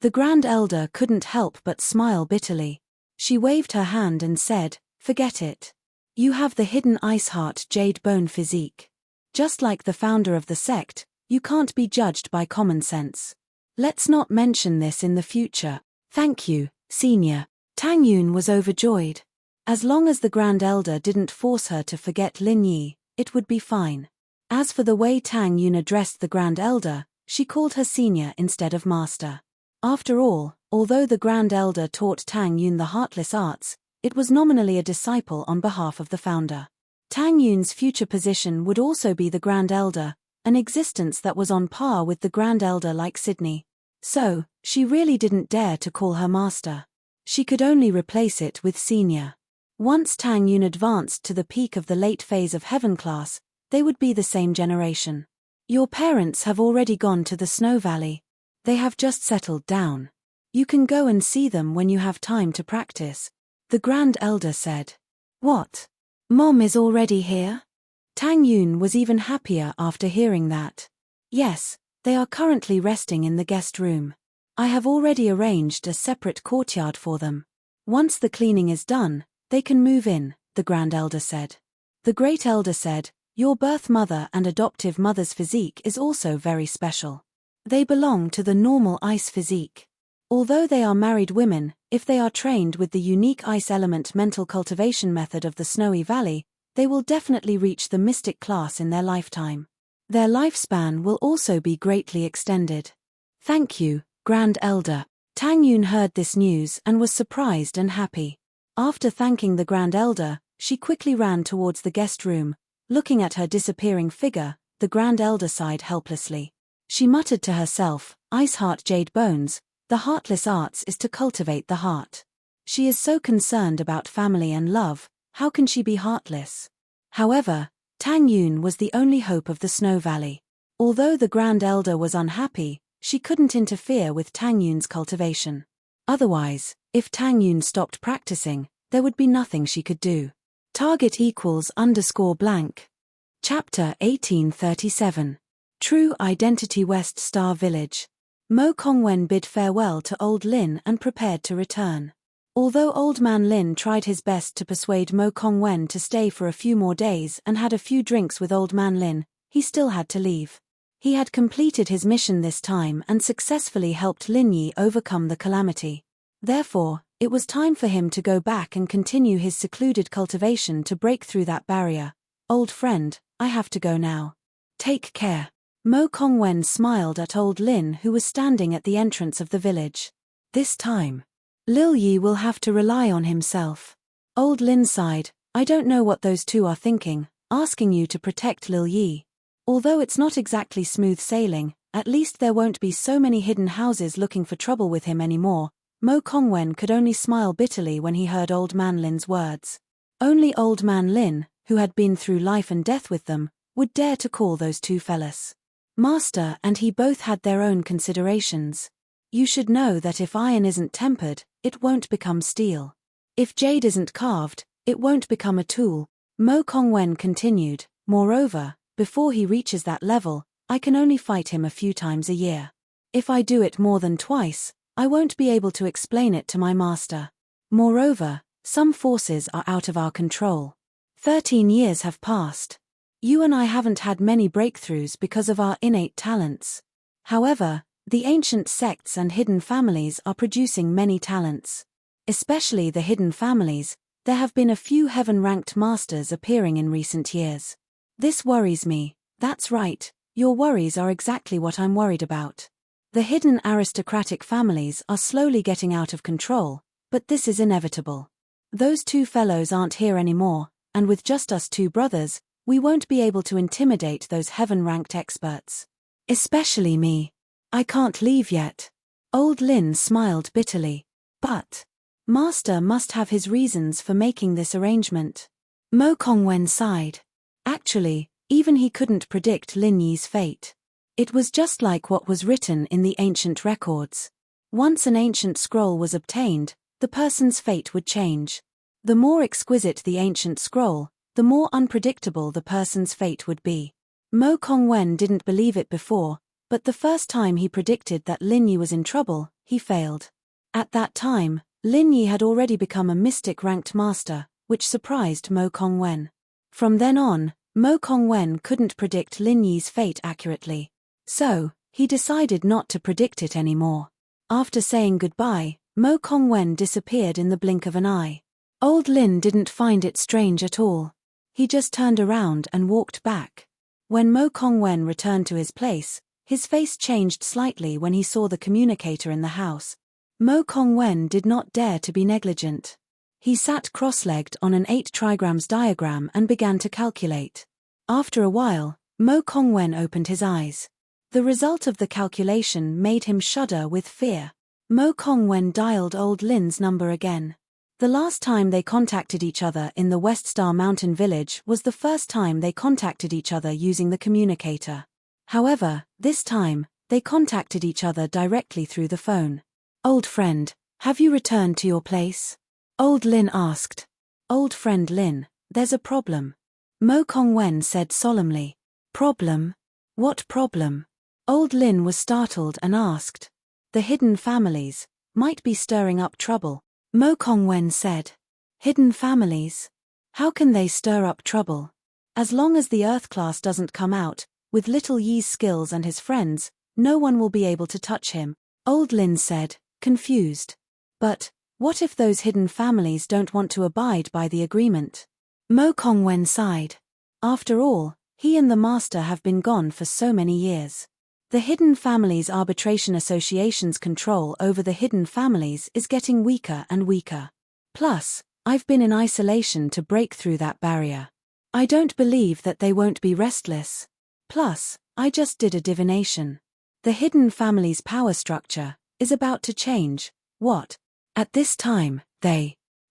The Grand Elder couldn't help but smile bitterly. She waved her hand and said, forget it. You have the hidden ice heart jade bone physique. Just like the founder of the sect, you can't be judged by common sense. Let's not mention this in the future. Thank you, Senior. Tang Yun was overjoyed. As long as the Grand Elder didn't force her to forget Lin Yi, it would be fine. As for the way Tang Yun addressed the Grand Elder, she called her Senior instead of Master. After all, although the Grand Elder taught Tang Yun the Heartless Arts, it was nominally a disciple on behalf of the founder. Tang Yun's future position would also be the Grand Elder, an existence that was on par with the Grand Elder like Sydney. So, she really didn't dare to call her Master. She could only replace it with Senior. Once Tang Yun advanced to the peak of the late phase of Heaven class, they would be the same generation. Your parents have already gone to the Snow Valley. They have just settled down. You can go and see them when you have time to practice, the Grand Elder said. What? Mom is already here? Tang Yun was even happier after hearing that. Yes, they are currently resting in the guest room. I have already arranged a separate courtyard for them. Once the cleaning is done, they can move in, the Grand Elder said. The Great Elder said, your birth mother and adoptive mother's physique is also very special. They belong to the normal ice physique. Although they are married women, if they are trained with the unique ice element mental cultivation method of the Snowy Valley, they will definitely reach the mystic class in their lifetime. Their lifespan will also be greatly extended. Thank you, Grand Elder. Tang Yun heard this news and was surprised and happy. After thanking the Grand Elder, she quickly ran towards the guest room. Looking at her disappearing figure, the Grand Elder sighed helplessly. She muttered to herself, Ice Heart Jade Bones, the Heartless Arts is to cultivate the heart. She is so concerned about family and love, how can she be heartless? However, Tang Yun was the only hope of the Snow Valley. Although the Grand Elder was unhappy, she couldn't interfere with Tang Yun's cultivation. Otherwise, if Tang Yun stopped practicing, there would be nothing she could do. Target =_blank. Chapter 1837. True Identity West Star Village. Mo Kongwen bid farewell to Old Lin and prepared to return. Although Old Man Lin tried his best to persuade Mo Kongwen to stay for a few more days and had a few drinks with Old Man Lin, he still had to leave. He had completed his mission this time and successfully helped Lin Yi overcome the calamity. Therefore, it was time for him to go back and continue his secluded cultivation to break through that barrier. Old friend, I have to go now. Take care. Mo Kongwen smiled at Old Lin, who was standing at the entrance of the village. This time, Lil Yi will have to rely on himself. Old Lin sighed. I don't know what those two are thinking, asking you to protect Lil Yi. Although it's not exactly smooth sailing, at least there won't be so many hidden houses looking for trouble with him anymore. Mo Kongwen could only smile bitterly when he heard Old Man Lin's words. Only Old Man Lin, who had been through life and death with them, would dare to call those two fellas master, and he both had their own considerations. You should know that if iron isn't tempered, it won't become steel. If jade isn't carved, it won't become a tool. Mo Kongwen continued. Moreover, before he reaches that level, I can only fight him a few times a year. If I do it more than twice, I won't be able to explain it to my master. Moreover, some forces are out of our control. 13 years have passed. You and I haven't had many breakthroughs because of our innate talents. However, the ancient sects and hidden families are producing many talents. Especially the hidden families, there have been a few heaven-ranked masters appearing in recent years. This worries me. That's right, your worries are exactly what I'm worried about. The hidden aristocratic families are slowly getting out of control, but this is inevitable. Those two fellows aren't here anymore, and with just us two brothers, we won't be able to intimidate those heaven-ranked experts. Especially me. I can't leave yet. Old Lin smiled bitterly. But Master must have his reasons for making this arrangement. Mo Kongwen sighed. Actually, even he couldn't predict Lin Yi's fate. It was just like what was written in the ancient records. Once an ancient scroll was obtained, the person's fate would change. The more exquisite the ancient scroll, the more unpredictable the person's fate would be. Mo Kongwen didn't believe it before, but the first time he predicted that Lin Yi was in trouble, he failed. At that time, Lin Yi had already become a mystic-ranked master, which surprised Mo Kongwen. From then on, Mo Kongwen couldn't predict Lin Yi's fate accurately. So, he decided not to predict it anymore. After saying goodbye, Mo Kongwen disappeared in the blink of an eye. Old Lin didn't find it strange at all. He just turned around and walked back. When Mo Kongwen returned to his place, his face changed slightly when he saw the communicator in the house. Mo Kongwen did not dare to be negligent. He sat cross-legged on an 8 trigrams diagram and began to calculate. After a while, Mo Kongwen opened his eyes. The result of the calculation made him shudder with fear. Mo Kongwen dialed Old Lin's number again. The last time they contacted each other in the West Star Mountain Village was the first time they contacted each other using the communicator. However, this time, they contacted each other directly through the phone. Old friend, have you returned to your place? Old Lin asked. Old friend Lin, there's a problem. Mo Kongwen said solemnly. Problem? What problem? Old Lin was startled and asked. The hidden families might be stirring up trouble. Mo Kongwen said. Hidden families? How can they stir up trouble? As long as the Earth class doesn't come out, with Little Yi's skills and his friends, no one will be able to touch him, Old Lin said, confused. But what if those hidden families don't want to abide by the agreement? Mo Kongwen sighed. After all, he and the master have been gone for so many years. The Hidden Families Arbitration Association's control over the hidden families is getting weaker and weaker. Plus, I've been in isolation to break through that barrier. I don't believe that they won't be restless. Plus, I just did a divination. The hidden family's power structure is about to change. What? At this time,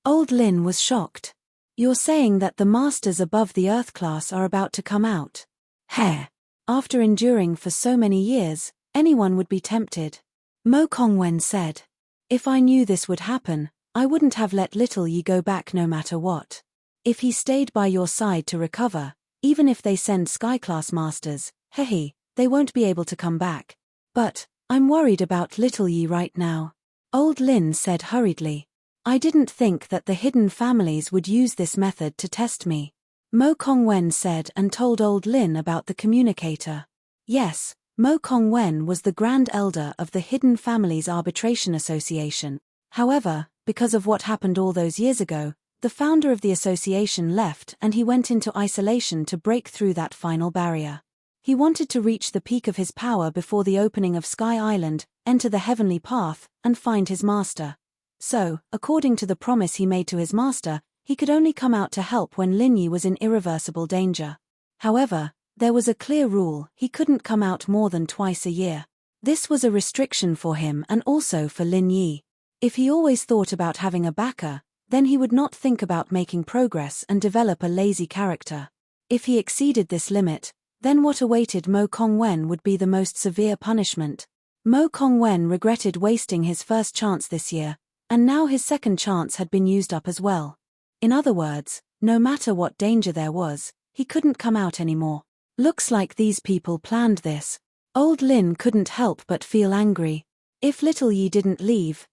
Old Lin was shocked. You're saying that the masters above the Earth class are about to come out? Heh. After enduring for so many years, anyone would be tempted. Mo Kongwen said. If I knew this would happen, I wouldn't have let Little Yi go back no matter what. If he stayed by your side to recover, even if they send Sky-class masters, they won't be able to come back. But I'm worried about Little Yi right now. Old Lin said hurriedly. I didn't think that the hidden families would use this method to test me. Mo Kongwen said and told Old Lin about the communicator. Yes, Mo Kongwen was the Grand Elder of the Hidden Families Arbitration Association. However, because of what happened all those years ago, the founder of the association left and he went into isolation to break through that final barrier. He wanted to reach the peak of his power before the opening of Sky Island, enter the heavenly path, and find his master. So, according to the promise he made to his master, he could only come out to help when Lin Yi was in irreversible danger. However, there was a clear rule: he couldn't come out more than twice a year. This was a restriction for him and also for Lin Yi. If he always thought about having a backer, then he would not think about making progress and develop a lazy character. If he exceeded this limit, then what awaited Mo Kongwen would be the most severe punishment. Mo Kongwen regretted wasting his first chance this year, and now his second chance had been used up as well. In other words, no matter what danger there was, he couldn't come out anymore. Looks like these people planned this. Old Lin couldn't help but feel angry. If little Yi didn't leave,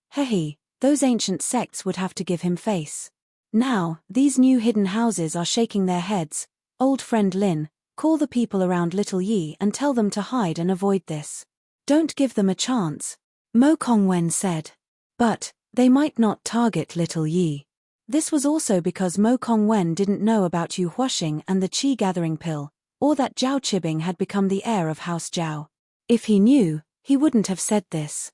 those ancient sects would have to give him face. Now, these new hidden houses are shaking their heads. Old friend Lin, call the people around little Yi and tell them to hide and avoid this. Don't give them a chance, Mo Kongwen said. But they might not target little Yi. This was also because Mo Kongwen didn't know about Yu Huashing and the Qi gathering pill, or that Zhao Qibing had become the heir of House Zhao. If he knew, he wouldn't have said this.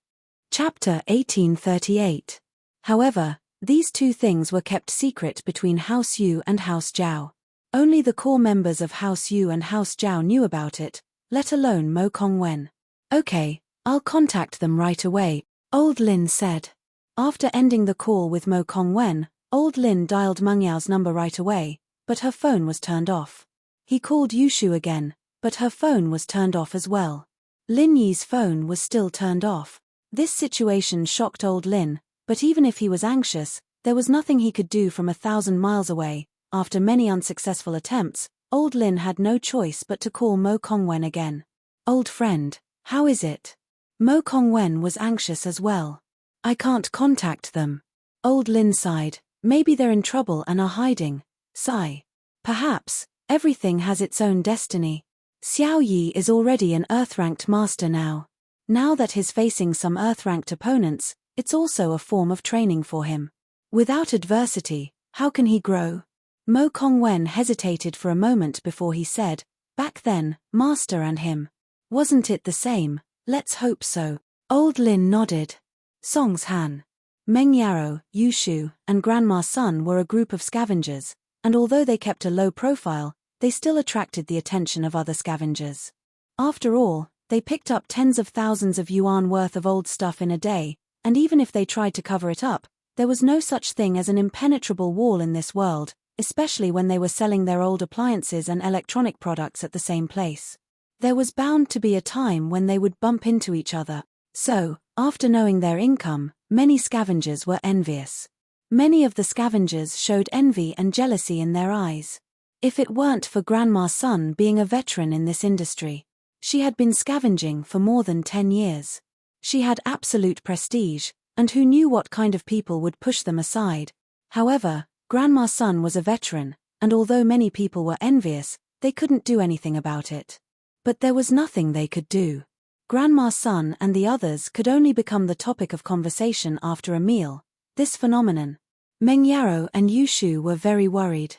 Chapter 1838. However, these two things were kept secret between House Yu and House Zhao. Only the core members of House Yu and House Zhao knew about it, let alone Mo Kongwen. Okay, I'll contact them right away, Old Lin said. After ending the call with Mo Kongwen, Old Lin dialed Meng Yao's number right away, but her phone was turned off. He called Yushu again, but her phone was turned off as well. Lin Yi's phone was still turned off. This situation shocked Old Lin, but even if he was anxious, there was nothing he could do from 1,000 miles away. After many unsuccessful attempts, Old Lin had no choice but to call Mo Kongwen again. Old friend, how is it? Mo Kongwen was anxious as well. I can't contact them. Old Lin sighed. Maybe they're in trouble and are hiding. Sigh. Perhaps, everything has its own destiny. Xiao Yi is already an Earth-ranked master now. Now that he's facing some Earth-ranked opponents, it's also a form of training for him. Without adversity, how can he grow? Mo Kongwen hesitated for a moment before he said, back then, master and him. Wasn't it the same? Let's hope so. Old Lin nodded. Song's Han, Meng Yaro, Yushu, and Grandma Sun were a group of scavengers, and although they kept a low profile, they still attracted the attention of other scavengers. After all, they picked up tens of thousands of yuan worth of old stuff in a day, and even if they tried to cover it up, there was no such thing as an impenetrable wall in this world, especially when they were selling their old appliances and electronic products at the same place. There was bound to be a time when they would bump into each other. So, after knowing their income, many scavengers were envious. Many of the scavengers showed envy and jealousy in their eyes. If it weren't for Grandma Sun being a veteran in this industry, she had been scavenging for more than 10 years. She had absolute prestige, and who knew what kind of people would push them aside. However, Grandma Sun was a veteran, and although many people were envious, they couldn't do anything about it. But there was nothing they could do. Grandma Sun and the others could only become the topic of conversation after a meal. This phenomenon. Meng Yaro and Yushu were very worried.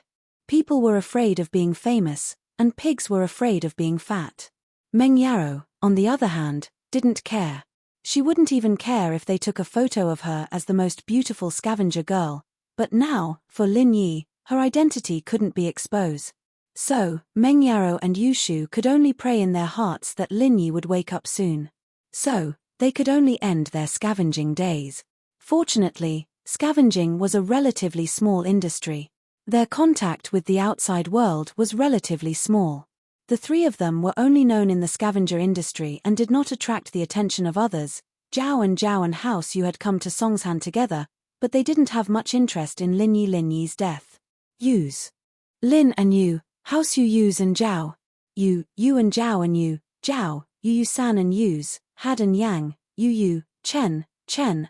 People were afraid of being famous, and pigs were afraid of being fat. Meng Yaro, on the other hand, didn't care. She wouldn't even care if they took a photo of her as the most beautiful scavenger girl. But now, for Lin Yi, her identity couldn't be exposed. So, Meng Yaro and Yushu could only pray in their hearts that Lin Yi would wake up soon. So, they could only end their scavenging days. Fortunately, scavenging was a relatively small industry. Their contact with the outside world was relatively small. The three of them were only known in the scavenger industry and did not attract the attention of others. Zhao and House Yu had come to Songshan together, but they didn't have much interest in Lin Yi's death. Lin and Yu, House Yu's and Zhao. Yu and Zhao and Yu, Zhao, Yu-San and Yu's, Had and Yang, Yu, Chen,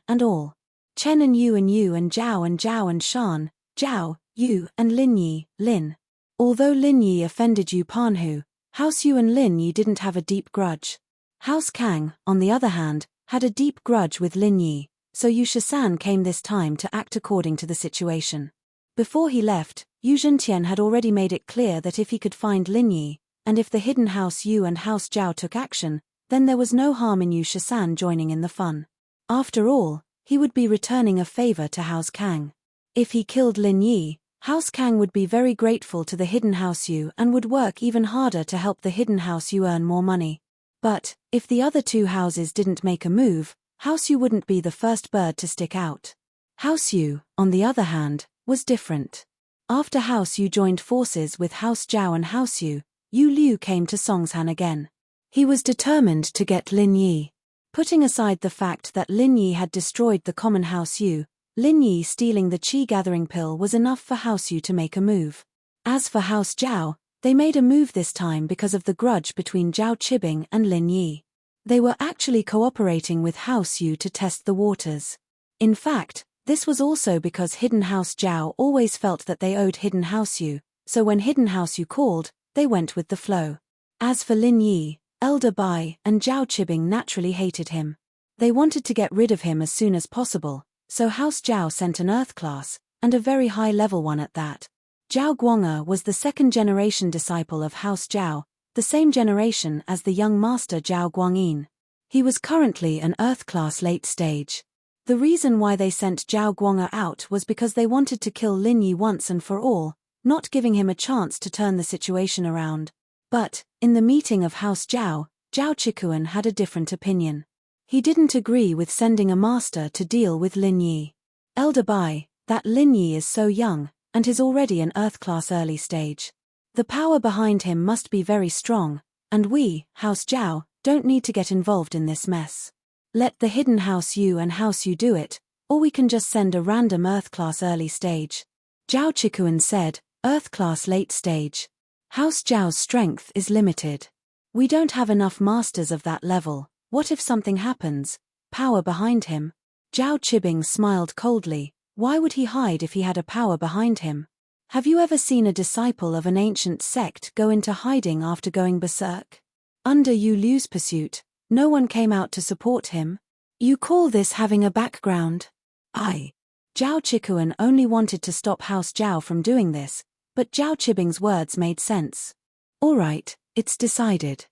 and all. Chen and Yu and Zhao and Shan, Zhao, Yu and Lin Yi, Lin. Although Lin Yi offended Yu Panhu, House Yu and Lin Yi didn't have a deep grudge. House Kang, on the other hand, had a deep grudge with Lin Yi, so Yu Shisan came this time to act according to the situation. Before he left, Yu Zhentian had already made it clear that if he could find Lin Yi, and if the hidden House Yu and House Zhao took action, then there was no harm in Yu Shisan joining in the fun. After all, he would be returning a favor to House Kang. If he killed Lin Yi, House Kang would be very grateful to the hidden house Yu and would work even harder to help the hidden house Yu earn more money. But, if the other two houses didn't make a move, House Yu wouldn't be the first bird to stick out. House Yu, on the other hand, was different. After House Yu joined forces with House Zhao and House Yu, Yu Liu came to Songshan again. He was determined to get Lin Yi. Putting aside the fact that Lin Yi had destroyed the common House Yu, Lin Yi stealing the qi-gathering pill was enough for House Yu to make a move. As for House Zhao, they made a move this time because of the grudge between Zhao Qibing and Lin Yi. They were actually cooperating with House Yu to test the waters. In fact, this was also because Hidden House Zhao always felt that they owed Hidden House Yu, so when Hidden House Yu called, they went with the flow. As for Lin Yi, Elder Bai and Zhao Qibing naturally hated him. They wanted to get rid of him as soon as possible, so House Zhao sent an Earth class, and a very high-level one at that. Zhao Guang'e was the second-generation disciple of House Zhao, the same generation as the young master Zhao Guangyin. He was currently an Earth class late stage. The reason why they sent Zhao Guang'e out was because they wanted to kill Lin Yi once and for all, not giving him a chance to turn the situation around. But, in the meeting of House Zhao, Zhao Chikuan had a different opinion. He didn't agree with sending a master to deal with Lin Yi. Elder Bai, that Lin Yi is so young, and is already an Earth-class early stage. The power behind him must be very strong, and we, House Zhao, don't need to get involved in this mess. Let the hidden House Yu and House Yu do it, or we can just send a random Earth-class early stage. Zhao Chikuan said, Earth-class late stage. House Zhao's strength is limited. We don't have enough masters of that level. What if something happens? Power behind him? Zhao Qibing smiled coldly. Why would he hide if he had a power behind him? Have you ever seen a disciple of an ancient sect go into hiding after going berserk? Under Yu Liu's pursuit, no one came out to support him. You call this having a background? Zhao Chikuan only wanted to stop House Zhao from doing this, but Zhao Qibing's words made sense. All right, it's decided.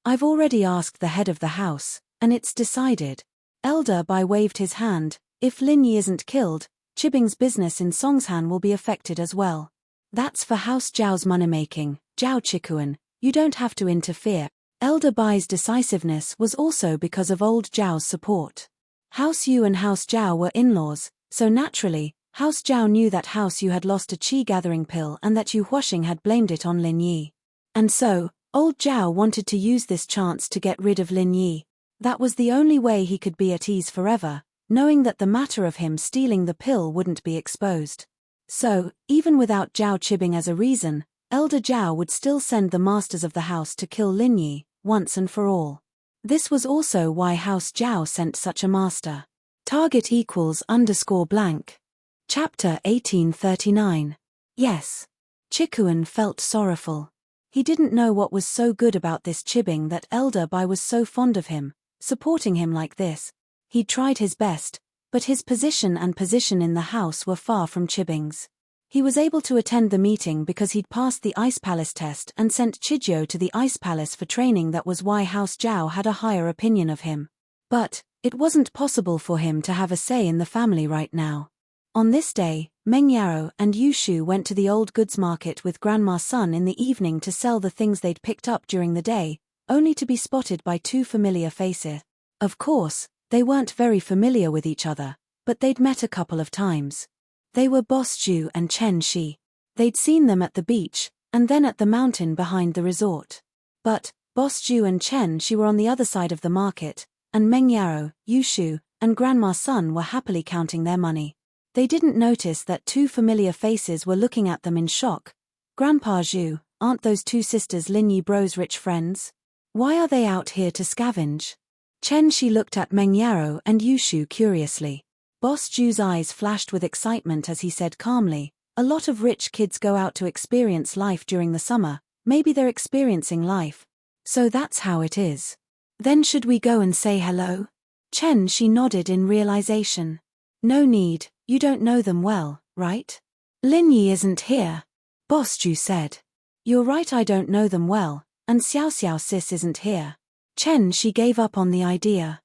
I've already asked the head of the house, and it's decided. Elder Bai waved his hand. If Lin Yi isn't killed, Qibing's business in Songshan will be affected as well. That's for House Zhao's money-making, Zhao Chikuan, you don't have to interfere. Elder Bai's decisiveness was also because of old Zhao's support. House Yu and House Zhao were in-laws, so naturally, House Zhao knew that House Yu had lost a qi-gathering pill and that Yu Huaxing had blamed it on Lin Yi. And so, old Zhao wanted to use this chance to get rid of Lin Yi. That was the only way he could be at ease forever, knowing that the matter of him stealing the pill wouldn't be exposed. So, even without Zhao Qibing as a reason, Elder Zhao would still send the masters of the house to kill Lin Yi, once and for all. This was also why House Zhao sent such a master. Target =_blank. Chapter 1839. Yes. Chikuan felt sorrowful. He didn't know what was so good about this Qibing that Elder Bai was so fond of him, supporting him like this. He tried his best, but his position in the house were far from Qibing's. He was able to attend the meeting because he'd passed the Ice Palace test and sent Chijio to the Ice Palace for training. That was why House Zhao had a higher opinion of him. But, it wasn't possible for him to have a say in the family right now. On this day, Meng Yaro and Yu Shu went to the old goods market with Grandma's son in the evening to sell the things they'd picked up during the day, only to be spotted by two familiar faces. Of course, they weren't very familiar with each other, but they'd met a couple of times. They were Boss Zhu and Chen Shi. They'd seen them at the beach, and then at the mountain behind the resort. But, Boss Zhu and Chen Shi were on the other side of the market, and Meng Yaro, Yu Shu, and Grandma's son were happily counting their money. They didn't notice that two familiar faces were looking at them in shock. Grandpa Zhu, aren't those two sisters Lin Yi Bro's rich friends? Why are they out here to scavenge? Chen Shi looked at Meng Yaro and Yu Shu curiously. Boss Zhu's eyes flashed with excitement as he said calmly, a lot of rich kids go out to experience life during the summer, maybe they're experiencing life. So that's how it is. Then should we go and say hello? Chen Shi nodded in realization. No need, you don't know them well, right? Lin Yi isn't here. Boss Zhu said. You're right, I don't know them well, and Xiao Xiao sis isn't here. Chen Shi gave up on the idea.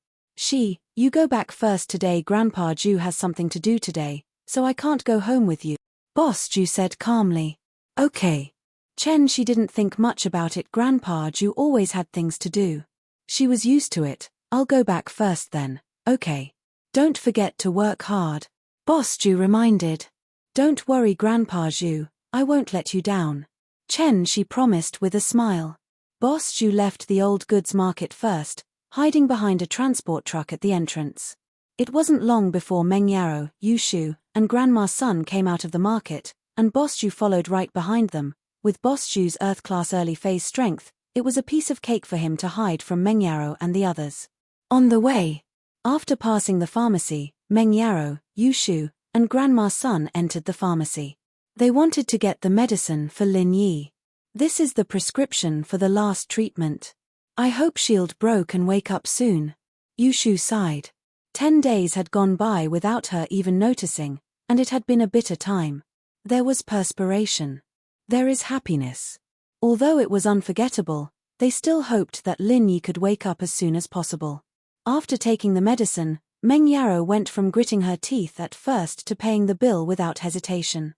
You go back first today. Grandpa Zhu has something to do today, so I can't go home with you. Boss Ju said calmly. Okay. Chen, she didn't think much about it. Grandpa Ju always had things to do. She was used to it. I'll go back first then, okay. Don't forget to work hard. Boss Ju reminded. Don't worry Grandpa Ju, I won't let you down. Chen, she promised with a smile. Boss Ju left the old goods market first, hiding behind a transport truck at the entrance. It wasn't long before Meng Yaro, Yu Shu, and Grandma's son came out of the market, and Boss Ju followed right behind them. With Boss Ju's Earth-class early phase strength, it was a piece of cake for him to hide from Meng Yaro and the others. On the way, after passing the pharmacy, Meng Yaro, Yu Shu, and Grandma's son entered the pharmacy. They wanted to get the medicine for Lin Yi. This is the prescription for the last treatment. I hope she'll broke and wake up soon. Yu Shu sighed. 10 days had gone by without her even noticing, and it had been a bitter time. There was perspiration. There is happiness. Although it was unforgettable, they still hoped that Lin Yi could wake up as soon as possible. After taking the medicine, Meng Yaro went from gritting her teeth at first to paying the bill without hesitation.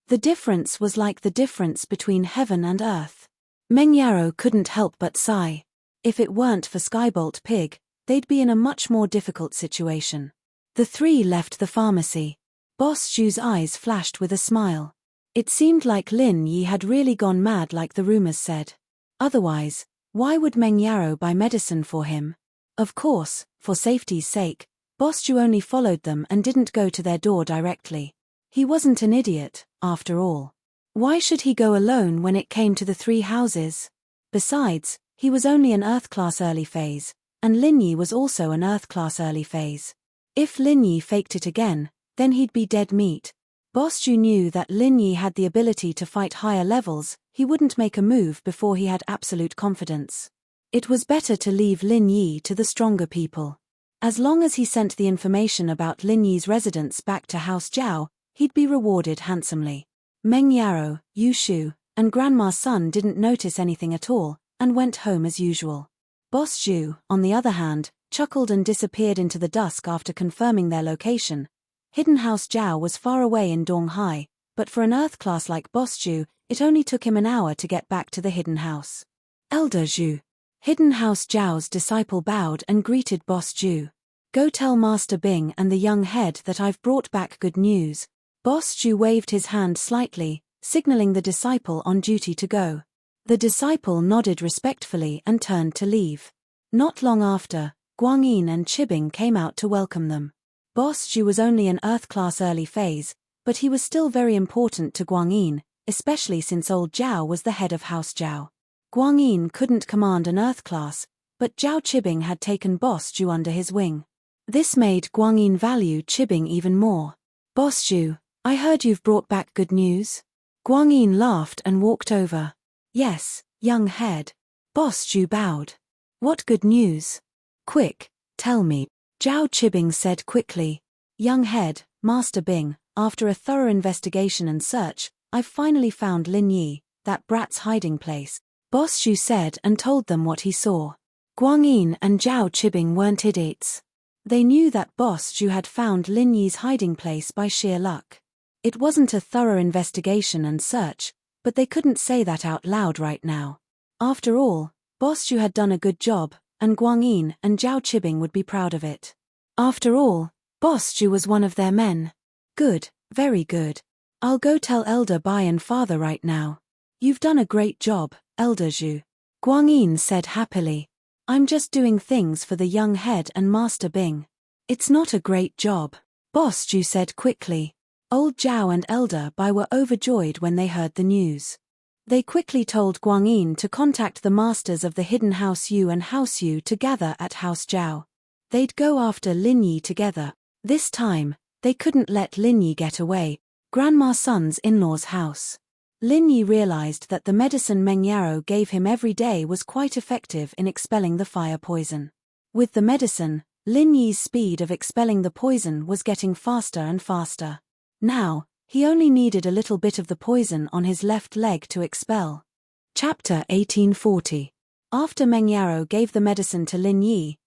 The difference was like the difference between heaven and earth. Meng Yaro couldn't help but sigh. If it weren't for Skybolt Pig, they'd be in a much more difficult situation. The three left the pharmacy. Boss Ju's eyes flashed with a smile. It seemed like Lin Yi had really gone mad like the rumors said. Otherwise, why would Meng Yaro buy medicine for him? Of course, for safety's sake, Boss Ju only followed them and didn't go to their door directly. He wasn't an idiot, after all. Why should he go alone when it came to the 3 houses? Besides, he was only an Earth-class early phase, and Lin Yi was also an Earth-class early phase. If Lin Yi faked it again, then he'd be dead meat. Boss Ju knew that Lin Yi had the ability to fight higher levels. He wouldn't make a move before he had absolute confidence. It was better to leave Lin Yi to the stronger people. As long as he sent the information about Lin Yi's residence back to House Jiao, he'd be rewarded handsomely. Meng Yaro, Yu Shu, and Grandma's son didn't notice anything at all, and went home as usual. Boss Ju, on the other hand, chuckled and disappeared into the dusk after confirming their location. Hidden House Jiao was far away in Donghai, but for an Earth class like Boss Ju, it only took him an hour to get back to the hidden house. Elder Ju. Hidden House Jiao's disciple bowed and greeted Boss Ju. Go tell Master Bing and the young head that I've brought back good news. Boss Ju waved his hand slightly, signaling the disciple on duty to go. The disciple nodded respectfully and turned to leave. Not long after, Guangyin and Chibing came out to welcome them. Boss Ju was only an Earth-class early phase, but he was still very important to Guangyin, especially since old Jiao was the head of House Jiao. Guangyin couldn't command an Earth class, but Jiao Chibing had taken Boss Ju under his wing. This made Guangyin value Chibing even more. Boss Ju, I heard you've brought back good news. Guangyin laughed and walked over. Yes, young head. Boss Ju bowed. What good news? Quick, tell me. Jiao Chibing said quickly. Young head, Master Bing, after a thorough investigation and search, I've finally found Lin Yi, that brat's hiding place. Boss Ju said and told them what he saw. Guangyin and Jiao Chibing weren't idiots. They knew that Boss Ju had found Lin Yi's hiding place by sheer luck. It wasn't a thorough investigation and search, but they couldn't say that out loud right now. After all, Boss Ju had done a good job, and Guangyin and Jiao Chibing would be proud of it. After all, Boss Ju was one of their men. Good, very good. I'll go tell Elder Bai and Father right now. You've done a great job, Elder Ju. Guangyin said happily. I'm just doing things for the young head and Master Bing. It's not a great job, Boss Ju said quickly. Old Jiao and Elder Bai were overjoyed when they heard the news. They quickly told Guangyin to contact the masters of the Hidden House Yu and House Yu to gather at House Jiao. They'd go after Lin Yi together. This time, they couldn't let Lin Yi get away. Grandma's son's in-law's house. Lin Yi realized that the medicine Meng Yaro gave him every day was quite effective in expelling the fire poison. With the medicine, Lin Yi's speed of expelling the poison was getting faster and faster. Now, he only needed a little bit of the poison on his left leg to expel. Chapter 1840. After Meng Yaro gave the medicine to Lin Yi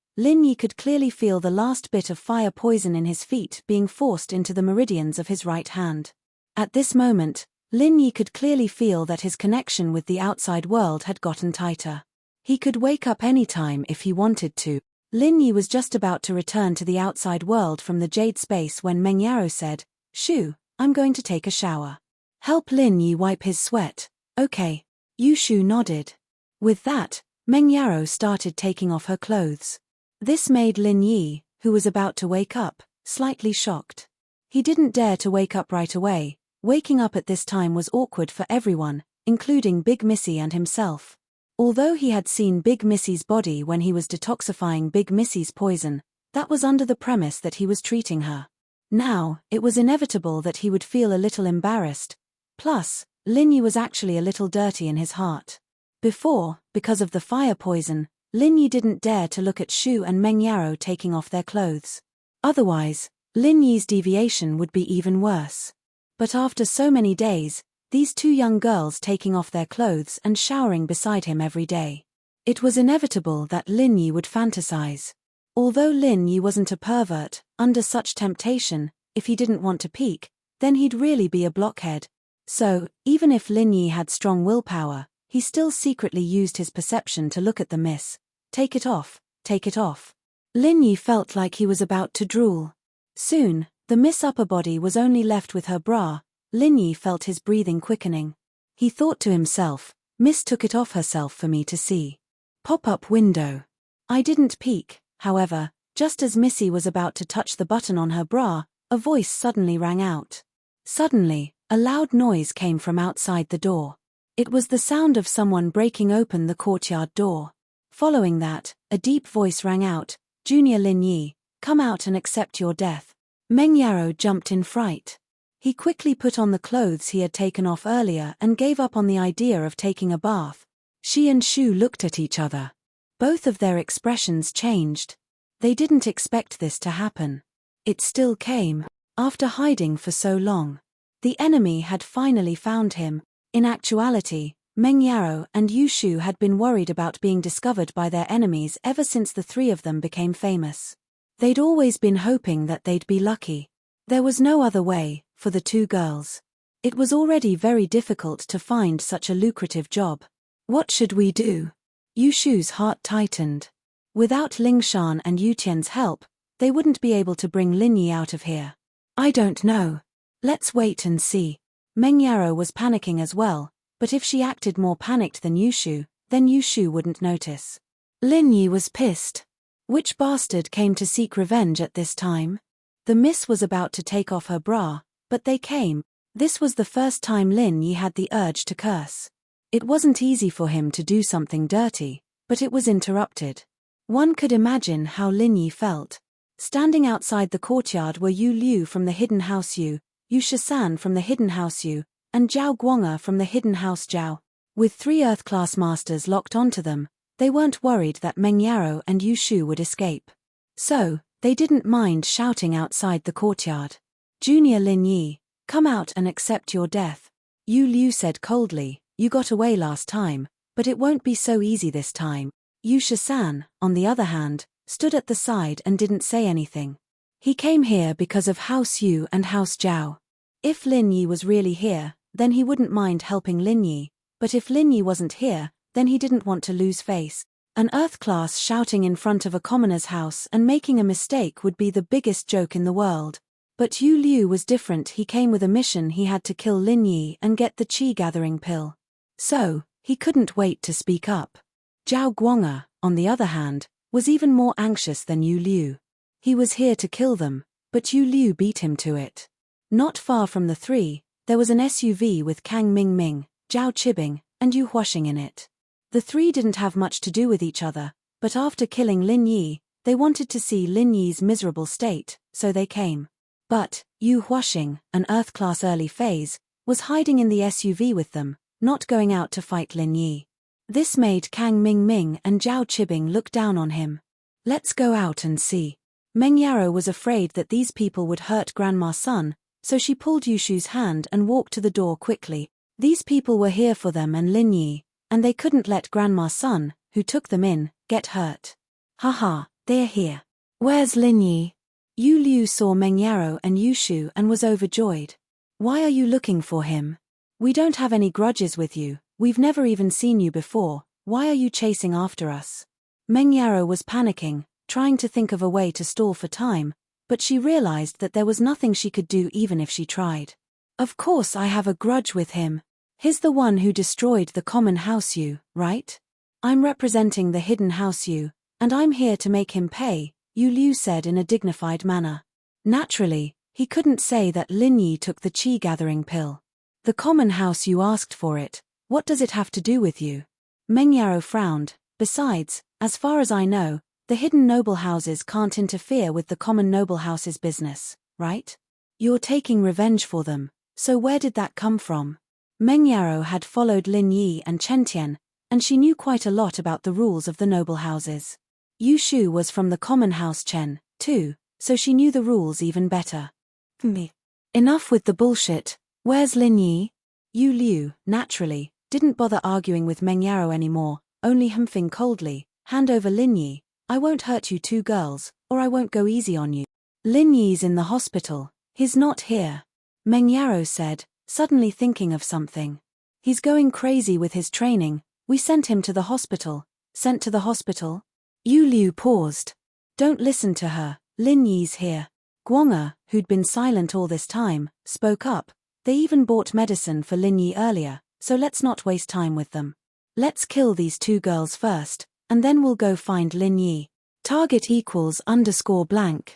could clearly feel the last bit of fire poison in his feet being forced into the meridians of his right hand. At this moment, Lin Yi could clearly feel that his connection with the outside world had gotten tighter. He could wake up any time if he wanted to. Lin Yi was just about to return to the outside world from the jade space when Meng Yaro said, "Shu, I'm going to take a shower. Help Lin Yi wipe his sweat." "Okay." Yu Shu nodded. With that, Meng Yaro started taking off her clothes. This made Lin Yi, who was about to wake up, slightly shocked. He didn't dare to wake up right away. Waking up at this time was awkward for everyone, including Big Missy and himself. Although he had seen Big Missy's body when he was detoxifying Big Missy's poison, that was under the premise that he was treating her. Now, it was inevitable that he would feel a little embarrassed. Plus, Lin Yi was actually a little dirty in his heart. Before, because of the fire poison, Lin Yi didn't dare to look at Shu and Meng Yaro taking off their clothes. Otherwise, Lin Yi's deviation would be even worse. But after so many days, these two young girls taking off their clothes and showering beside him every day, it was inevitable that Lin Yi would fantasize. Although Lin Yi wasn't a pervert, under such temptation, if he didn't want to peek, then he'd really be a blockhead. So, even if Lin Yi had strong willpower, he still secretly used his perception to look at the miss. Take it off, take it off. Lin Yi felt like he was about to drool. Soon, the Miss upper body was only left with her bra. Lin Yi felt his breathing quickening. He thought to himself, Miss took it off herself for me to see. Pop-up window. I didn't peek, however, just as Missy was about to touch the button on her bra, a voice suddenly rang out. Suddenly, a loud noise came from outside the door. It was the sound of someone breaking open the courtyard door. Following that, a deep voice rang out, "Junior Lin Yi, come out and accept your death." Meng Yaro jumped in fright. He quickly put on the clothes he had taken off earlier and gave up on the idea of taking a bath. She and Shu looked at each other. Both of their expressions changed. They didn't expect this to happen. It still came. After hiding for so long, the enemy had finally found him. In actuality, Meng Yaro and Yu Shu had been worried about being discovered by their enemies ever since the three of them became famous. They'd always been hoping that they'd be lucky. There was no other way, for the two girls. It was already very difficult to find such a lucrative job. What should we do? Yu Shu's heart tightened. Without Ling Shan and Yu Tian's help, they wouldn't be able to bring Lin Yi out of here. I don't know. Let's wait and see. Meng Yaro was panicking as well, but if she acted more panicked than Yu Shu, then Yu Shu wouldn't notice. Lin Yi was pissed. Which bastard came to seek revenge at this time? The Miss was about to take off her bra, but they came. This was the first time Lin Yi had the urge to curse. It wasn't easy for him to do something dirty, but it was interrupted. One could imagine how Lin Yi felt. Standing outside the courtyard were Yu Liu from the Hidden House Yu Shisan from the Hidden House Yu, and Zhao Guanga from the Hidden House Zhao. With 3 Earth-class masters locked onto them, they weren't worried that Meng Yaro and Yu Shu would escape. So, they didn't mind shouting outside the courtyard. "Junior Lin Yi, come out and accept your death." Yu Liu said coldly, "You got away last time, but it won't be so easy this time." Yu Shisan, on the other hand, stood at the side and didn't say anything. He came here because of House Yu and House Zhao. If Lin Yi was really here, then he wouldn't mind helping Lin Yi, but if Lin Yi wasn't here, then he didn't want to lose face. An Earth class shouting in front of a commoner's house and making a mistake would be the biggest joke in the world. But Yu Liu was different. He came with a mission. He had to kill Lin Yi and get the Qi gathering pill. So, he couldn't wait to speak up. Zhao Guanga, on the other hand, was even more anxious than Yu Liu. He was here to kill them, but Yu Liu beat him to it. Not far from the three, there was an SUV with Kang Mingming, Zhao Qibing, and Yu Huaxing in it. The three didn't have much to do with each other, but after killing Lin Yi, they wanted to see Lin Yi's miserable state, so they came. But, Yu Huaxing, an Earth-class early phase, was hiding in the SUV with them, not going out to fight Lin Yi. This made Kang Mingming and Zhao Qibing look down on him. "Let's go out and see." Meng Yaro was afraid that these people would hurt Grandma's son, so she pulled Yushu's hand and walked to the door quickly. These people were here for them and Lin Yi, and they couldn't let Grandma's son, who took them in, get hurt. "Haha, they're here. Where's Lin Yi?" Yu Liu saw Meng Yaro and Yushu and was overjoyed. Why are you looking for him? We don't have any grudges with you, we've never even seen you before, why are you chasing after us? Meng Yaro was panicking, trying to think of a way to stall for time, but she realized that there was nothing she could do even if she tried. Of course I have a grudge with him. He's the one who destroyed the common house you, right? I'm representing the hidden house you, and I'm here to make him pay, Yu Liu said in a dignified manner. Naturally, he couldn't say that Lin Yi took the chi-gathering pill. The common house you asked for it, what does it have to do with you? Meng Yaro frowned. Besides, as far as I know, the hidden noble houses can't interfere with the common noble house's business, right? You're taking revenge for them, so where did that come from? Meng Yaro had followed Lin Yi and Chen Tian, and she knew quite a lot about the rules of the noble houses. Yu Shu was from the common house Chen, too, so she knew the rules even better. Enough with the bullshit, where's Lin Yi? Yu Liu, naturally, didn't bother arguing with Meng Yaro anymore, only humping coldly, hand over Lin Yi, I won't hurt you two girls, or I won't go easy on you. Lin Yi's in the hospital, he's not here. Meng Yaro said, suddenly thinking of something. He's going crazy with his training, we sent him to the hospital. Sent to the hospital? Yu Liu paused. Don't listen to her, Lin Yi's here. Guanga, who'd been silent all this time, spoke up. They even bought medicine for Lin Yi earlier, so let's not waste time with them. Let's kill these two girls first, and then we'll go find Lin Yi. Target =_blank.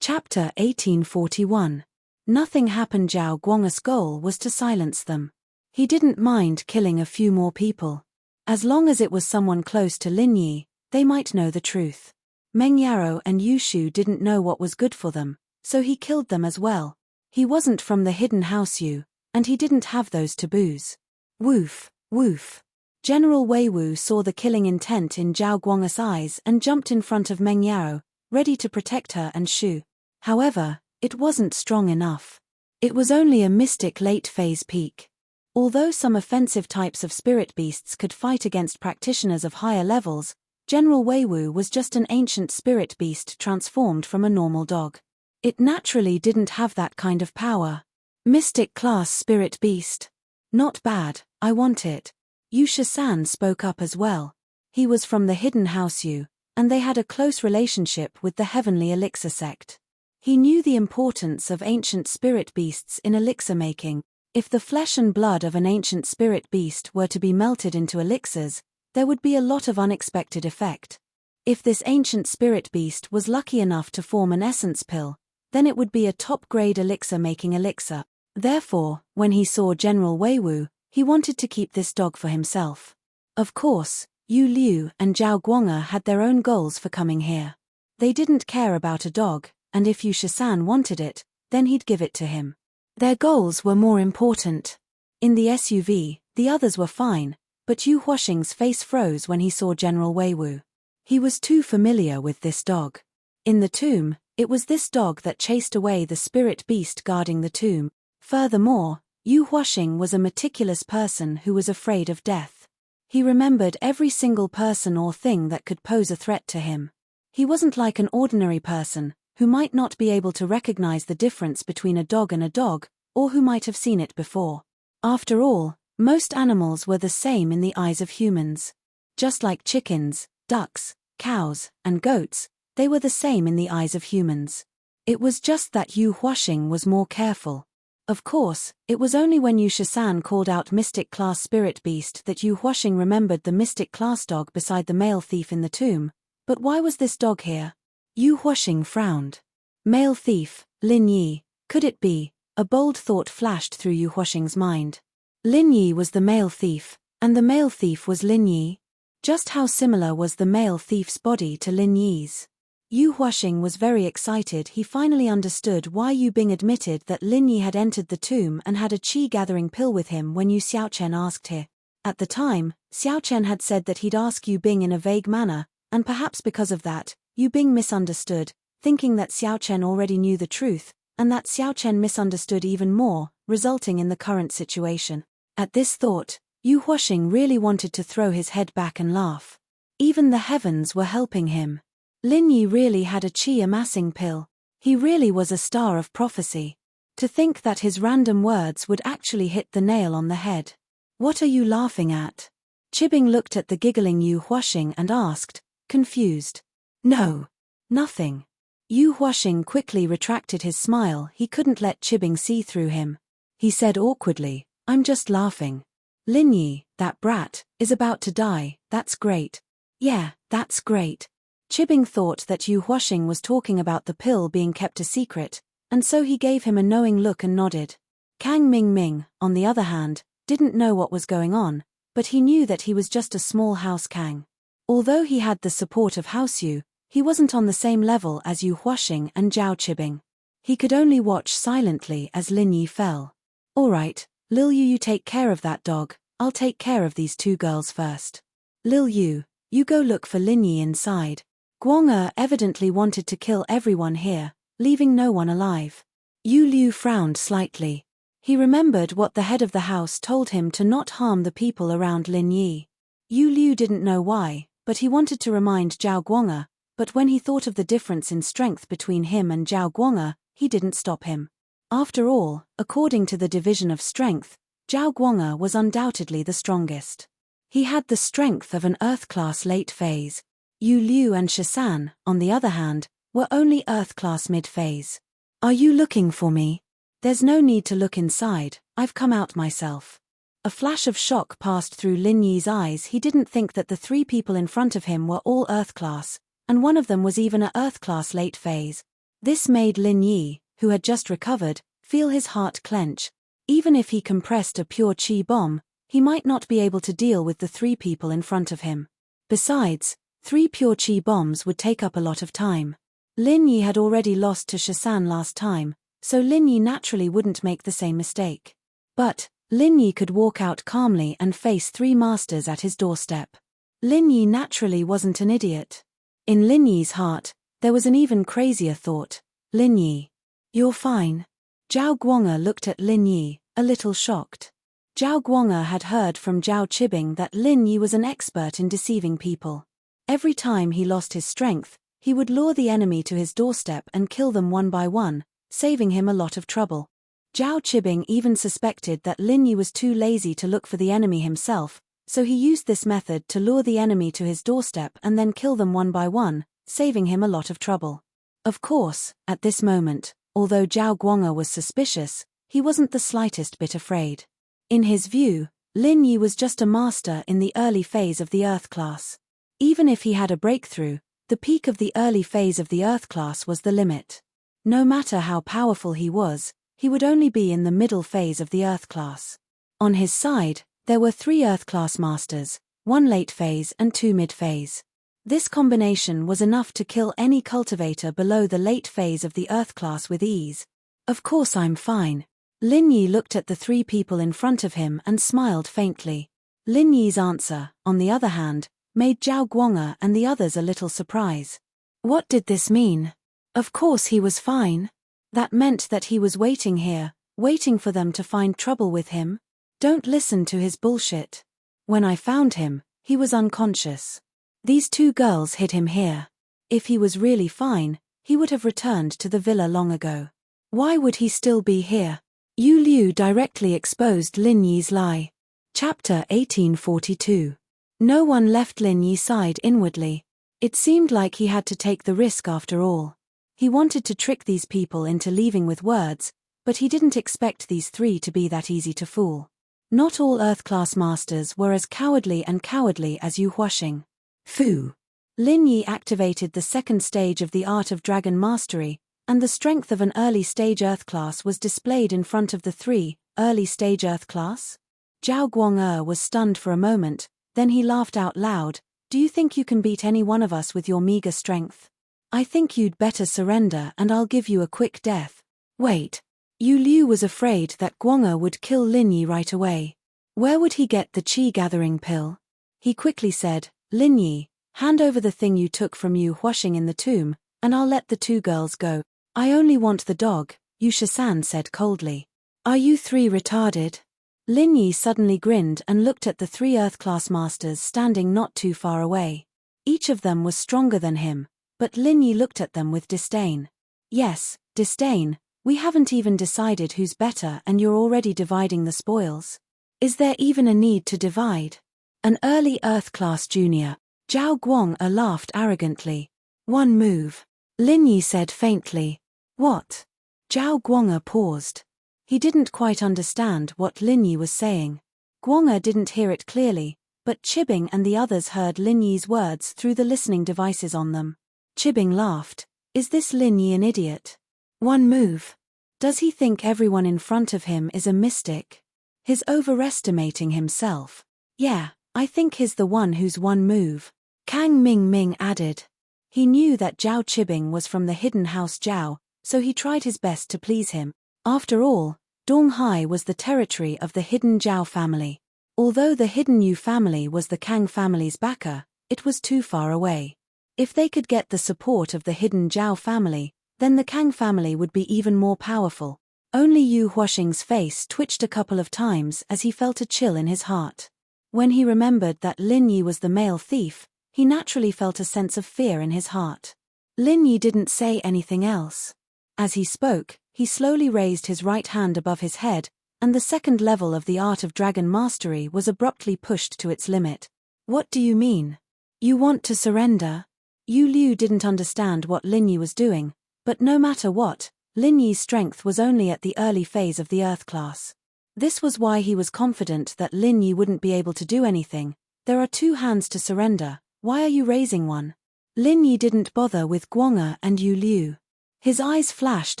Chapter 1841. Nothing happened. Zhao Guang's goal was to silence them. He didn't mind killing a few more people. As long as it was someone close to Lin Yi, they might know the truth. Meng Yaro and Yu Shu didn't know what was good for them, so he killed them as well. He wasn't from the hidden house Yu, and he didn't have those taboos. Woof, woof. General Wei Wu saw the killing intent in Zhao Guang's eyes and jumped in front of Meng Yaro, ready to protect her and Shu. However, it wasn't strong enough. It was only a mystic late-phase peak. Although some offensive types of spirit beasts could fight against practitioners of higher levels, General Wei Wu was just an ancient spirit beast transformed from a normal dog. It naturally didn't have that kind of power. Mystic class spirit beast. Not bad, I want it. Yu Shisan spoke up as well. He was from the hidden house Yu, and they had a close relationship with the heavenly elixir sect. He knew the importance of ancient spirit beasts in elixir making. If the flesh and blood of an ancient spirit beast were to be melted into elixirs, there would be a lot of unexpected effect. If this ancient spirit beast was lucky enough to form an essence pill, then it would be a top-grade elixir-making elixir. Therefore, when he saw General Wei Wu, he wanted to keep this dog for himself. Of course, Yu Liu and Zhao Guanga had their own goals for coming here. They didn't care about a dog, and if Yu Shisan wanted it, then he'd give it to him. Their goals were more important. In the SUV, the others were fine, but Yu Huaxing's face froze when he saw General Wei Wu. He was too familiar with this dog. In the tomb, it was this dog that chased away the spirit beast guarding the tomb. Furthermore, Yu Huaxing was a meticulous person who was afraid of death. He remembered every single person or thing that could pose a threat to him. He wasn't like an ordinary person, who might not be able to recognize the difference between a dog and a dog, or who might have seen it before. After all, most animals were the same in the eyes of humans. Just like chickens, ducks, cows, and goats, they were the same in the eyes of humans. It was just that Yu Huaxing was more careful. Of course, it was only when Yu Shisan called out Mystic Class Spirit Beast that Yu Huaxing remembered the Mystic Class dog beside the male thief in the tomb. But why was this dog here? Yu Huaxing frowned. Male thief, Lin Yi, could it be? A bold thought flashed through Yu Huaxing's mind. Lin Yi was the male thief, and the male thief was Lin Yi. Just how similar was the male thief's body to Lin Yi's? Yu Huaxing was very excited. He finally understood why Yu Bing admitted that Lin Yi had entered the tomb and had a chi-gathering pill with him when Yu Xiaochen asked her. At the time, Xiaochen had said that he'd ask Yu Bing in a vague manner, and perhaps because of that, Yu Bing misunderstood, thinking that Xiaochen already knew the truth, and that Xiaochen misunderstood even more, resulting in the current situation. At this thought, Yu Huaxing really wanted to throw his head back and laugh. Even the heavens were helping him. Lin Yi really had a chi-amassing pill. He really was a star of prophecy. To think that his random words would actually hit the nail on the head. What are you laughing at? Chibing looked at the giggling Yu Huaxing and asked, confused. No. Nothing. Yu Huaxing quickly retracted his smile. He couldn't let Chibing see through him. He said awkwardly, I'm just laughing. Lin Yi, that brat, is about to die. That's great. Yeah, that's great. Chibing thought that Yu Huaxing was talking about the pill being kept a secret, and so he gave him a knowing look and nodded. Kang Ming, on the other hand, didn't know what was going on, but he knew that he was just a small house Kang. Although he had the support of House Yu, he wasn't on the same level as Yu Huaxing and Zhao Chibing. He could only watch silently as Lin Yi fell. Alright, Lil Yu, you take care of that dog, I'll take care of these two girls first. Lil Yu, you go look for Lin Yi inside. Guang evidently wanted to kill everyone here, leaving no one alive. Yu Liu frowned slightly. He remembered what the head of the house told him to not harm the people around Lin Yi. Yu Liu didn't know why, but he wanted to remind Zhao Guang, but when he thought of the difference in strength between him and Zhao Guang, he didn't stop him. After all, according to the division of strength, Zhao Guang was undoubtedly the strongest. He had the strength of an Earth-class late phase. Yu Liu and Shisan, on the other hand, were only Earth-class mid-phase. Are you looking for me? There's no need to look inside, I've come out myself. A flash of shock passed through Lin Yi's eyes. He didn't think that the three people in front of him were all Earth-class, and one of them was even a Earth-class late phase. This made Lin Yi, who had just recovered, feel his heart clench. Even if he compressed a pure Qi bomb, he might not be able to deal with the three people in front of him. Besides, 3 pure Qi bombs would take up a lot of time. Lin Yi had already lost to Shisan last time, so Lin Yi naturally wouldn't make the same mistake. But, Lin Yi could walk out calmly and face 3 masters at his doorstep. Lin Yi naturally wasn't an idiot. In Lin Yi's heart, there was an even crazier thought. Lin Yi. You're fine. Zhao Guang looked at Lin Yi, a little shocked. Zhao Guang had heard from Zhao Chibing that Lin Yi was an expert in deceiving people. Every time he lost his strength, he would lure the enemy to his doorstep and kill them one by one, saving him a lot of trouble. Zhao Chibing even suspected that Lin Yi was too lazy to look for the enemy himself, so he used this method to lure the enemy to his doorstep and then kill them one by one, saving him a lot of trouble. Of course, at this moment, although Zhao Guang was suspicious, he wasn't the slightest bit afraid. In his view, Lin Yi was just a master in the early phase of the Earth class. Even if he had a breakthrough, the peak of the early phase of the Earth class was the limit. No matter how powerful he would only be in the middle phase of the Earth class. On his side, there were 3 Earth class masters, 1 late phase and 2 mid phase. This combination was enough to kill any cultivator below the late phase of the Earth class with ease. Of course I'm fine. Lin Yi looked at the 3 people in front of him and smiled faintly. Lin Yi's answer, on the other hand, made Zhao Guang and the others a little surprised. What did this mean? Of course he was fine. That meant that he was waiting here, waiting for them to find trouble with him. Don't listen to his bullshit. When I found him, he was unconscious. These 2 girls hid him here. If he was really fine, he would have returned to the villa long ago. Why would he still be here? Yu Liu directly exposed Lin Yi's lie. Chapter 1842. No one left Lin Yi sighed inwardly. It seemed like he had to take the risk after all. He wanted to trick these people into leaving with words, but he didn't expect these 3 to be that easy to fool. Not all Earth-class masters were as cowardly as Yu Huaxing. Fu. Lin Yi activated the 2nd stage of the Art of Dragon Mastery, and the strength of an early-stage Earth-class was displayed in front of the 3 early-stage Earth-class. Zhao Guang was stunned for a moment, then he laughed out loud. Do you think you can beat any one of us with your meager strength? I think you'd better surrender and I'll give you a quick death. Wait. Yu Liu was afraid that Guang would kill Lin Yi right away. Where would he get the Qi gathering pill? He quickly said, Lin Yi, hand over the thing you took from Yu Huaxing in the tomb, and I'll let the 2 girls go. I only want the dog, Yu Shisan said coldly. Are you 3 retarded? Lin Yi suddenly grinned and looked at the 3 Earth-class masters standing not too far away. Each of them was stronger than him, but Lin Yi looked at them with disdain. Yes, disdain, We haven't even decided who's better and you're already dividing the spoils. Is there even a need to divide? An early Earth class junior, Zhao Guang'er laughed arrogantly. One move. Lin Yi said faintly. What? Zhao Guang'er paused. He didn't quite understand what Lin Yi was saying. Guang'er didn't hear it clearly, but Chibing and the others heard Lin Yi's words through the listening devices on them. Chibing laughed. Is this Lin Yi an idiot? One move. Does he think everyone in front of him is a mystic? He's overestimating himself. Yeah, I think he's the one who's one move. Kang Ming added. He knew that Zhao Chibing was from the hidden house Zhao, so he tried his best to please him. After all, Donghai was the territory of the hidden Zhao family. Although the hidden Yu family was the Kang family's backer, it was too far away. If they could get the support of the hidden Zhao family, then the Kang family would be even more powerful. Only Yu Huaxing's face twitched a couple of times as he felt a chill in his heart. When he remembered that Lin Yi was the male thief, he naturally felt a sense of fear in his heart. Lin Yi didn't say anything else. As he spoke, he slowly raised his right hand above his head, and the second level of the art of dragon mastery was abruptly pushed to its limit. What do you mean? You want to surrender? Yu Liu didn't understand what Lin Yi was doing, but no matter what, Lin Yi's strength was only at the early phase of the Earth class. This was why he was confident that Lin Yi wouldn't be able to do anything. There are two hands to surrender, why are you raising one? Lin Yi didn't bother with Guang'er and Yu Liu. His eyes flashed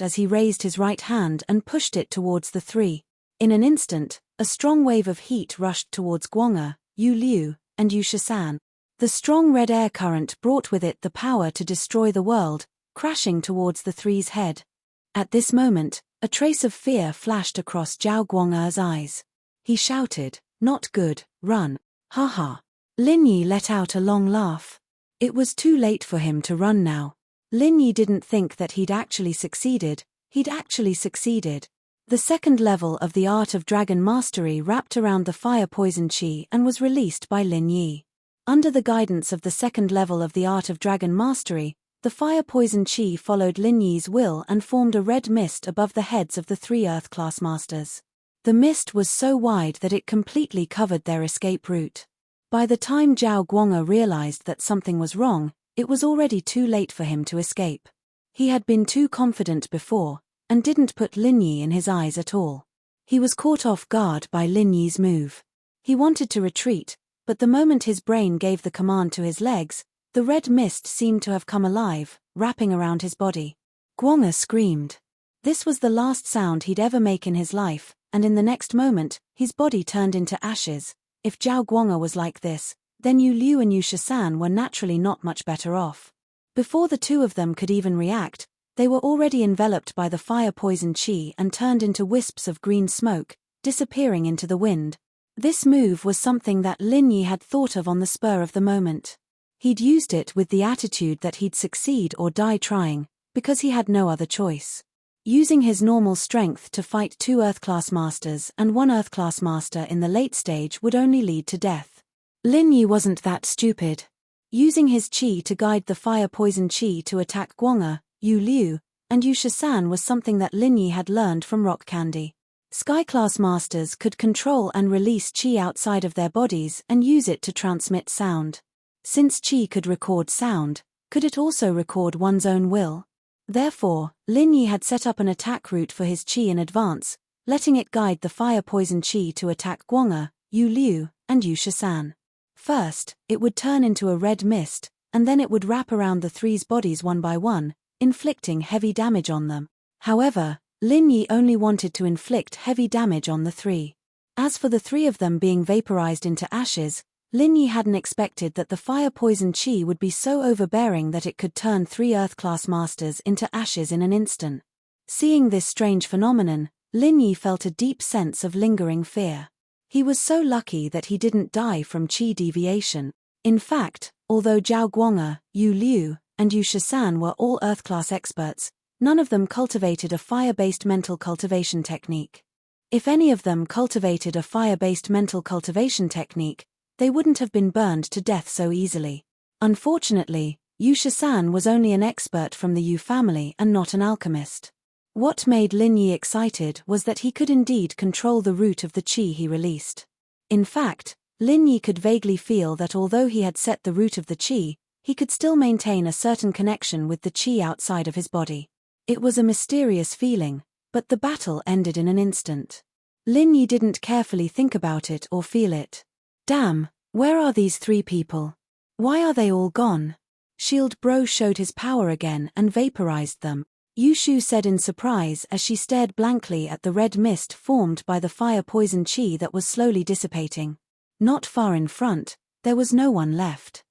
as he raised his right hand and pushed it towards the three. In an instant, a strong wave of heat rushed towards Guang'er, Yu Liu, and Yu Shisan. The strong red air current brought with it the power to destroy the world, crashing towards the three's head. At this moment, a trace of fear flashed across Zhao Guang'er's eyes. He shouted, "Not good, run." Ha ha. Lin Yi let out a long laugh. It was too late for him to run now. Lin Yi didn't think that he'd actually succeeded. The second level of the art of dragon mastery wrapped around the fire poison chi and was released by Lin Yi. Under the guidance of the second level of the art of dragon mastery, the fire poison chi followed Lin Yi's will and formed a red mist above the heads of the three Earth class masters. The mist was so wide that it completely covered their escape route. By the time Zhao Guang'er realized that something was wrong, it was already too late for him to escape. He had been too confident before, and didn't put Lin Yi in his eyes at all. He was caught off guard by Lin Yi's move. He wanted to retreat, but the moment his brain gave the command to his legs, the red mist seemed to have come alive, wrapping around his body. Guang'er screamed. This was the last sound he'd ever make in his life, and in the next moment, his body turned into ashes. If Zhao Guang'er was like this, then Yu Liu and Yu Shisan were naturally not much better off. Before the two of them could even react, they were already enveloped by the fire poison chi and turned into wisps of green smoke, disappearing into the wind. This move was something that Lin Yi had thought of on the spur of the moment. He'd used it with the attitude that he'd succeed or die trying, because he had no other choice. Using his normal strength to fight two Earth-class masters and one Earth-class master in the late stage would only lead to death. Lin Yi wasn't that stupid. Using his chi to guide the fire poison chi to attack Guang'er, Yu Liu, and Yu Shisan was something that Lin Yi had learned from Rock Candy. Sky-class masters could control and release chi outside of their bodies and use it to transmit sound. Since chi could record sound, could it also record one's own will? Therefore, Lin Yi had set up an attack route for his chi in advance, letting it guide the fire poison chi to attack Guang'er, Yu Liu, and Yu Shisan. First, it would turn into a red mist, and then it would wrap around the three's bodies one by one, inflicting heavy damage on them. However, Lin Yi only wanted to inflict heavy damage on the three. As for the three of them being vaporized into ashes, Lin Yi hadn't expected that the fire poison chi would be so overbearing that it could turn three Earth-class masters into ashes in an instant. Seeing this strange phenomenon, Lin Yi felt a deep sense of lingering fear. He was so lucky that he didn't die from chi deviation. In fact, although Zhao Guang'er, Yu Liu, and Yu Shisan were all Earth-class experts, none of them cultivated a fire-based mental cultivation technique. If any of them cultivated a fire-based mental cultivation technique, they wouldn't have been burned to death so easily. Unfortunately, Yu Shisan was only an expert from the Yu family and not an alchemist. What made Lin Yi excited was that he could indeed control the root of the qi he released. In fact, Lin Yi could vaguely feel that although he had set the root of the qi, he could still maintain a certain connection with the qi outside of his body. It was a mysterious feeling, but the battle ended in an instant. Lin Yi didn't carefully think about it or feel it. Damn, where are these 3 people? Why are they all gone? Shield Bro showed his power again and vaporized them, Yushu said in surprise as she stared blankly at the red mist formed by the fire-poison qi that was slowly dissipating. Not far in front, there was no one left.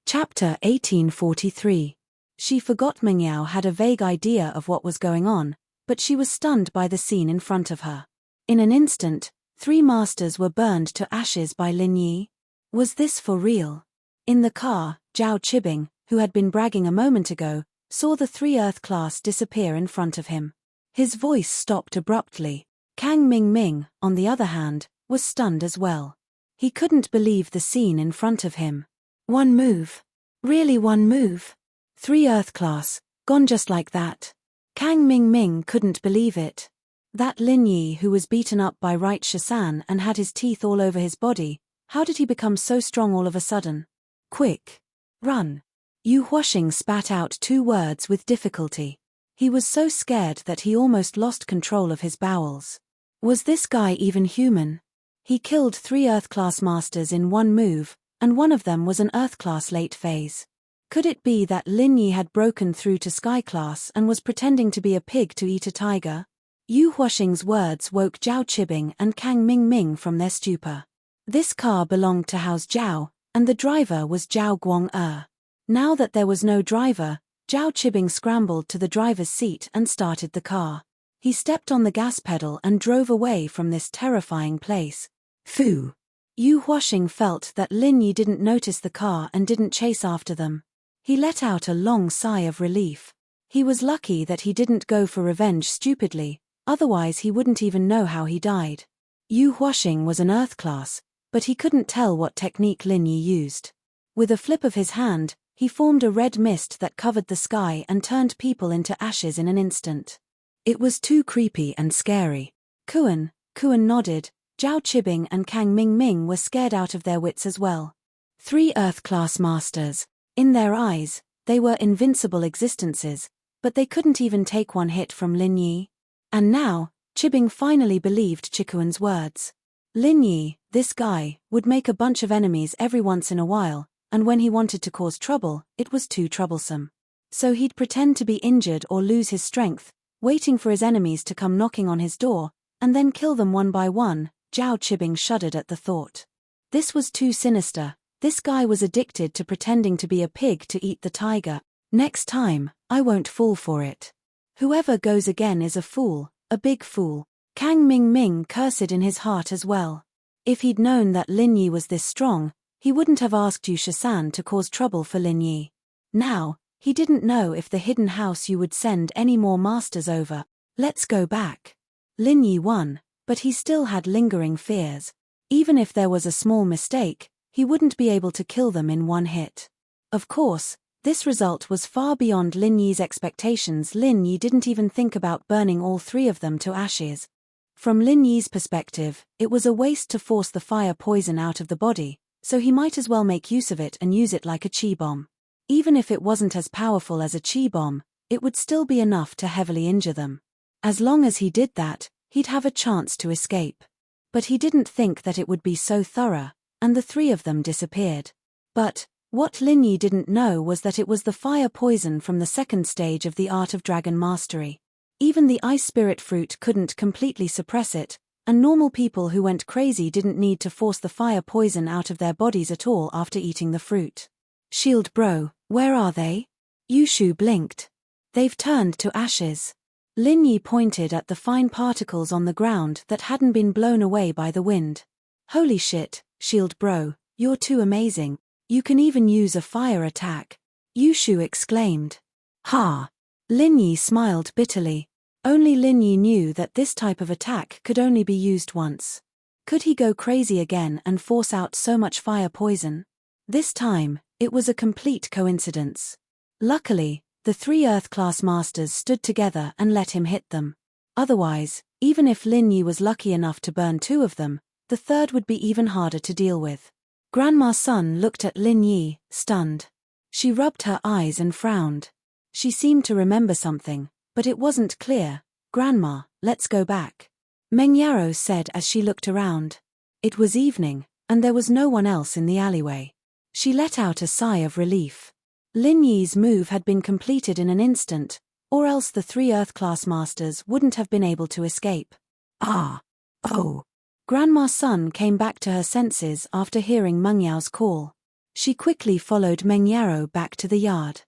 Chapter 1843. She forgot Mingyao had a vague idea of what was going on, but she was stunned by the scene in front of her. In an instant, 3 masters were burned to ashes by Lin Yi. Was this for real? In the car, Zhao Qibing, who had been bragging a moment ago, saw the 3 Earth class disappear in front of him. His voice stopped abruptly. Kang Ming, on the other hand, was stunned as well. He couldn't believe the scene in front of him. 1 move. Really 1 move? 3 Earth class, gone just like that. Kang Ming couldn't believe it. That Lin Yi who was beaten up by Right Shasan and had his teeth all over his body, how did he become so strong all of a sudden? Quick. Run. Yu Huaxing spat out 2 words with difficulty. He was so scared that he almost lost control of his bowels. Was this guy even human? He killed 3 Earth-class masters in 1 move, and one of them was an Earth-class late phase. Could it be that Lin Yi had broken through to Sky-class and was pretending to be a pig to eat a tiger? Yu Huaxing's words woke Zhao Qibing and Kang Ming from their stupor. This car belonged to Hao's Zhao, and the driver was Zhao Guang. Now that there was no driver, Zhao Qibing scrambled to the driver's seat and started the car. He stepped on the gas pedal and drove away from this terrifying place. Phew! Yu Huaxing felt that Lin Yi didn't notice the car and didn't chase after them. He let out a long sigh of relief. He was lucky that he didn't go for revenge stupidly, otherwise he wouldn't even know how he died. Yu Huaxing was an Earth class, but he couldn't tell what technique Lin Yi used. With a flip of his hand, he formed a red mist that covered the sky and turned people into ashes in an instant. It was too creepy and scary. Kuan nodded. Zhao Qibing and Kang Ming were scared out of their wits as well. 3 Earth-class masters. In their eyes, they were invincible existences, but they couldn't even take 1 hit from Lin Yi. And now, Qibing finally believed Chikuan's words. Lin Yi, this guy, would make a bunch of enemies every once in a while, and when he wanted to cause trouble, it was too troublesome. So he'd pretend to be injured or lose his strength, waiting for his enemies to come knocking on his door, and then kill them one by one. Zhao Qibing shuddered at the thought. This was too sinister. This guy was addicted to pretending to be a pig to eat the tiger. Next time, I won't fall for it. Whoever goes again is a fool, a big fool. Kang Ming cursed in his heart as well. If he'd known that Lin Yi was this strong, he wouldn't have asked Yu Shasan to cause trouble for Lin Yi. Now, he didn't know if the hidden house Yu would send any more masters over. Let's go back. Lin Yi won, but he still had lingering fears. Even if there was a small mistake, he wouldn't be able to kill them in 1 hit. Of course, this result was far beyond Lin Yi's expectations. Lin Yi didn't even think about burning all 3 of them to ashes. From Lin Yi's perspective, it was a waste to force the fire poison out of the body, so he might as well make use of it and use it like a qi bomb. Even if it wasn't as powerful as a qi bomb, it would still be enough to heavily injure them. As long as he did that, he'd have a chance to escape. But he didn't think that it would be so thorough, and the 3 of them disappeared. But what Lin Yi didn't know was that it was the fire poison from the 2nd stage of the art of dragon mastery. Even the ice spirit fruit couldn't completely suppress it, and normal people who went crazy didn't need to force the fire poison out of their bodies at all after eating the fruit. Shield Bro, where are they? Yushu blinked. They've turned to ashes. Lin Yi pointed at the fine particles on the ground that hadn't been blown away by the wind. Holy shit, Shield Bro, you're too amazing. You can even use a fire attack. Yushu exclaimed. Ha! Lin Yi smiled bitterly. Only Lin Yi knew that this type of attack could only be used once. Could he go crazy again and force out so much fire poison? This time, it was a complete coincidence. Luckily, The 3 Earth-class masters stood together and let him hit them. Otherwise, even if Lin Yi was lucky enough to burn 2 of them, the third would be even harder to deal with. Grandma Sun looked at Lin Yi, stunned. She rubbed her eyes and frowned. She seemed to remember something, but it wasn't clear. "Grandma, let's go back," Meng Yarrow said as she looked around. It was evening, and there was no one else in the alleyway. She let out a sigh of relief. Lin Yi's move had been completed in an instant, or else the 3 Earth-class masters wouldn't have been able to escape. Ah! Oh! Grandma Sun came back to her senses after hearing Meng Yao's call. She quickly followed Meng Yarrow back to the yard.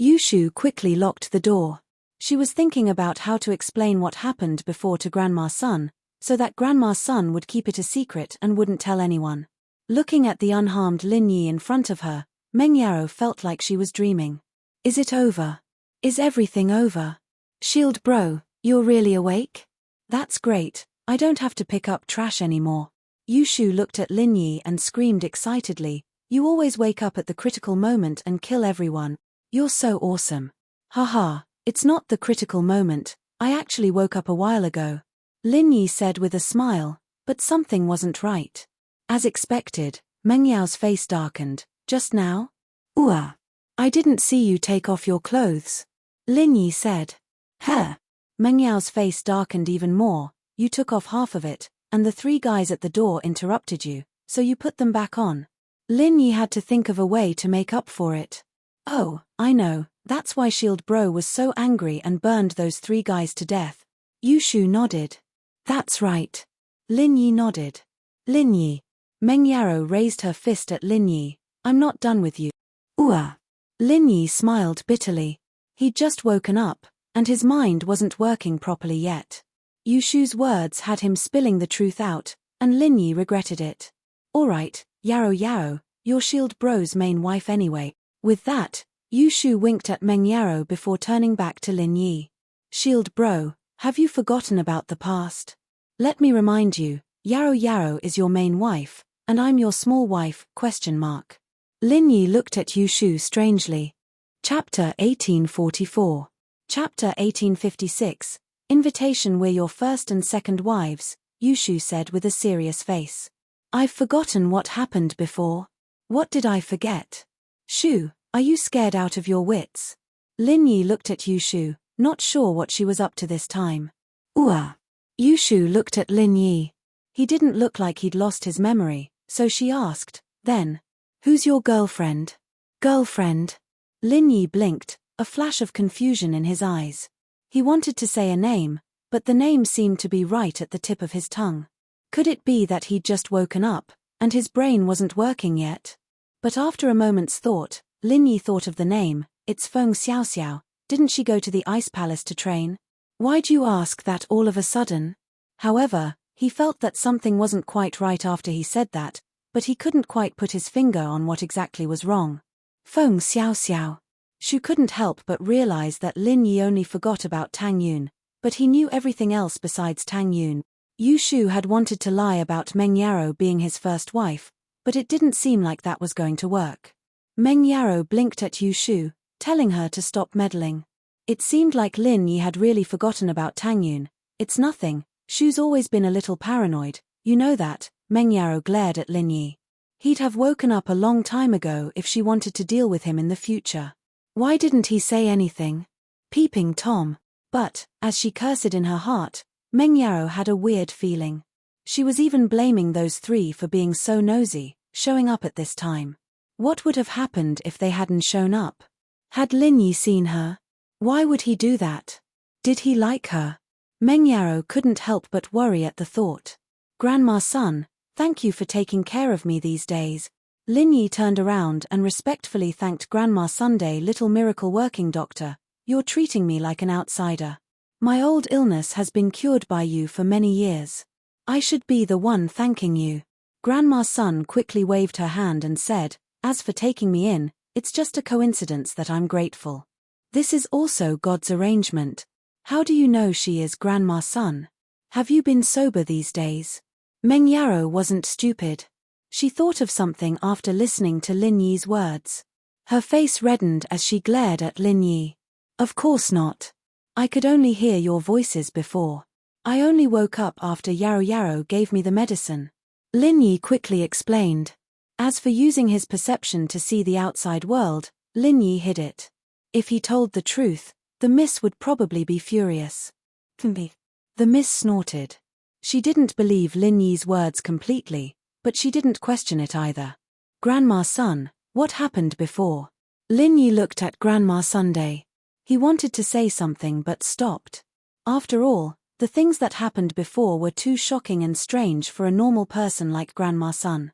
Yushu quickly locked the door. She was thinking about how to explain what happened before to Grandma Sun, so that Grandma Sun would keep it a secret and wouldn't tell anyone. Looking at the unharmed Lin Yi in front of her, Meng Yarrow felt like she was dreaming. Is it over? Is everything over? Shield bro, you're really awake? That's great, I don't have to pick up trash anymore. Yushu looked at Lin Yi and screamed excitedly, you always wake up at the critical moment and kill everyone. You're so awesome. Haha, it's not the critical moment, I actually woke up a while ago. Lin Yi said with a smile, but something wasn't right. As expected, Meng Yao's face darkened. Just now? Ooh. I didn't see you take off your clothes. Lin Yi said. Huh. Meng Yao's face darkened even more. You took off half of it, and the 3 guys at the door interrupted you, so you put them back on. Lin Yi had to think of a way to make up for it. Oh, I know, that's why Shield Bro was so angry and burned those 3 guys to death. Yushu nodded. That's right. Lin Yi nodded. Lin Yi. Meng Yarrow raised her fist at Lin Yi. I'm not done with you. Ooh. Lin Yi smiled bitterly. He'd just woken up, and his mind wasn't working properly yet. Yushu's words had him spilling the truth out, and Lin Yi regretted it. Alright, Yarrow, you're Shield Bro's main wife anyway. With that, Yushu winked at Meng Yarrow before turning back to Lin Yi. Shield Bro, have you forgotten about the past? Let me remind you, Yarrow is your main wife, and I'm your small wife, ? Lin Yi looked at Yushu strangely. Chapter 1844. Chapter 1856. Invitation We're your first and second wives, Yushu said with a serious face. I've forgotten what happened before. What did I forget? Shu, are you scared out of your wits? Lin Yi looked at Yushu, not sure what she was up to this time. Ooh. Yushu looked at Lin Yi. He didn't look like he'd lost his memory, so she asked, then, who's your girlfriend? Girlfriend? Lin Yi blinked, a flash of confusion in his eyes. He wanted to say a name, but the name seemed to be right at the tip of his tongue. Could it be that he'd just woken up, and his brain wasn't working yet? But after a moment's thought, Lin Yi thought of the name. It's Feng Xiaoxiao. Didn't she go to the Ice Palace to train? Why'd you ask that all of a sudden? However, he felt that something wasn't quite right after he said that, but he couldn't quite put his finger on what exactly was wrong. Feng Xiaoxiao. Shu couldn't help but realize that Lin Yi only forgot about Tang Yun, but he knew everything else besides Tang Yun. Yushu had wanted to lie about Meng Yarrow being his first wife, but it didn't seem like that was going to work. Meng Yarrow blinked at Yushu, telling her to stop meddling. It seemed like Lin Yi had really forgotten about Tang Yun. It's nothing, Shu's always been a little paranoid, you know that. Meng Yarrow glared at Lin Yi. He'd have woken up a long time ago if she wanted to deal with him in the future. Why didn't he say anything? Peeping Tom. But, as she cursed in her heart, Meng Yarrow had a weird feeling. She was even blaming those 3 for being so nosy, showing up at this time. What would have happened if they hadn't shown up? Had Lin Yi seen her? Why would he do that? Did he like her? Meng Yarrow couldn't help but worry at the thought. Grandma Sun, thank you for taking care of me these days. Lin Yi turned around and respectfully thanked Grandma Sunday, little miracle working doctor. You're treating me like an outsider. My old illness has been cured by you for many years. I should be the one thanking you. Grandma Sun quickly waved her hand and said, as for taking me in, it's just a coincidence that I'm grateful. This is also God's arrangement. How do you know she is Grandma Sun? Have you been sober these days? Meng Yarrow wasn't stupid. She thought of something after listening to Lin Yi's words. Her face reddened as she glared at Lin Yi. Of course not. I could only hear your voices before. I only woke up after Yarrow Yarrow gave me the medicine. Lin Yi quickly explained. As for using his perception to see the outside world, Lin Yi hid it. If he told the truth, the miss would probably be furious. The miss snorted. She didn't believe Lin Yi's words completely, but she didn't question it either. Grandma Sun, what happened before? Lin Yi looked at Grandma Sunday. He wanted to say something but stopped. After all, the things that happened before were too shocking and strange for a normal person like Grandma Sun.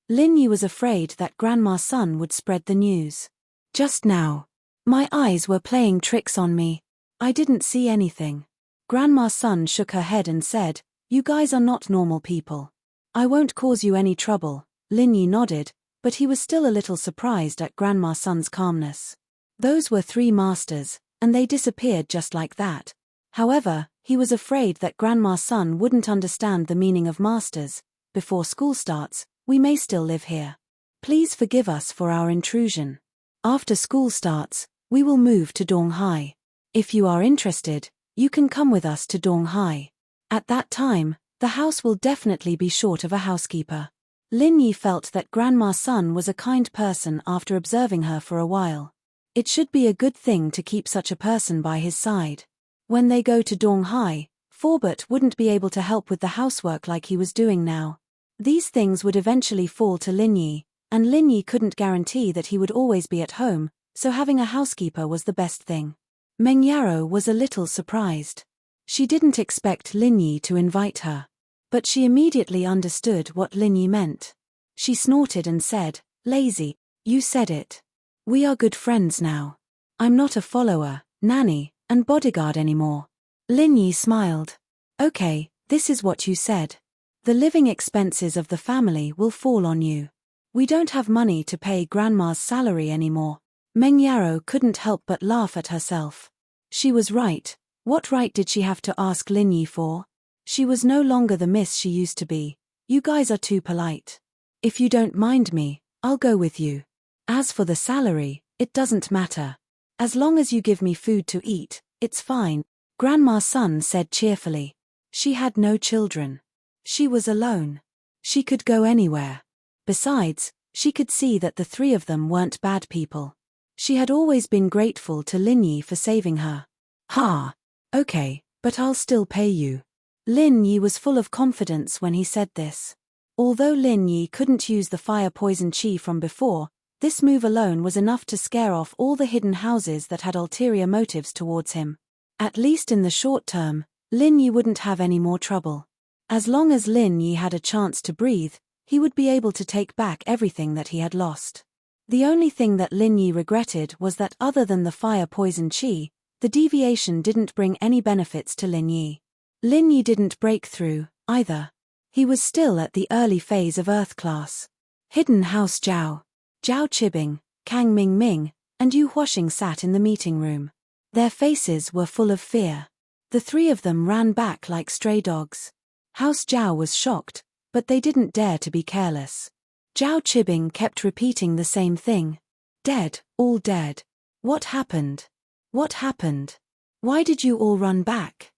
Lin Yi was afraid that Grandma Sun would spread the news. Just now, my eyes were playing tricks on me. I didn't see anything. Grandma Sun shook her head and said, "You guys are not normal people. I won't cause you any trouble." Lin Yi nodded, but he was still a little surprised at Grandma Sun's calmness. Those were 3 masters, and they disappeared just like that. However, he was afraid that Grandma Sun wouldn't understand the meaning of masters. Before school starts, we may still live here. Please forgive us for our intrusion. After school starts, we will move to Donghai. If you are interested, you can come with us to Donghai. At that time, the house will definitely be short of a housekeeper. Lin Yi felt that Grandma Sun was a kind person after observing her for a while. It should be a good thing to keep such a person by his side. When they go to Donghai, Forbert wouldn't be able to help with the housework like he was doing now. These things would eventually fall to Lin Yi, and Lin Yi couldn't guarantee that he would always be at home, so having a housekeeper was the best thing. Meng Yarrow was a little surprised. She didn't expect Lin Yi to invite her. But she immediately understood what Lin Yi meant. She snorted and said, "Lazy, you said it. We are good friends now. I'm not a follower, nanny, and bodyguard anymore." Lin Yi smiled. "Okay, this is what you said. The living expenses of the family will fall on you. We don't have money to pay Grandma's salary anymore." Meng Yarrow couldn't help but laugh at herself. She was right. What right did she have to ask Lin Yi for? She was no longer the miss she used to be. "You guys are too polite. If you don't mind me, I'll go with you. As for the salary, it doesn't matter. As long as you give me food to eat, it's fine," Grandma Sun said cheerfully. She had no children. She was alone. She could go anywhere. Besides, she could see that the 3 of them weren't bad people. She had always been grateful to Lin Yi for saving her. "Ha! Okay, but I'll still pay you." Lin Yi was full of confidence when he said this. Although Lin Yi couldn't use the fire poison chi from before, this move alone was enough to scare off all the hidden houses that had ulterior motives towards him. At least in the short term, Lin Yi wouldn't have any more trouble. As long as Lin Yi had a chance to breathe, he would be able to take back everything that he had lost. The only thing that Lin Yi regretted was that other than the fire poison chi, the deviation didn't bring any benefits to Lin Yi. Lin Yi didn't break through, either. He was still at the early phase of Earth class. Hidden House Zhao. Zhao Qibing, Kang Ming Ming, and Yu Huaxing sat in the meeting room. Their faces were full of fear. The 3 of them ran back like stray dogs. House Zhao was shocked, but they didn't dare to be careless. Zhao Qibing kept repeating the same thing. "Dead, all dead. What happened? What happened? Why did you all run back?"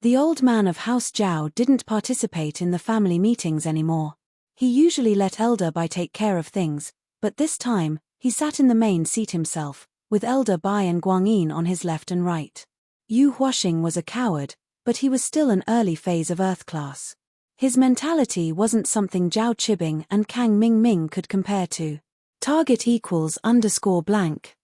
The old man of House Zhao didn't participate in the family meetings anymore. He usually let Elder Bai take care of things, but this time, he sat in the main seat himself, with Elder Bai and Guangyin on his left and right. Yu Huaxing was a coward, but he was still an early phase of Earth class. His mentality wasn't something Zhao Qibing and Kang Ming Ming could compare to. Target =_blank.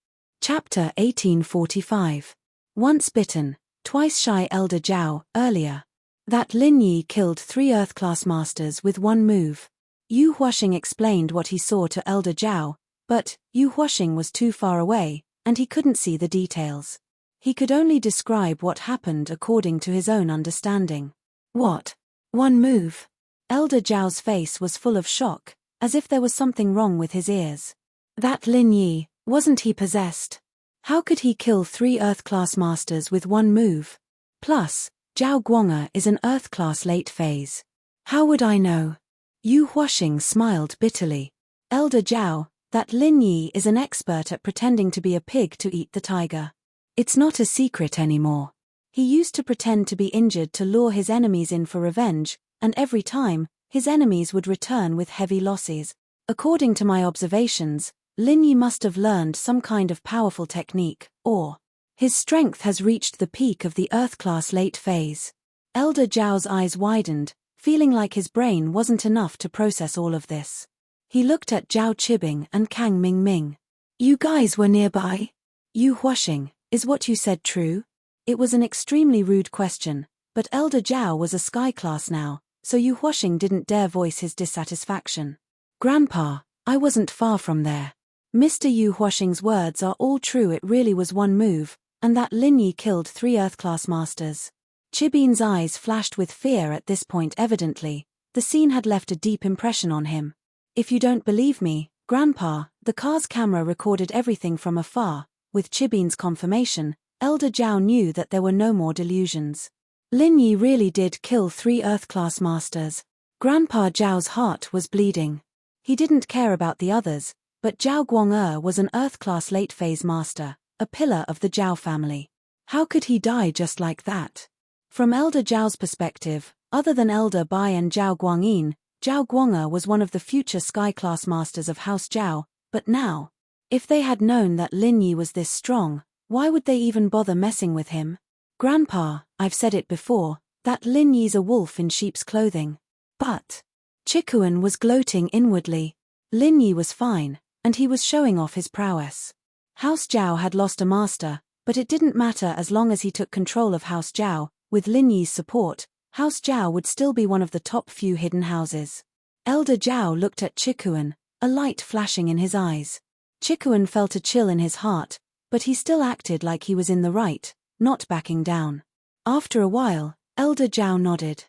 Chapter 1845. Once bitten, twice shy. Elder Zhao, earlier. That Lin Yi killed 3 Earth-class masters with one move. Yu Huaxing explained what he saw to Elder Zhao, but Yu Huaxing was too far away, and he couldn't see the details. He could only describe what happened according to his own understanding. What? One move? Elder Zhao's face was full of shock, as if there was something wrong with his ears. That Lin Yi, wasn't he possessed? How could he kill 3 Earth-class masters with one move? Plus, Zhao Guang'er is an Earth-class late phase. How would I know? Yu Huaxing smiled bitterly. Elder Zhao, that Lin Yi is an expert at pretending to be a pig to eat the tiger. It's not a secret anymore. He used to pretend to be injured to lure his enemies in for revenge, and every time, his enemies would return with heavy losses. According to my observations, Lin Yi must have learned some kind of powerful technique, or his strength has reached the peak of the Earth-class late phase. Elder Zhao's eyes widened, feeling like his brain wasn't enough to process all of this. He looked at Zhao Qibing and Kang Mingming. You guys were nearby? Yu Huaxing, is what you said true? It was an extremely rude question, but Elder Zhao was a sky class now, so Yu Huaxing didn't dare voice his dissatisfaction. Grandpa, I wasn't far from there. Mr. Yu Huaxing's words are all true. It really was one move, and that Lin Yi killed 3 Earth-class masters. Qibin's eyes flashed with fear at this point. Evidently, the scene had left a deep impression on him. If you don't believe me, Grandpa, the car's camera recorded everything from afar. With Qibin's confirmation, Elder Zhao knew that there were no more delusions. Lin Yi really did kill 3 Earth-class masters. Grandpa Zhao's heart was bleeding. He didn't care about the others, but Zhao Guang'e was an Earth-class late-phase master, a pillar of the Zhao family. How could he die just like that? From Elder Zhao's perspective, other than Elder Bai and Zhao Guangyin, Zhao Guang'e was one of the future sky-class masters of House Zhao, but now, if they had known that Lin Yi was this strong, why would they even bother messing with him? Grandpa, I've said it before, that Lin Yi's a wolf in sheep's clothing. But Chikuan was gloating inwardly. Lin Yi was fine, and he was showing off his prowess. House Zhao had lost a master, but it didn't matter as long as he took control of House Zhao. With Lin Yi's support, House Zhao would still be one of the top few hidden houses. Elder Zhao looked at Chikuan, a light flashing in his eyes. Chikuan felt a chill in his heart, but he still acted like he was in the right, not backing down. After a while, Elder Zhao nodded.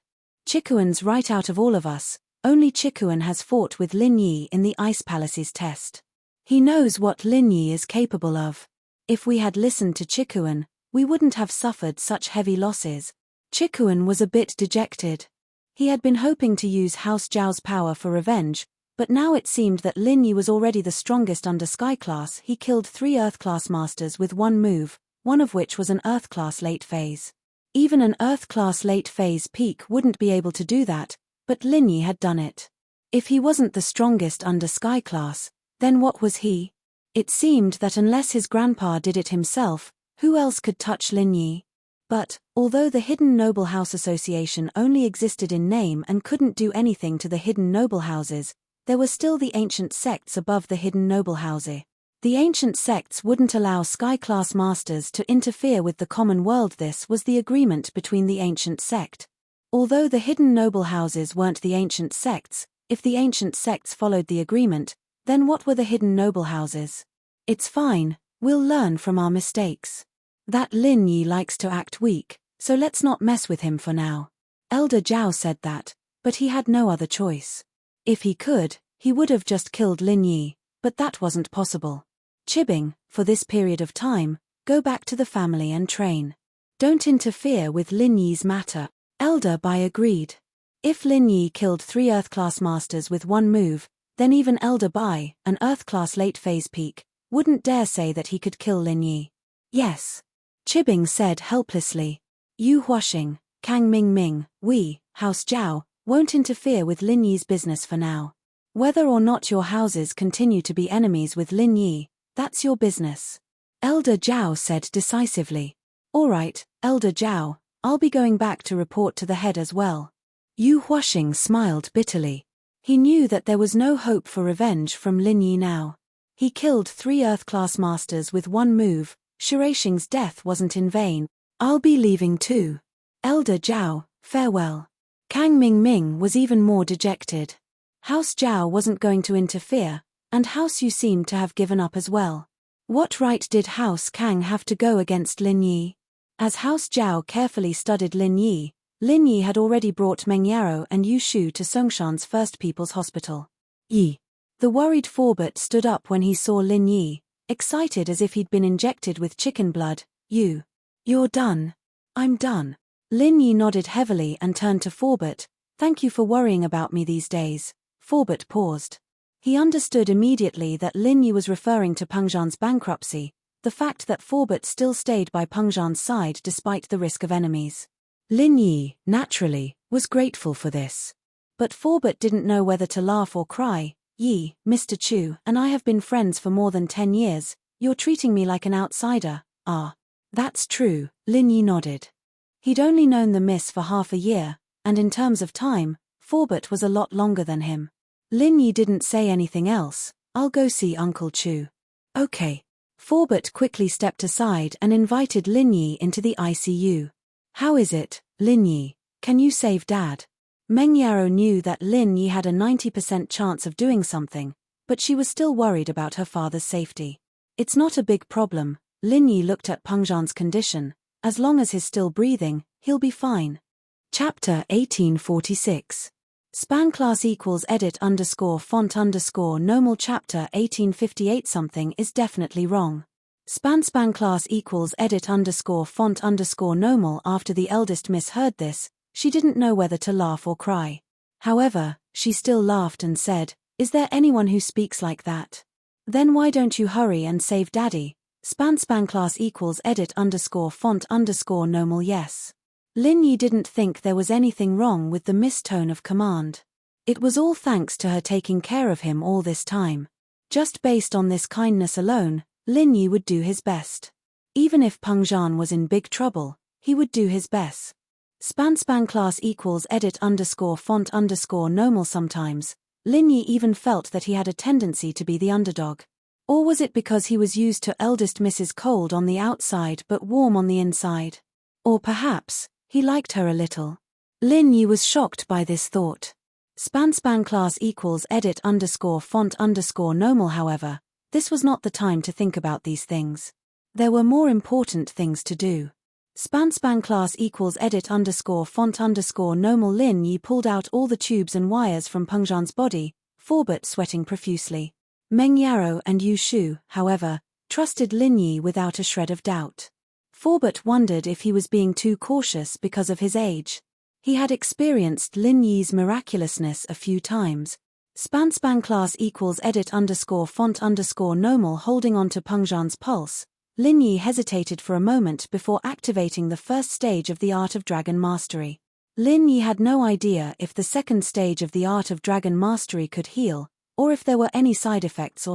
Chikuan's right. Out of all of us, only Chikuan has fought with Lin Yi in the Ice Palace's test. He knows what Lin Yi is capable of. If we had listened to Chikuan, we wouldn't have suffered such heavy losses. Chikuan was a bit dejected. He had been hoping to use House Zhao's power for revenge, but now it seemed that Lin Yi was already the strongest under Sky Class. He killed 3 Earth-class masters with one move, one of which was an Earth-class late phase. Even an Earth-class late phase peak wouldn't be able to do that, but Lin Yi had done it. If he wasn't the strongest under Sky Class, then what was he? It seemed that unless his grandpa did it himself, who else could touch Lin Yi? But, although the Hidden Noble House Association only existed in name and couldn't do anything to the Hidden Noble Houses, there were still the ancient sects above the Hidden Noble House. The ancient sects wouldn't allow Sky-class masters to interfere with the common world. This was the agreement between the ancient sect. Although the Hidden Noble Houses weren't the ancient sects, if the ancient sects followed the agreement, then what were the Hidden Noble Houses? It's fine, we'll learn from our mistakes. That Lin Yi likes to act weak, so let's not mess with him for now. Elder Zhao said that, but he had no other choice. If he could, he would have just killed Lin Yi, but that wasn't possible. Qibing, for this period of time, go back to the family and train. Don't interfere with Lin Yi's matter. Elder Bai agreed. If Lin Yi killed 3 Earth-class masters with one move, then even Elder Bai, an Earth-class late-phase peak, wouldn't dare say that he could kill Lin Yi. Yes. Qibing said helplessly. Yu Huaxing, Kang Mingming, we, House Zhao, won't interfere with Lin Yi's business for now. Whether or not your houses continue to be enemies with Lin Yi, that's your business. Elder Zhao said decisively. All right, Elder Zhao, I'll be going back to report to the head as well. Yu Huaxing smiled bitterly. He knew that there was no hope for revenge from Lin Yi now. He killed 3 Earth-class masters with one move. Shiraixing's death wasn't in vain. I'll be leaving too. Elder Zhao, farewell. Kang Mingming was even more dejected. House Zhao wasn't going to interfere, and House Yu seemed to have given up as well. What right did House Kang have to go against Lin Yi? As House Zhao carefully studied Lin Yi had already brought Meng Yaro and Yu Shu to Songshan's First People's Hospital. Yi. The worried Forbert stood up when he saw Lin Yi, excited as if he'd been injected with chicken blood. You're done. I'm done. Lin Yi nodded heavily and turned to Forbert. Thank you for worrying about me these days. Forbert paused. He understood immediately that Lin Yi was referring to Pengzhan's bankruptcy, the fact that Forbert still stayed by Pengzhan's side despite the risk of enemies. Lin Yi, naturally, was grateful for this. But Forbert didn't know whether to laugh or cry. Yi, Mr. Chu and I have been friends for more than 10 years, you're treating me like an outsider. Ah. That's true, Lin Yi nodded. He'd only known the miss for half a year, and in terms of time, Forbert was a lot longer than him. Lin Yi didn't say anything else. I'll go see Uncle Chu. Okay. Forbert quickly stepped aside and invited Lin Yi into the ICU. How is it, Lin Yi? Can you save Dad? Meng Yaro knew that Lin Yi had a 90% chance of doing something, but she was still worried about her father's safety. It's not a big problem, Lin Yi looked at Pengzhan's condition. As long as he's still breathing, he'll be fine. Chapter 1846. Span class equals edit underscore font underscore normal. Chapter 1858. Something is definitely wrong. Span class equals edit underscore font underscore normal. After the eldest miss heard this, she didn't know whether to laugh or cry. However, she still laughed and said, "Is there anyone who speaks like that? Then why don't you hurry and save Daddy?" Span class equals edit underscore font underscore normal. Yes. Lin Yi didn't think there was anything wrong with the miss tone of command. It was all thanks to her taking care of him all this time. Just based on this kindness alone, Lin Yi would do his best. Even if Pengzhan was in big trouble, he would do his best. Span class equals edit underscore font underscore normal. Sometimes, Lin Yi even felt that he had a tendency to be the underdog. Or was it because he was used to eldest Mrs. cold on the outside but warm on the inside? Or perhaps, he liked her a little. Lin Yi was shocked by this thought. Span class equals edit underscore font underscore normal. However, this was not the time to think about these things. There were more important things to do. Span class equals edit underscore font underscore normal. Lin Yi pulled out all the tubes and wires from Pengzhan's body, Forbert sweating profusely. Meng Yaro and Yu Shu, however, trusted Lin Yi without a shred of doubt. Forbert wondered if he was being too cautious because of his age. He had experienced Lin Yi's miraculousness a few times. Span class equals edit underscore font underscore normal. Holding on to Pengzhan's pulse, Lin Yi hesitated for a moment before activating the first stage of the Art of Dragon Mastery. Lin Yi had no idea if the second stage of the Art of Dragon Mastery could heal, or if there were any side effects.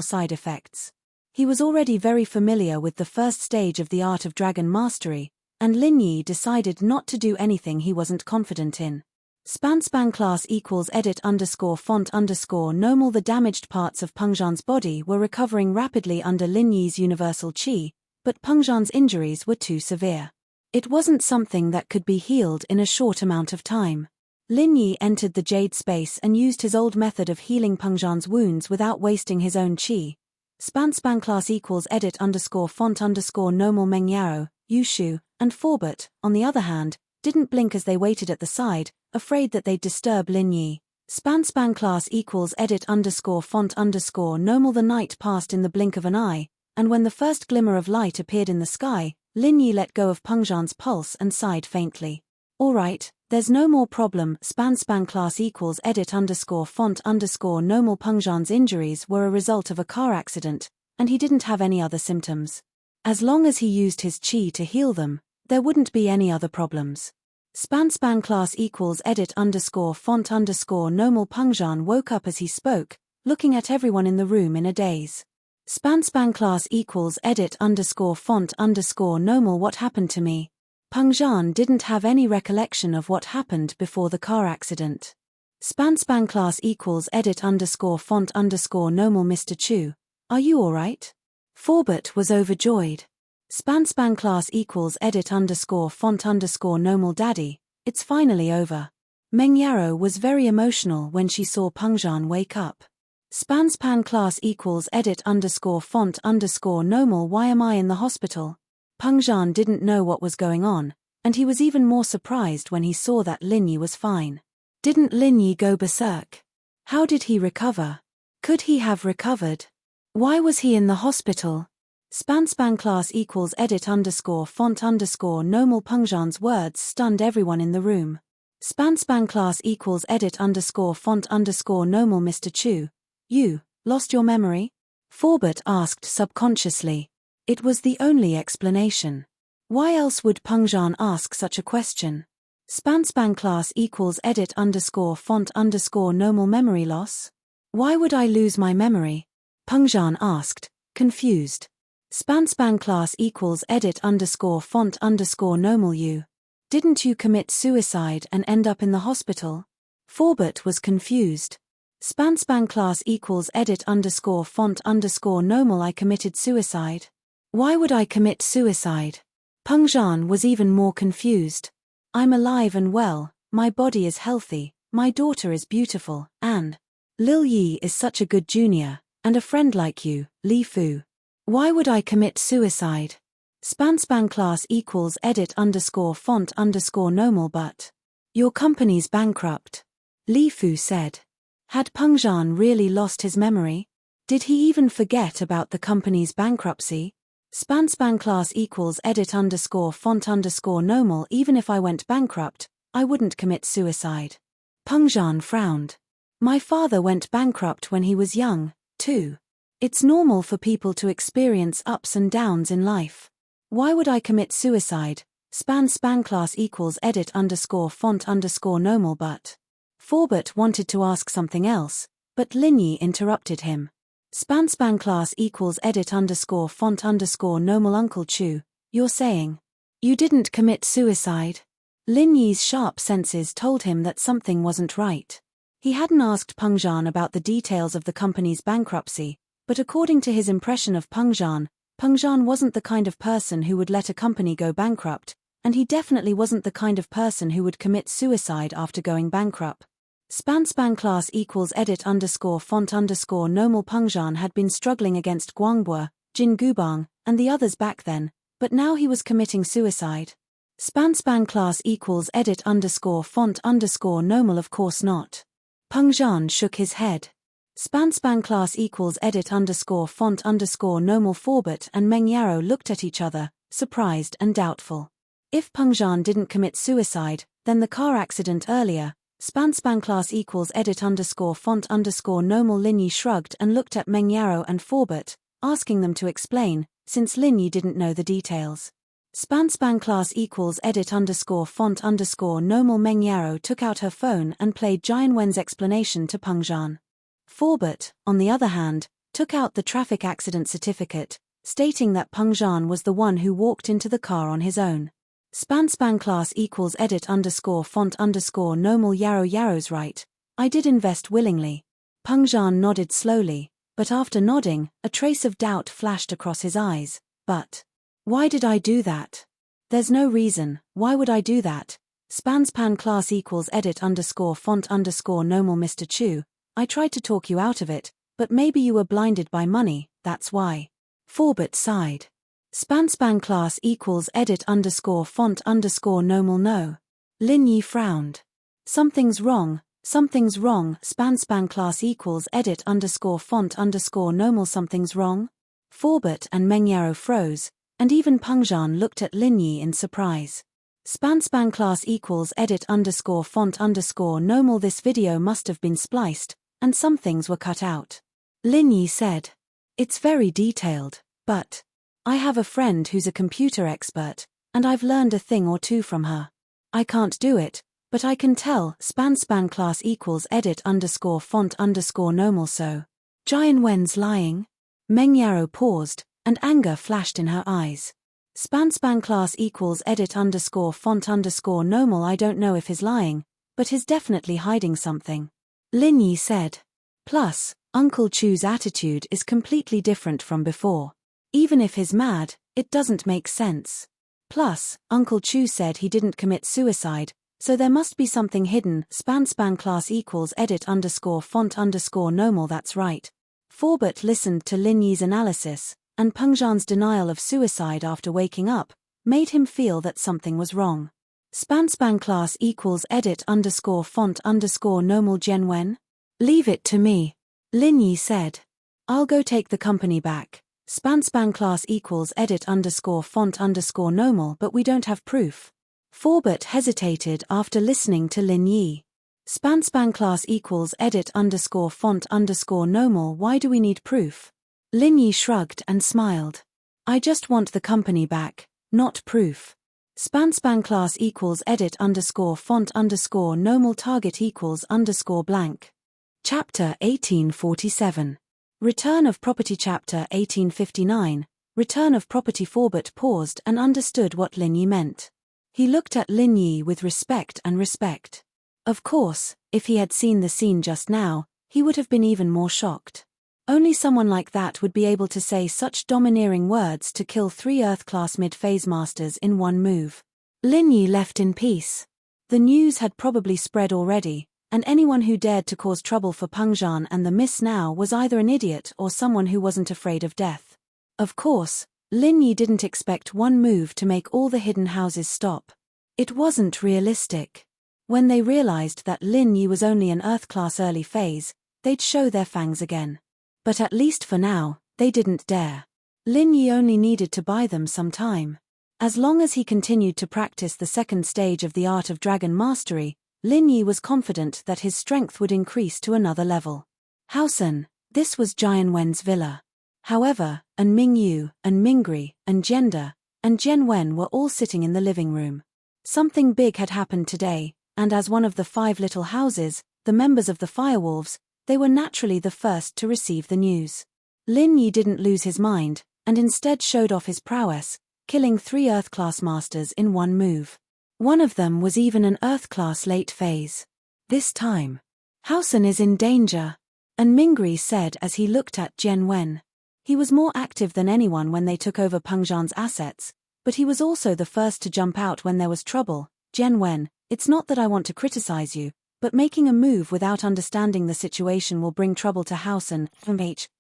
He was already very familiar with the first stage of the Art of Dragon Mastery, and Lin Yi decided not to do anything he wasn't confident in. Span class equals edit underscore font underscore normal. The damaged parts of Pengzhan's body were recovering rapidly under Lin Yi's universal qi, but Pengzhan's injuries were too severe. It wasn't something that could be healed in a short amount of time. Lin Yi entered the jade space and used his old method of healing Pengzhan's wounds without wasting his own qi. Span class equals edit underscore font underscore normal. Meng Yaro, Yu Shu, and Forbert, on the other hand, didn't blink as they waited at the side, afraid that they'd disturb Lin Yi. Span class equals edit underscore font underscore normal. The night passed in the blink of an eye, and when the first glimmer of light appeared in the sky, Lin Yi let go of Pengzhan's pulse and sighed faintly. All right, there's no more problem. Span class equals edit underscore font underscore normal. Pengzhan's injuries were a result of a car accident, and he didn't have any other symptoms. As long as he used his qi to heal them, there wouldn't be any other problems. Span class equals edit underscore font underscore normal. Pengzhan woke up as he spoke, looking at everyone in the room in a daze. Span class equals edit underscore font underscore normal. What happened to me? Pengzhan didn't have any recollection of what happened before the car accident. Span class equals edit underscore font underscore normal. Mr. Chu, are you alright? Forbert was overjoyed. Span class equals edit underscore font underscore normal. Daddy, it's finally over. Meng Yaro was very emotional when she saw Pengzhan wake up. Span class equals edit underscore font underscore normal. Why am I in the hospital? Pengzhan didn't know what was going on, and he was even more surprised when he saw that Lin Yi was fine. Didn't Lin Yi go berserk? How did he recover? Could he have recovered? Why was he in the hospital? Span class equals edit underscore font underscore normal. Pengzhan's words stunned everyone in the room. Span class equals edit underscore font underscore normal. Mr. Chu, you lost your memory? Forbert asked subconsciously. It was the only explanation. Why else would Pengzhan ask such a question? Span class equals edit underscore font underscore normal memory loss? Why would I lose my memory? Pengzhan asked, confused. Span class equals edit underscore font underscore normal you. Didn't you commit suicide and end up in the hospital? Forbert was confused. Span class equals edit underscore font underscore normal I committed suicide. Why would I commit suicide? Pengzhan was even more confused. I'm alive and well, my body is healthy, my daughter is beautiful, and Lil Yi is such a good junior, and a friend like you, Li Fu. Why would I commit suicide? Span class equals edit underscore font underscore normal but your company's bankrupt. Li Fu said. Had Pengzhan really lost his memory? Did he even forget about the company's bankruptcy? Span class equals edit underscore font underscore normal even if I went bankrupt, I wouldn't commit suicide. Pengzhan frowned. My father went bankrupt when he was young, too. It's normal for people to experience ups and downs in life. Why would I commit suicide? Span class equals edit underscore font underscore normal but Forbert wanted to ask something else, but Lin Yi interrupted him. Span class equals edit underscore font underscore normal Uncle Chu, you're saying you didn't commit suicide? Lin Yi's sharp senses told him that something wasn't right. He hadn't asked Pengzhan about the details of the company's bankruptcy, but according to his impression of Pengzhan wasn't the kind of person who would let a company go bankrupt, and he definitely wasn't the kind of person who would commit suicide after going bankrupt. Span class equals edit underscore font underscore normal Pengzhan had been struggling against Guangbo, Jin Gubang, and the others back then, but now he was committing suicide. Span class equals edit underscore font underscore normal of course not. Pengzhan shook his head. Span class equals edit underscore font underscore normal Forbert and Meng Yaro looked at each other, surprised and doubtful. If Pengzhan didn't commit suicide, then the car accident earlier, Span class equals edit underscore font underscore normal Lin Yi shrugged and looked at Meng Yaro and Forbert, asking them to explain, since Lin Yi didn't know the details. Span class equals edit underscore font underscore normal Meng Yaro took out her phone and played Jian Wen's explanation to Pengzhan. Forbert, on the other hand, took out the traffic accident certificate, stating that Pengzhan was the one who walked into the car on his own. Span class equals edit underscore font underscore normal Yaro's right. I did invest willingly. Pengzhan nodded slowly, but after nodding, a trace of doubt flashed across his eyes. But why did I do that? There's no reason, why would I do that? Span class equals edit underscore font underscore normal Mr. Chu. I tried to talk you out of it, but maybe you were blinded by money, that's why. Forbert sighed. Span class equals edit underscore font underscore normal no. Lin Yi frowned. Something's wrong. Span class equals edit underscore font underscore normal something's wrong. Forbert and Meng Yaro froze, and even Pengzhan looked at Lin Yi in surprise. Span class equals edit underscore font underscore normal this video must have been spliced, and some things were cut out. Lin Yi said. It's very detailed, but I have a friend who's a computer expert, and I've learned a thing or two from her. I can't do it, but I can tell span class equals edit underscore font underscore normal so. Jian Wen's lying? Meng Yaro paused, and anger flashed in her eyes. Span class equals edit underscore font underscore normal I don't know if he's lying, but he's definitely hiding something. Lin Yi said. Plus, Uncle Chu's attitude is completely different from before. Even if he's mad, it doesn't make sense. Plus, Uncle Chu said he didn't commit suicide, so there must be something hidden. Span class equals edit underscore font underscore normal that's right. Forbert listened to Lin Yi's analysis, and Pengzhan's denial of suicide after waking up made him feel that something was wrong. Span class equals edit underscore font underscore normal Jian Wen? Leave it to me. Lin Yi said. I'll go take the company back. Span class equals edit underscore font underscore normal but we don't have proof. Forbert hesitated after listening to Lin Yi. Span class equals edit underscore font underscore normal why do we need proof? Lin Yi shrugged and smiled. I just want the company back, not proof. Span class equals edit underscore font underscore normal target equals underscore blank. Chapter 1847. Return of Property. Chapter 1859. Return of Property. Forbert paused and understood what Lin Yi meant. He looked at Lin Yi with respect. Of course, if he had seen the scene just now, he would have been even more shocked. Only someone like that would be able to say such domineering words to kill 3 Earth-class mid-phase masters in one move. Lin Yi left in peace. The news had probably spread already, and anyone who dared to cause trouble for Peng Zhan and the Miss now was either an idiot or someone who wasn't afraid of death. Of course, Lin Yi didn't expect one move to make all the hidden houses stop. It wasn't realistic. When they realized that Lin Yi was only an Earth-class early phase, they'd show their fangs again. But at least for now, they didn't dare. Lin Yi only needed to buy them some time. As long as he continued to practice the second stage of the art of dragon mastery, Lin Yi was confident that his strength would increase to another level. Hausen, this was Jian Wen's villa. However, An Mingyu, An Mingri, and Genda, and Jian Wen were all sitting in the living room. Something big had happened today, and as one of the 5 little houses, the members of the Firewolves, they were naturally the first to receive the news. Lin Yi didn't lose his mind, and instead showed off his prowess, killing 3 Earth-class masters in one move. One of them was even an Earth-class late phase. This time, Hausen is in danger, An Mingri said as he looked at Jian Wen. He was more active than anyone when they took over Peng Zhan's assets, but he was also the first to jump out when there was trouble. Jian Wen, it's not that I want to criticize you, but making a move without understanding the situation will bring trouble to Hausen.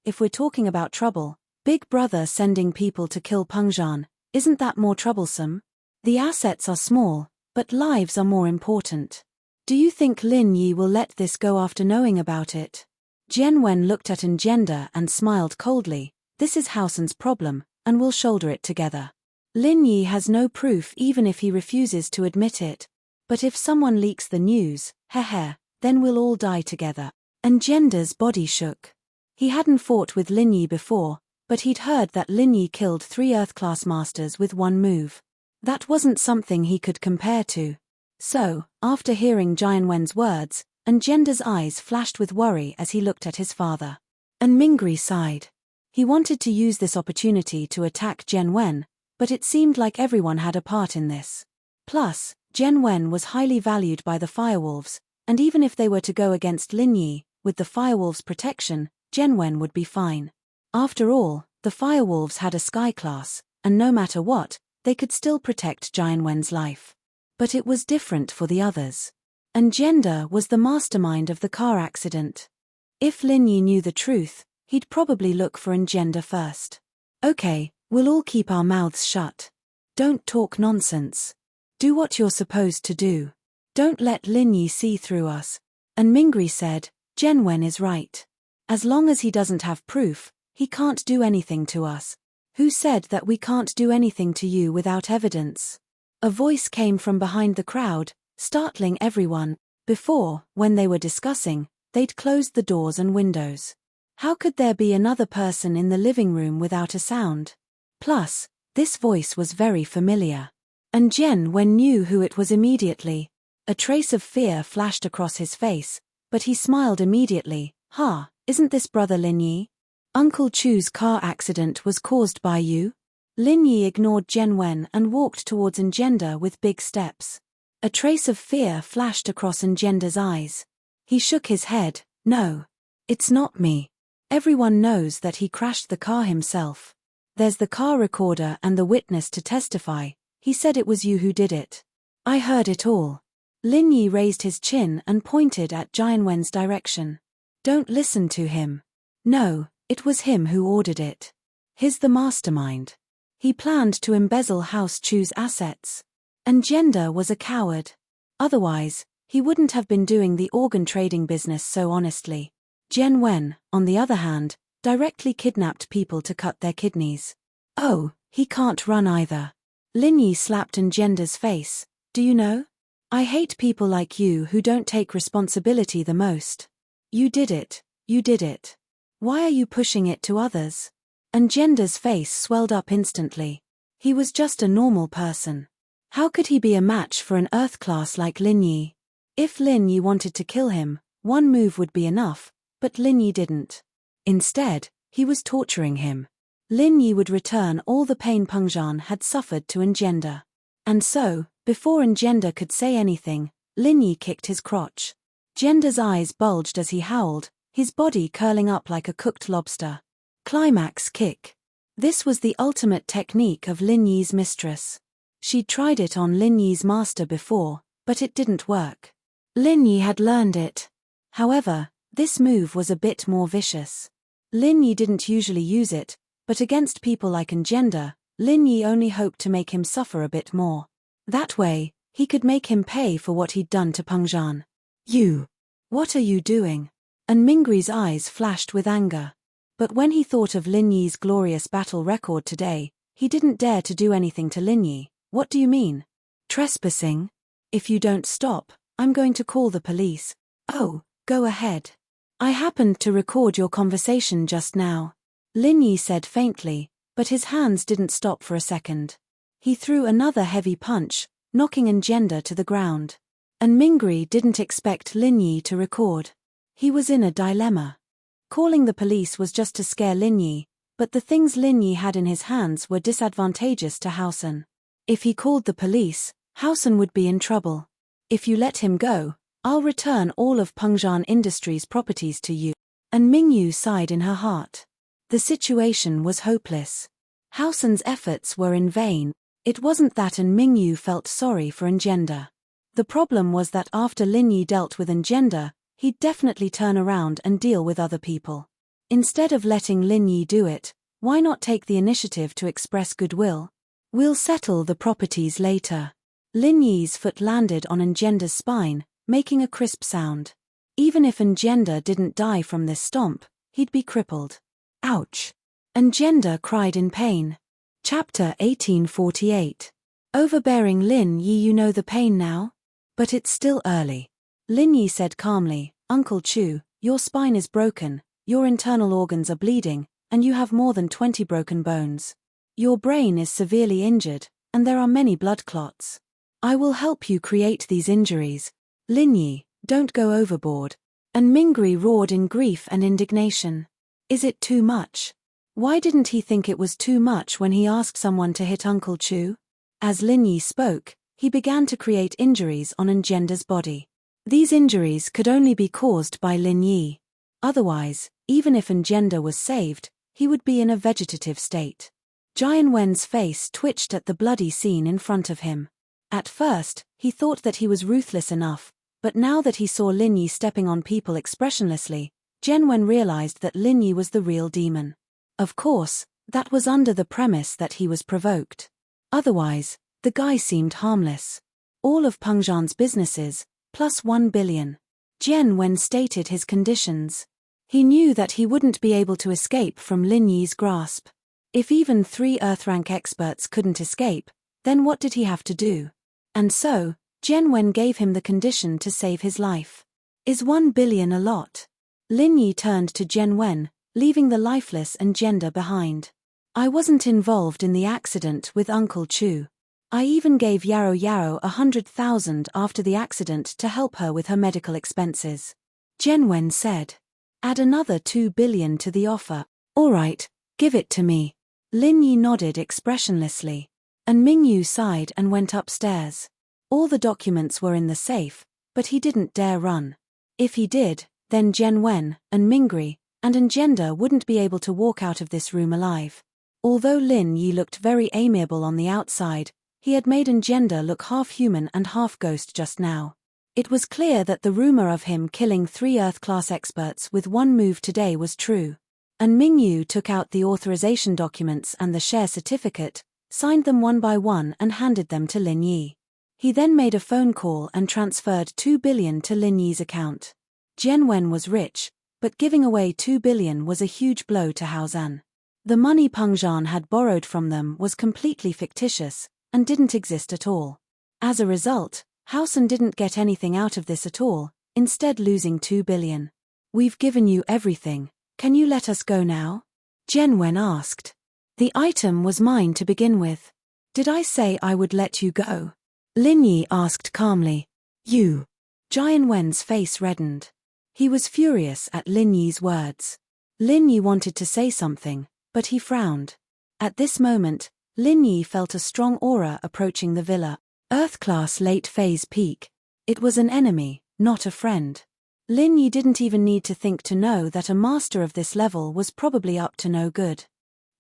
If we're talking about trouble, Big Brother sending people to kill Peng Zhan, isn't that more troublesome? The assets are small, but lives are more important. Do you think Lin Yi will let this go after knowing about it? Jian Wen looked at Engender and smiled coldly. This is Hausen's problem, and we'll shoulder it together. Lin Yi has no proof even if he refuses to admit it. But if someone leaks the news, then we'll all die together. Engender's body shook. He hadn't fought with Lin Yi before, but he'd heard that Lin Yi killed 3 Earth-class masters with one move. That wasn't something he could compare to. So, after hearing Jian Wen's words, Engender's eyes flashed with worry as he looked at his father. An Mingri sighed. He wanted to use this opportunity to attack Jian Wen, but it seemed like everyone had a part in this. Plus, Jian Wen was highly valued by the Firewolves, and even if they were to go against Lin Yi, with the Firewolves' protection, Jian Wen would be fine. After all, the Firewolves had a sky class, and no matter what, they could still protect Jian Wen's life. But it was different for the others. Engender was the mastermind of the car accident. If Lin Yi knew the truth, he'd probably look for Engender first. Okay, we'll all keep our mouths shut. Don't talk nonsense. Do what you're supposed to do. Don't let Lin Yi see through us. And Mingri said, Jian Wen is right. As long as he doesn't have proof, he can't do anything to us. Who said that we can't do anything to you without evidence? A voice came from behind the crowd, startling everyone. Before, when they were discussing, they'd closed the doors and windows. How could there be another person in the living room without a sound? Plus, this voice was very familiar. And Jian Wen knew who it was immediately. A trace of fear flashed across his face, but he smiled immediately. Isn't this brother Lin Yi? Uncle Chu's car accident was caused by you? Lin Yi ignored Jian Wen and walked towards Engender with big steps. A trace of fear flashed across Engender's eyes. He shook his head. No. It's not me. Everyone knows that he crashed the car himself. There's the car recorder and the witness to testify. He said it was you who did it. I heard it all. Lin Yi raised his chin and pointed at Jian Wen's direction. Don't listen to him. No, it was him who ordered it. He's the mastermind. He planned to embezzle House Chu's assets. Engender was a coward. Otherwise, he wouldn't have been doing the organ trading business so honestly. Jian Wen, on the other hand, directly kidnapped people to cut their kidneys. Oh, he can't run either. Lin Yi slapped Engender's face. Do you know? I hate people like you who don't take responsibility the most. You did it. You did it. Why are you pushing it to others? Engender's face swelled up instantly. He was just a normal person. How could he be a match for an Earth class like Lin Yi? If Lin Yi wanted to kill him, one move would be enough, but Lin Yi didn't. Instead, he was torturing him. Lin Yi would return all the pain Pengzhan had suffered to Engender. And so, before Engender could say anything, Lin Yi kicked his crotch. Gender's eyes bulged as he howled, his body curling up like a cooked lobster. Climax kick. This was the ultimate technique of Lin Yi's mistress. She'd tried it on Lin Yi's master before, but it didn't work. Lin Yi had learned it. However, this move was a bit more vicious. Lin Yi didn't usually use it, but against people like Engender, Lin Yi only hoped to make him suffer a bit more. That way, he could make him pay for what he'd done to Pengzhan. You! What are you doing? And Mingri's eyes flashed with anger. But when he thought of Lin Yi's glorious battle record today, he didn't dare to do anything to Lin Yi. What do you mean? Trespassing? If you don't stop, I'm going to call the police. Oh, go ahead. I happened to record your conversation just now. Lin Yi said faintly, but his hands didn't stop for a second. He threw another heavy punch, knocking Engender to the ground. And Mingri didn't expect Lin Yi to record. He was in a dilemma. Calling the police was just to scare Lin Yi, but the things Lin Yi had in his hands were disadvantageous to Hausen. If he called the police, Hausen would be in trouble. If you let him go, I'll return all of Pengzhan Industries' properties to you. And Mingyu sighed in her heart. The situation was hopeless. Hausen's efforts were in vain. It wasn't that Mingyu felt sorry for Engender. The problem was that after Lin Yi dealt with Engender, he'd definitely turn around and deal with other people. Instead of letting Lin Yi do it, why not take the initiative to express goodwill? We'll settle the properties later. Lin Yi's foot landed on Engender's spine, making a crisp sound. Even if Engender didn't die from this stomp, he'd be crippled. Ouch! Engender cried in pain. Chapter 1848. Overbearing Lin Yi, you know the pain now? But it's still early. Lin Yi said calmly, Uncle Chu, your spine is broken, your internal organs are bleeding, and you have more than 20 broken bones. Your brain is severely injured, and there are many blood clots. I will help you create these injuries. Lin Yi, don't go overboard. And Mingri roared in grief and indignation. Is it too much? Why didn't he think it was too much when he asked someone to hit Uncle Chu? As Lin Yi spoke, he began to create injuries on Engender's body. These injuries could only be caused by Lin Yi. Otherwise, even if Engender was saved, he would be in a vegetative state. Jian Wen's face twitched at the bloody scene in front of him. At first, he thought that he was ruthless enough, but now that he saw Lin Yi stepping on people expressionlessly, Jian Wen realized that Lin Yi was the real demon. Of course, that was under the premise that he was provoked. Otherwise, the guy seemed harmless. All of Pengzhan's businesses, plus 1 billion. Jian Wen stated his conditions. He knew that he wouldn't be able to escape from Lin Yi's grasp. If even 3 Earth-rank experts couldn't escape, then what did he have to do? And so, Jian Wen gave him the condition to save his life. Is 1 billion a lot? Lin Yi turned to Jian Wen, leaving the lifeless Engender behind. I wasn't involved in the accident with Uncle Chu. I even gave Yarrow 100,000 after the accident to help her with her medical expenses. Jian Wen said. Add another 2 billion to the offer. All right, give it to me. Lin Yi nodded expressionlessly. And Mingyu sighed and went upstairs. All the documents were in the safe, but he didn't dare run. If he did, then Jian Wen, and Mingri, and Engender wouldn't be able to walk out of this room alive. Although Lin Yi looked very amiable on the outside, he had made Engender look half human and half ghost just now. It was clear that the rumor of him killing 3 Earth-class experts with one move today was true. And Mingyu took out the authorization documents and the share certificate, signed them one by one and handed them to Lin Yi. He then made a phone call and transferred 2 billion to Lin Yi's account. Jian Wen was rich, but giving away 2 billion was a huge blow to Haozan. The money Pengzhan had borrowed from them was completely fictitious, and didn't exist at all. As a result, Haozan didn't get anything out of this at all, instead losing 2 billion. We've given you everything, can you let us go now? Jianwen asked. The item was mine to begin with. Did I say I would let you go? Lin Yi asked calmly. You. Jianwen's face reddened. He was furious at Lin Yi's words. Lin Yi wanted to say something, but he frowned. At this moment, Lin Yi felt a strong aura approaching the villa. Earth-class late-phase peak. It was an enemy, not a friend. Lin Yi didn't even need to think to know that a master of this level was probably up to no good.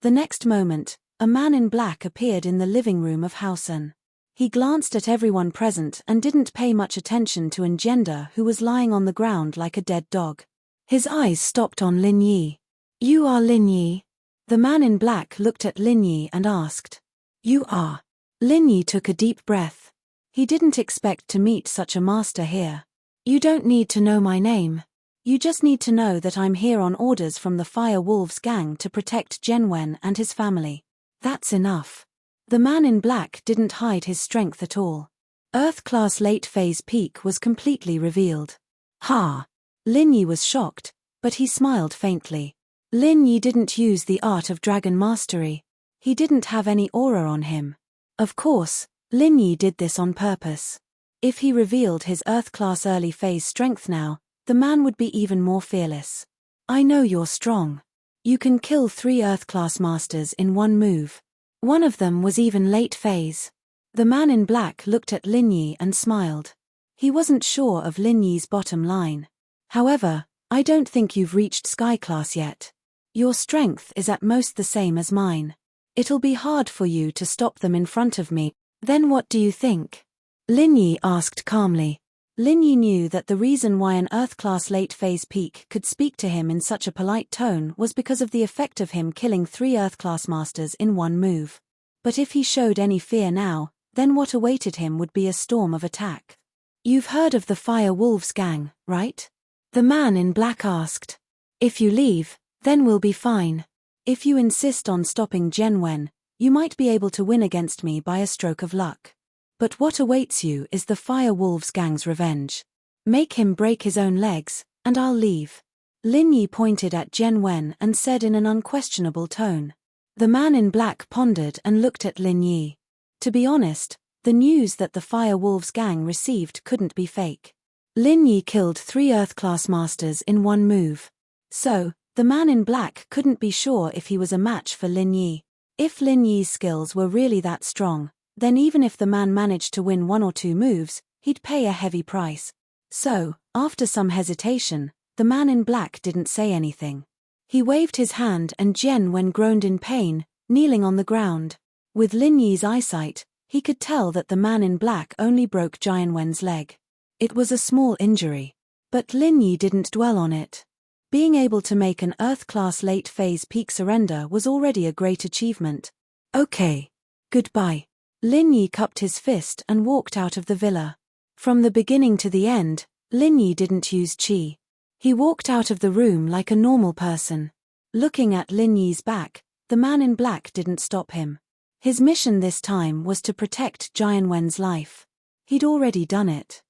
The next moment, a man in black appeared in the living room of Hausen. He glanced at everyone present and didn't pay much attention to Engender, who was lying on the ground like a dead dog. His eyes stopped on Lin Yi. You are Lin Yi? The man in black looked at Lin Yi and asked. You are. Lin Yi took a deep breath. He didn't expect to meet such a master here. You don't need to know my name. You just need to know that I'm here on orders from the Fire Wolves gang to protect Jianwen and his family. That's enough. The man in black didn't hide his strength at all. Earth-class late-phase peak was completely revealed. Ha! Lin Yi was shocked, but he smiled faintly. Lin Yi didn't use the art of dragon mastery. He didn't have any aura on him. Of course, Lin Yi did this on purpose. If he revealed his Earth-class early-phase strength now, the man would be even more fearless. I know you're strong. You can kill 3 Earth-class masters in one move. One of them was even late phase. The man in black looked at Lin Yi and smiled. He wasn't sure of Lin Yi's bottom line. However, I don't think you've reached Sky Class yet. Your strength is at most the same as mine. It'll be hard for you to stop them in front of me. Then what do you think? Lin Yi asked calmly. Lin Yi knew that the reason why an Earth-class late-phase peak could speak to him in such a polite tone was because of the effect of him killing 3 Earth-class masters in one move. But if he showed any fear now, then what awaited him would be a storm of attack. You've heard of the Fire Wolves gang, right? The man in black asked. If you leave, then we'll be fine. If you insist on stopping Jianwen, you might be able to win against me by a stroke of luck. But what awaits you is the Fire Wolves gang's revenge. Make him break his own legs, and I'll leave. Lin Yi pointed at Jianwen and said in an unquestionable tone. The man in black pondered and looked at Lin Yi. To be honest, the news that the Fire Wolves gang received couldn't be fake. Lin Yi killed 3 Earth-class masters in one move. So, the man in black couldn't be sure if he was a match for Lin Yi. If Lin Yi's skills were really that strong, then even if the man managed to win 1 or 2 moves, he'd pay a heavy price. So, after some hesitation, the man in black didn't say anything. He waved his hand and Jianwen groaned in pain, kneeling on the ground. With Lin Yi's eyesight, he could tell that the man in black only broke Jianwen's leg. It was a small injury. But Lin Yi didn't dwell on it. Being able to make an Earth-class late-phase peak surrender was already a great achievement. Okay. Goodbye. Lin Yi cupped his fist and walked out of the villa. From the beginning to the end, Lin Yi didn't use qi. He walked out of the room like a normal person. Looking at Lin Yi's back, the man in black didn't stop him. His mission this time was to protect Jianwen's life. He'd already done it.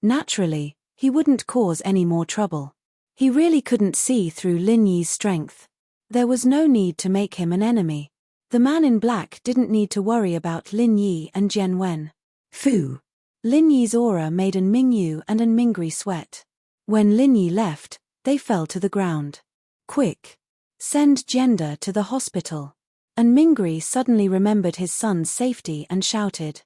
Naturally, he wouldn't cause any more trouble. He really couldn't see through Lin Yi's strength. There was no need to make him an enemy. The man in black didn't need to worry about Lin Yi and Jianwen. Fu. Lin Yi's aura made An Mingyu and An Mingri sweat. When Lin Yi left, they fell to the ground. Quick. Send Gender to the hospital. An Mingri suddenly remembered his son's safety and shouted.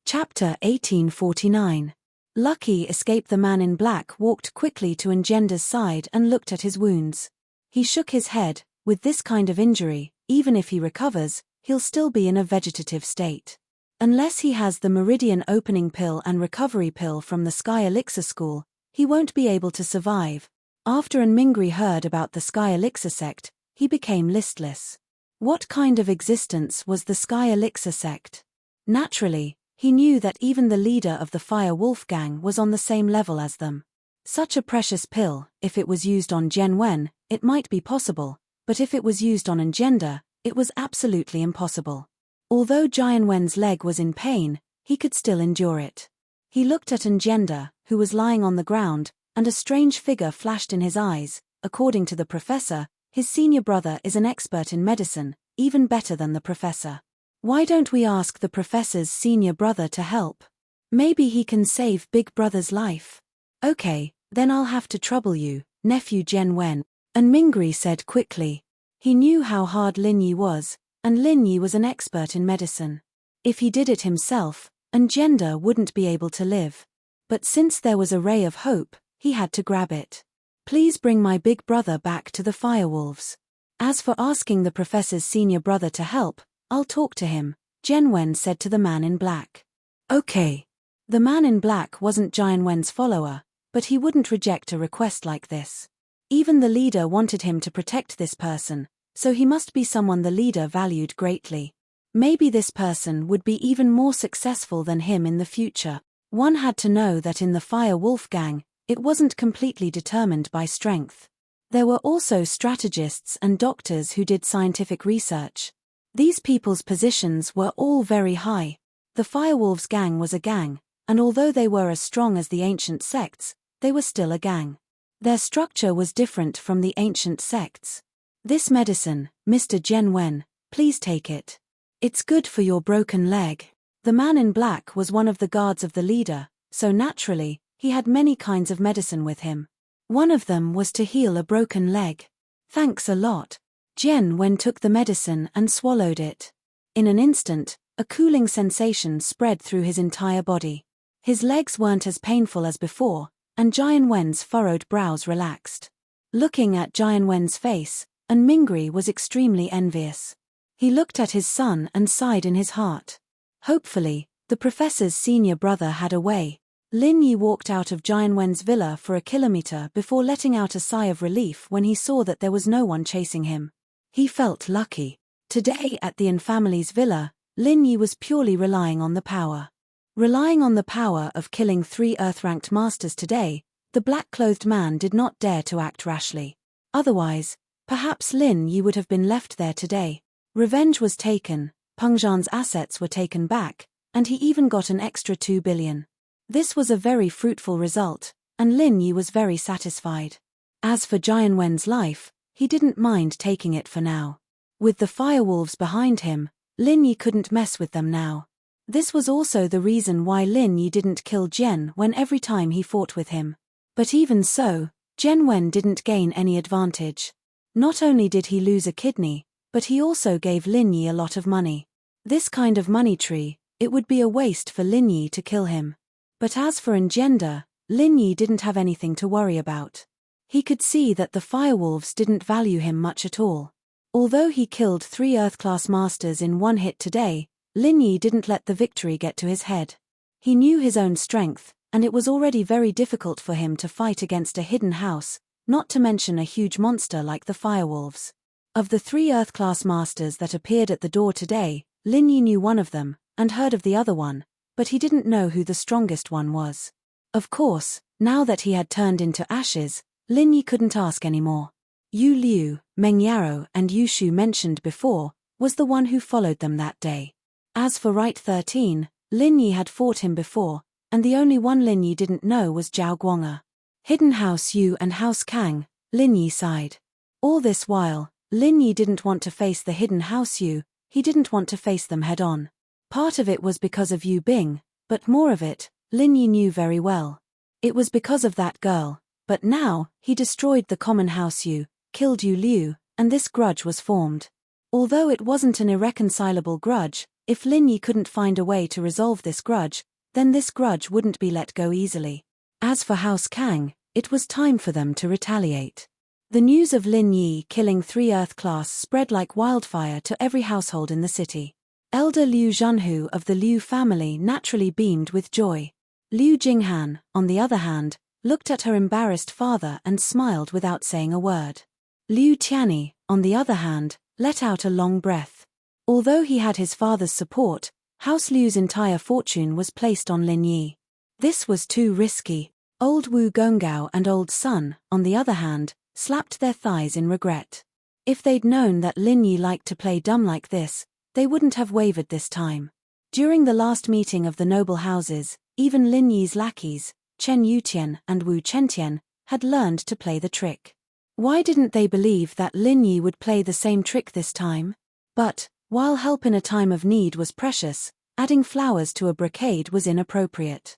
Chapter 1849. Lucky escape. The man in black walked quickly to Engender's side and looked at his wounds. He shook his head. With this kind of injury, even if he recovers, he'll still be in a vegetative state. Unless he has the Meridian Opening Pill and Recovery Pill from the Sky Elixir School, he won't be able to survive. After An Mingri heard about the Sky Elixir sect, he became listless. What kind of existence was the Sky Elixir sect? Naturally, he knew that even the leader of the Fire Wolf gang was on the same level as them. Such a precious pill, if it was used on Jianwen, it might be possible. But if it was used on Engender, it was absolutely impossible. Although Jianwen's leg was in pain, he could still endure it. He looked at Engender, who was lying on the ground, and a strange figure flashed in his eyes. According to the professor, His senior brother is an expert in medicine, even better than the professor. Why don't we ask the professor's senior brother to help? Maybe he can save big brother's life. Okay, then I'll have to trouble you, nephew Jian Wen, and Mingri said quickly. He knew how hard Lin Yi was, and Lin Yi was an expert in medicine. If he did it himself, and Gender wouldn't be able to live. But since there was a ray of hope, he had to grab it. Please bring my big brother back to the firewolves. As for asking the professor's senior brother to help, I'll talk to him, Jian Wen said to the man in black. Okay. The man in black wasn't Jian Wen's follower, but he wouldn't reject a request like this. Even the leader wanted him to protect this person, so he must be someone the leader valued greatly. Maybe this person would be even more successful than him in the future. One had to know that in the Fire Wolf gang, it wasn't completely determined by strength. There were also strategists and doctors who did scientific research. These people's positions were all very high. The Firewolves gang was a gang, and although they were as strong as the ancient sects, they were still a gang. Their structure was different from the ancient sects. This medicine, Mr. Jian Wen, please take it. It's good for your broken leg. The man in black was one of the guards of the leader, so naturally, he had many kinds of medicine with him. One of them was to heal a broken leg. Thanks a lot. Jian Wen took the medicine and swallowed it. In an instant, a cooling sensation spread through his entire body. His legs weren't as painful as before, and Jian Wen's furrowed brows relaxed. Looking at Jian Wen's face, and Mingri was extremely envious. He looked at his son and sighed in his heart. Hopefully, the professor's senior brother had a way. Lin Yi walked out of Jian Wen's villa for a kilometer before letting out a sigh of relief when he saw that there was no one chasing him. He felt lucky. Today at the Yin family's villa, Lin Yi was purely relying on the power. Relying on the power of killing 3 Earth-ranked masters today, the black-clothed man did not dare to act rashly. Otherwise, perhaps Lin Yi would have been left there today. Revenge was taken, Peng Zhan's assets were taken back, and he even got an extra 2 billion. This was a very fruitful result, and Lin Yi was very satisfied. As for Jian Wen's life, he didn't mind taking it for now. With the firewolves behind him, Lin Yi couldn't mess with them now. This was also the reason why Lin Yi didn't kill Jian Wen every time he fought with him. But even so, Jian Wen didn't gain any advantage. Not only did he lose a kidney, but he also gave Lin Yi a lot of money. This kind of money tree, it would be a waste for Lin Yi to kill him. But as for Engender, Lin Yi didn't have anything to worry about. He could see that the firewolves didn't value him much at all. Although he killed 3 Earth-class masters in one hit today, Lin Yi didn't let the victory get to his head. He knew his own strength, and it was already very difficult for him to fight against a hidden house, not to mention a huge monster like the firewolves. Of the 3 Earth-class masters that appeared at the door today, Lin Yi knew one of them, and heard of the other one, but he didn't know who the strongest one was. Of course, now that he had turned into ashes, Lin Yi couldn't ask anymore. Yu Liu, Meng Yaro and Yu Shu mentioned before, was the one who followed them that day. As for Right 13, Lin Yi had fought him before, and the only one Lin Yi didn't know was Zhao Guang'er. Hidden House Yu and House Kang, Lin Yi sighed. All this while, Lin Yi didn't want to face the Hidden House Yu, he didn't want to face them head-on. Part of it was because of Yu Bing, but more of it, Lin Yi knew very well. It was because of that girl, but now, he destroyed the common House Yu, killed Yu Liu, and this grudge was formed. Although it wasn't an irreconcilable grudge, if Lin Yi couldn't find a way to resolve this grudge, then this grudge wouldn't be let go easily. As for House Kang, it was time for them to retaliate. The news of Lin Yi killing 3 Earth-class spread like wildfire to every household in the city. Elder Liu Zhanhu of the Liu family naturally beamed with joy. Liu Jinghan, on the other hand, looked at her embarrassed father and smiled without saying a word. Liu Tianyi, on the other hand, let out a long breath. Although he had his father's support, House Liu's entire fortune was placed on Lin Yi. This was too risky. Old Wu Gongao and Old Sun, on the other hand, slapped their thighs in regret. If they'd known that Lin Yi liked to play dumb like this, they wouldn't have wavered this time. During the last meeting of the noble houses, even Lin Yi's lackeys, Chen Yutian and Wu Chentian, had learned to play the trick. Why didn't they believe that Lin Yi would play the same trick this time? But, while help in a time of need was precious, adding flowers to a brocade was inappropriate.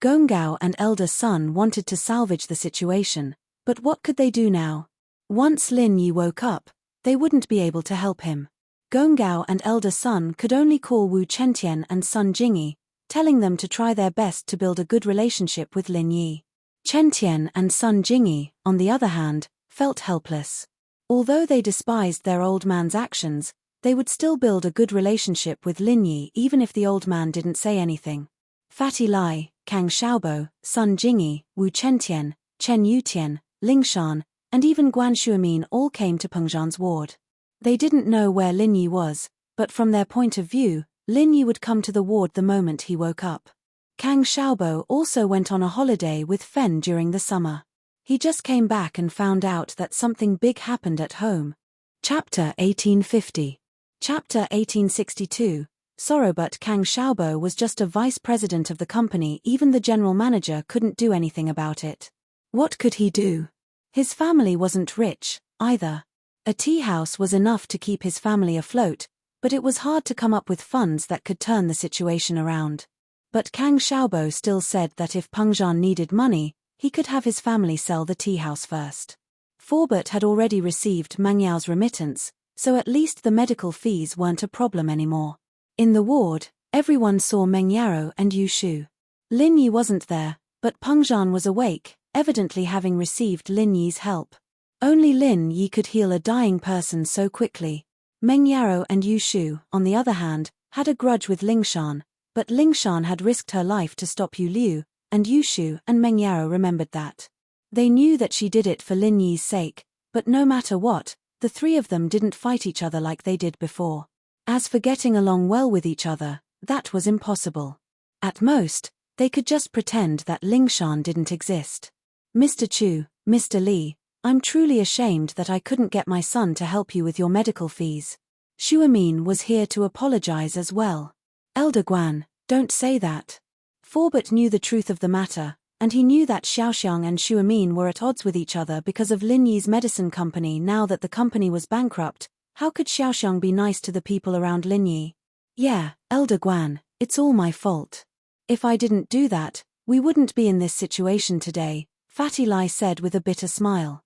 Gongao and elder son wanted to salvage the situation, but what could they do now? Once Lin Yi woke up, they wouldn't be able to help him. Gongao and elder son could only call Wu Chentian and son Jingyi, telling them to try their best to build a good relationship with Lin Yi. Chentian and son Jingyi, on the other hand, felt helpless. Although they despised their old man's actions, they would still build a good relationship with Lin Yi even if the old man didn't say anything. Fatty Lai, Kang Xiaobo, Sun Jingyi, Wu Chentian, Chen Yutian, Ling Shan, and even Guan Shuamin all came to Peng Zhan's ward. They didn't know where Lin Yi was, but from their point of view, Lin Yi would come to the ward the moment he woke up. Kang Xiaobo also went on a holiday with Fen during the summer. He just came back and found out that something big happened at home. Chapter 1850. Chapter 1862. Sorrow. But Kang Xiaobo was just a vice president of the company. Even the general manager couldn't do anything about it. What could he do? His family wasn't rich, either. A tea house was enough to keep his family afloat, but it was hard to come up with funds that could turn the situation around. But Kang Xiaobo still said that if Peng Zhan needed money, he could have his family sell the tea house first. Forbert had already received Mang Yao's remittance, so at least the medical fees weren't a problem anymore. In the ward, everyone saw Meng Yaro and Yu Shu. Lin Yi wasn't there, but Peng Zhan was awake, evidently having received Lin Yi's help. Only Lin Yi could heal a dying person so quickly. Meng Yaro and Yu Shu, on the other hand, had a grudge with Ling Shan, but Ling Shan had risked her life to stop Yu Liu, and Yu Shu and Meng Yaro remembered that. They knew that she did it for Lin Yi's sake, but no matter what, the three of them didn't fight each other like they did before. As for getting along well with each other, that was impossible. At most, they could just pretend that Ling Shan didn't exist. Mr. Chu, Mr. Li, I'm truly ashamed that I couldn't get my son to help you with your medical fees. Shuamin was here to apologize as well. Elder Guan, don't say that. Forbert knew the truth of the matter, and he knew that Xiaoxiang and Shuamin were at odds with each other because of Lin Yi's medicine company. Now that the company was bankrupt, how could Xiaoxiang be nice to the people around Lin Yi? Yeah, Elder Guan, it's all my fault. If I didn't do that, we wouldn't be in this situation today, Fatty Lai said with a bitter smile.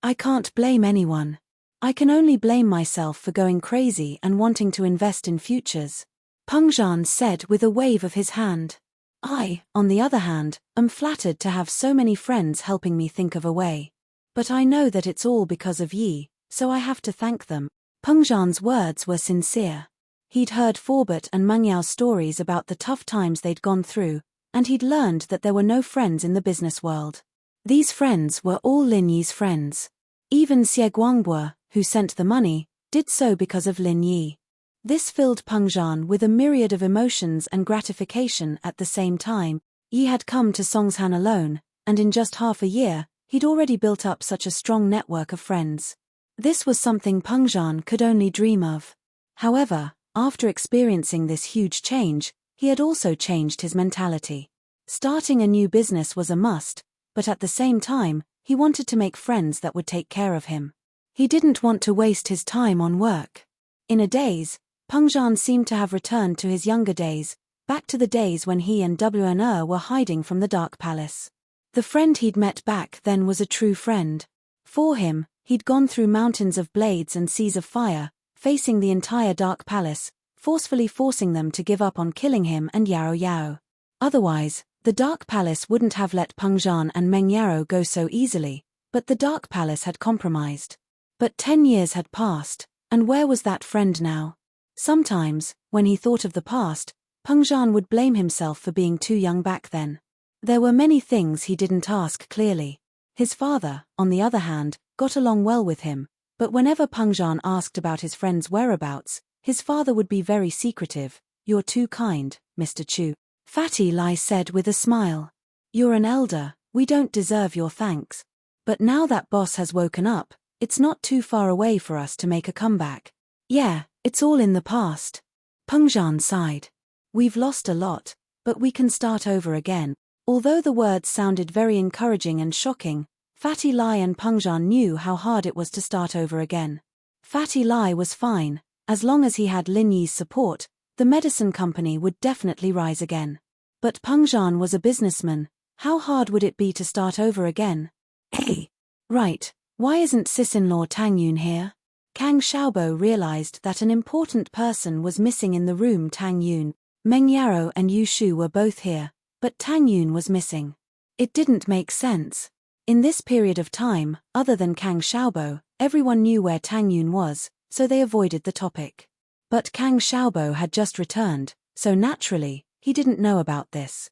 I can't blame anyone. I can only blame myself for going crazy and wanting to invest in futures. Peng Zhan said with a wave of his hand. I, on the other hand, am flattered to have so many friends helping me think of a way. But I know that it's all because of Yi, so I have to thank them. Peng Zhan's words were sincere. He'd heard Forbert and Mang Yao's stories about the tough times they'd gone through, and he'd learned that there were no friends in the business world. These friends were all Lin Yi's friends. Even Xie Guangbo, who sent the money, did so because of Lin Yi. This filled Peng Zhan with a myriad of emotions and gratification at the same time. Yi had come to Songshan alone, and in just half a year, he'd already built up such a strong network of friends. This was something Peng Zhan could only dream of. However, after experiencing this huge change, he had also changed his mentality. Starting a new business was a must, but at the same time, he wanted to make friends that would take care of him. He didn't want to waste his time on work. In a daze, Peng Zhan seemed to have returned to his younger days, back to the days when he and WNR were hiding from the Dark Palace. The friend he'd met back then was a true friend. For him, he'd gone through mountains of blades and seas of fire, facing the entire Dark Palace, forcefully forcing them to give up on killing him and Yao Yao. Otherwise, the Dark Palace wouldn't have let Peng Zhan and Meng Yaro go so easily, but the Dark Palace had compromised. But 10 years had passed, and where was that friend now? Sometimes, when he thought of the past, Peng Zhan would blame himself for being too young back then. There were many things he didn't ask clearly. His father, on the other hand, got along well with him, but whenever Peng Zhan asked about his friend's whereabouts, his father would be very secretive. You're too kind, Mr. Chu. Fatty Lai said with a smile. You're an elder, we don't deserve your thanks. But now that boss has woken up, it's not too far away for us to make a comeback. Yeah, it's all in the past. Peng Zhan sighed. We've lost a lot, but we can start over again. Although the words sounded very encouraging and shocking, Fatty Lai and Pengzhan knew how hard it was to start over again. Fatty Lai was fine. As long as he had Lin Yi's support, the medicine company would definitely rise again. But Pengzhan was a businessman. How hard would it be to start over again? Hey! Right, why isn't sis-in-law Tang Yun here? Kang Xiaobo realized that an important person was missing in the room. Tang Yun, Meng Yaro and Yu Shu were both here, but Tang Yun was missing. It didn't make sense. In this period of time, other than Kang Xiaobo, everyone knew where Tang Yun was, so they avoided the topic. But Kang Xiaobo had just returned, so naturally, he didn't know about this.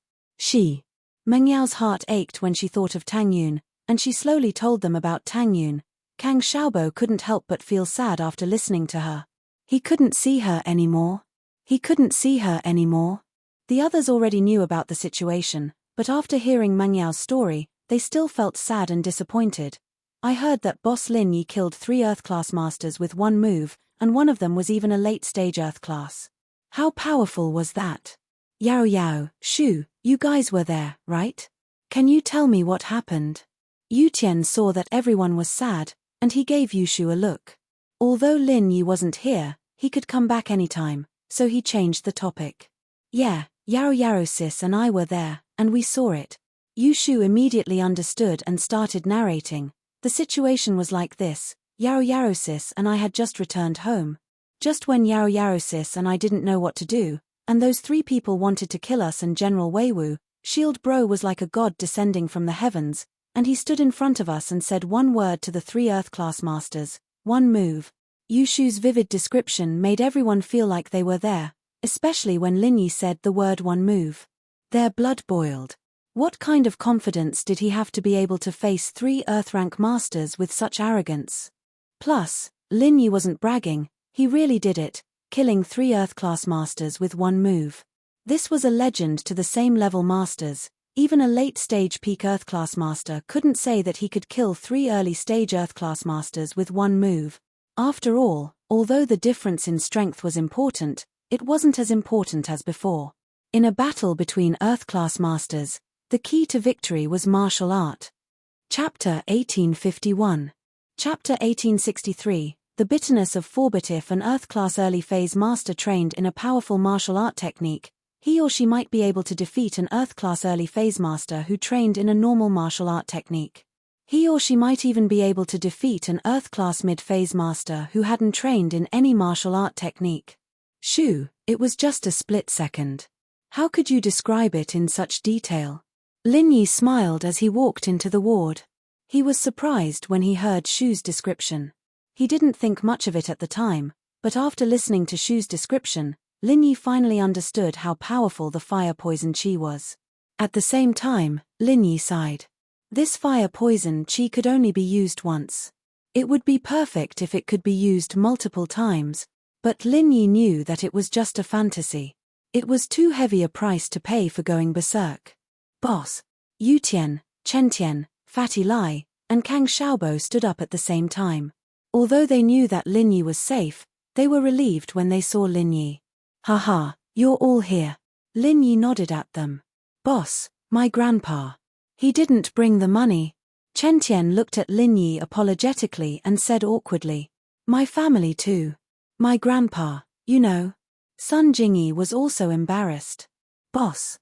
Meng Yao's heart ached when she thought of Tang Yun, and she slowly told them about Tang Yun. Kang Xiaobo couldn't help but feel sad after listening to her. He couldn't see her anymore. The others already knew about the situation, but after hearing Meng Yao's story, they still felt sad and disappointed. I heard that Boss Lin Yi killed 3 Earth-class masters with one move, and one of them was even a late-stage Earth-class. How powerful was that? Yao, Shu, you guys were there, right? Can you tell me what happened? Yu Tian saw that everyone was sad, and he gave Yu Shu a look. Although Lin Yi wasn't here, he could come back anytime, so he changed the topic. Yeah, Yao sis and I were there, and we saw it. Yu Shu immediately understood and started narrating. The situation was like this: Yao sis and I had just returned home. Just when Yao sis and I didn't know what to do, and those 3 people wanted to kill us and General Weiwu, Shield Bro was like a god descending from the heavens, and he stood in front of us and said one word to the 3 Earth-class masters, one move. Yu Shu's vivid description made everyone feel like they were there, especially when Lin Yi said the word one move. Their blood boiled. What kind of confidence did he have to be able to face 3 Earth-rank masters with such arrogance? Plus, Lin Yi wasn't bragging, he really did it, killing 3 Earth-class masters with one move. This was a legend to the same level masters. Even a late-stage peak Earth-class master couldn't say that he could kill 3 early-stage Earth-class masters with one move. After all, although the difference in strength was important, it wasn't as important as before. In a battle between Earth-class masters, the key to victory was martial art. Chapter 1851. Chapter 1863. The bitterness of forbit. If an Earth-class early-phase master trained in a powerful martial art technique, he or she might be able to defeat an Earth-class early-phase master who trained in a normal martial art technique. He or she might even be able to defeat an Earth-class mid-phase master who hadn't trained in any martial art technique. Shoo, it was just a split second. How could you describe it in such detail? Lin Yi smiled as he walked into the ward. He was surprised when he heard Shu's description. He didn't think much of it at the time, but after listening to Shu's description, Lin Yi finally understood how powerful the fire poison chi was. At the same time, Lin Yi sighed. This fire poison chi could only be used once. It would be perfect if it could be used multiple times, but Lin Yi knew that it was just a fantasy. It was too heavy a price to pay for going berserk. Boss, Yu Tian, Chen Tian, Fatty Lai, and Kang Xiaobo stood up at the same time. Although they knew that Lin Yi was safe, they were relieved when they saw Lin Yi. Haha, you're all here. Lin Yi nodded at them. Boss, my grandpa. He didn't bring the money. Chen Tian looked at Lin Yi apologetically and said awkwardly. My family too. My grandpa, you know. Sun Jingyi was also embarrassed. Boss.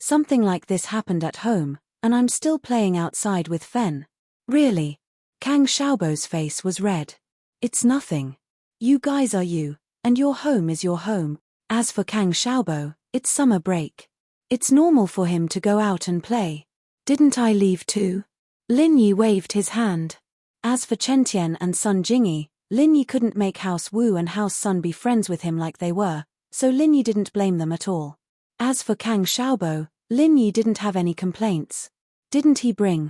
Something like this happened at home, and I'm still playing outside with Fen. Really? Kang Xiaobo's face was red. It's nothing. You guys are you, and your home is your home. As for Kang Xiaobo, it's summer break. It's normal for him to go out and play. Didn't I leave too? Lin Yi waved his hand. As for Chen Tian and Sun Jingyi, Lin Yi couldn't make House Wu and House Sun be friends with him like they were, so Lin Yi didn't blame them at all. As for Kang Xiaobo, Lin Yi didn't have any complaints. Didn't he brought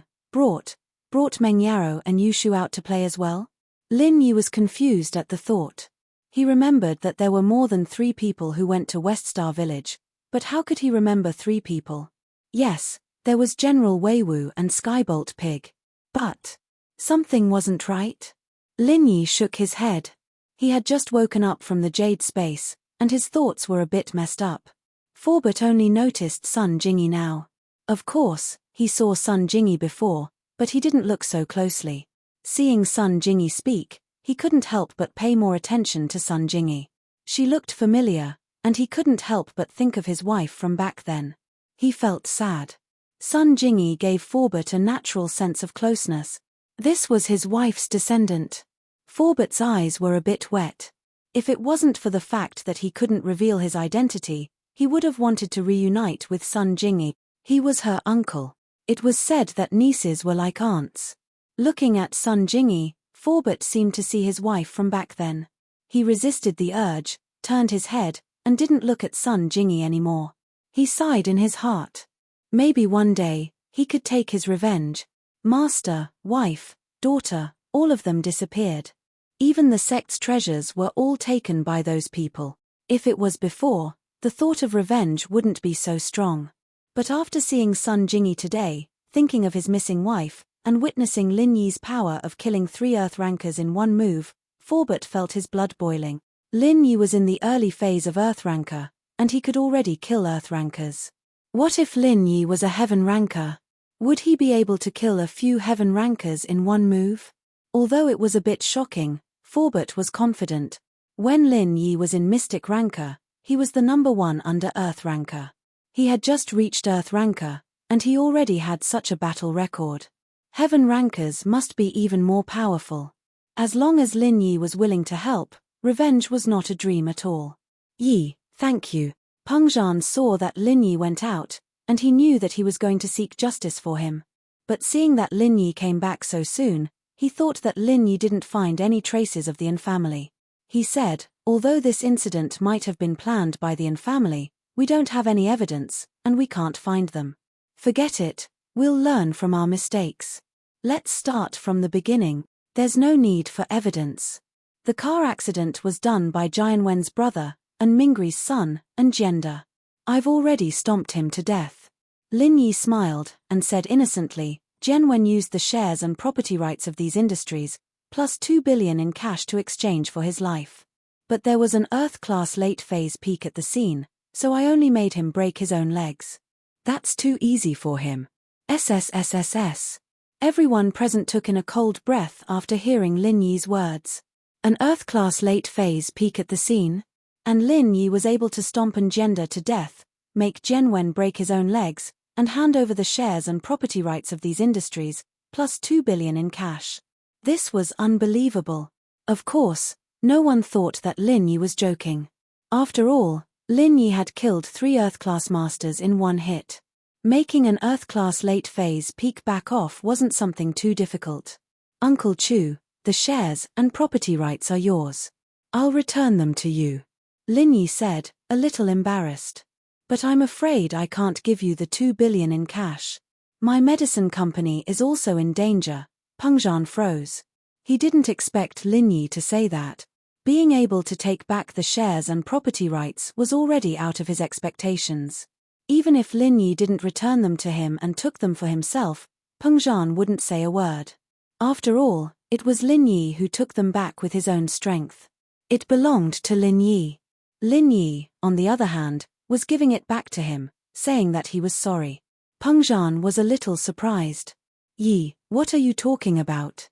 Meng Yaro and Yu Shu out to play as well? Lin Yi was confused at the thought. He remembered that there were more than 3 people who went to West Star Village, but how could he remember 3 people? Yes, there was General Weiwu and Skybolt Pig. But something wasn't right. Lin Yi shook his head. He had just woken up from the Jade Space, and his thoughts were a bit messed up. Forbit only noticed Sun Jingyi now. Of course, he saw Sun Jingyi before, but he didn't look so closely. Seeing Sun Jingyi speak, he couldn't help but pay more attention to Sun Jingyi. She looked familiar, and he couldn't help but think of his wife from back then. He felt sad. Sun Jingyi gave Forbert a natural sense of closeness. This was his wife's descendant. Forbert's eyes were a bit wet. If it wasn't for the fact that he couldn't reveal his identity, he would have wanted to reunite with Sun Jingyi. He was her uncle. It was said that nieces were like aunts. Looking at Sun Jingyi, Forbert seemed to see his wife from back then. He resisted the urge, turned his head, and didn't look at Sun Jingyi anymore. He sighed in his heart. Maybe one day, he could take his revenge. Master, wife, daughter, all of them disappeared. Even the sect's treasures were all taken by those people. If it was before, the thought of revenge wouldn't be so strong. But after seeing Sun Jingyi today, thinking of his missing wife, and witnessing Lin Yi's power of killing 3 Earth Rankers in one move, Forbert felt his blood boiling. Lin Yi was in the early phase of Earth Ranker, and he could already kill Earth Rankers. What if Lin Yi was a Heaven Ranker? Would he be able to kill a few Heaven Rankers in one move? Although it was a bit shocking, Forbert was confident. When Lin Yi was in Mystic Ranker, he was the #1 under Earth Ranker. He had just reached Earth Ranker, and he already had such a battle record. Heaven Rankers must be even more powerful. As long as Lin Yi was willing to help, revenge was not a dream at all. Yi, thank you. Peng Zhan saw that Lin Yi went out, and he knew that he was going to seek justice for him. But seeing that Lin Yi came back so soon, he thought that Lin Yi didn't find any traces of the Yin family. He said, although this incident might have been planned by the Yin family, we don't have any evidence, and we can't find them. Forget it, we'll learn from our mistakes. Let's start from the beginning. There's no need for evidence. The car accident was done by Jianwen's brother, and Mingri's son, and Jianda. I've already stomped him to death. Lin Yi smiled, and said innocently, Jianwen used the shares and property rights of these industries, plus 2 billion in cash to exchange for his life. But there was an Earth-class late-phase peak at the scene, so I only made him break his own legs. That's too easy for him. SSSSS. Everyone present took in a cold breath after hearing Lin Yi's words. An Earth-class late-phase peak at the scene? And Lin Yi was able to stomp and Jianda to death, make Jianwen break his own legs, and hand over the shares and property rights of these industries, plus 2 billion in cash. This was unbelievable. Of course, no one thought that Lin Yi was joking. After all, Lin Yi had killed 3 Earth-class masters in one hit. Making an Earth-class late-phase peak back off wasn't something too difficult. Uncle Chu, the shares and property rights are yours. I'll return them to you. Lin Yi said, a little embarrassed. But I'm afraid I can't give you the 2 billion in cash. My medicine company is also in danger. Peng Zhan froze. He didn't expect Lin Yi to say that. Being able to take back the shares and property rights was already out of his expectations. Even if Lin Yi didn't return them to him and took them for himself, Peng Zhan wouldn't say a word. After all, it was Lin Yi who took them back with his own strength. It belonged to Lin Yi. Lin Yi, on the other hand, was giving it back to him, saying that he was sorry. Peng Zhan was a little surprised. Yi, what are you talking about?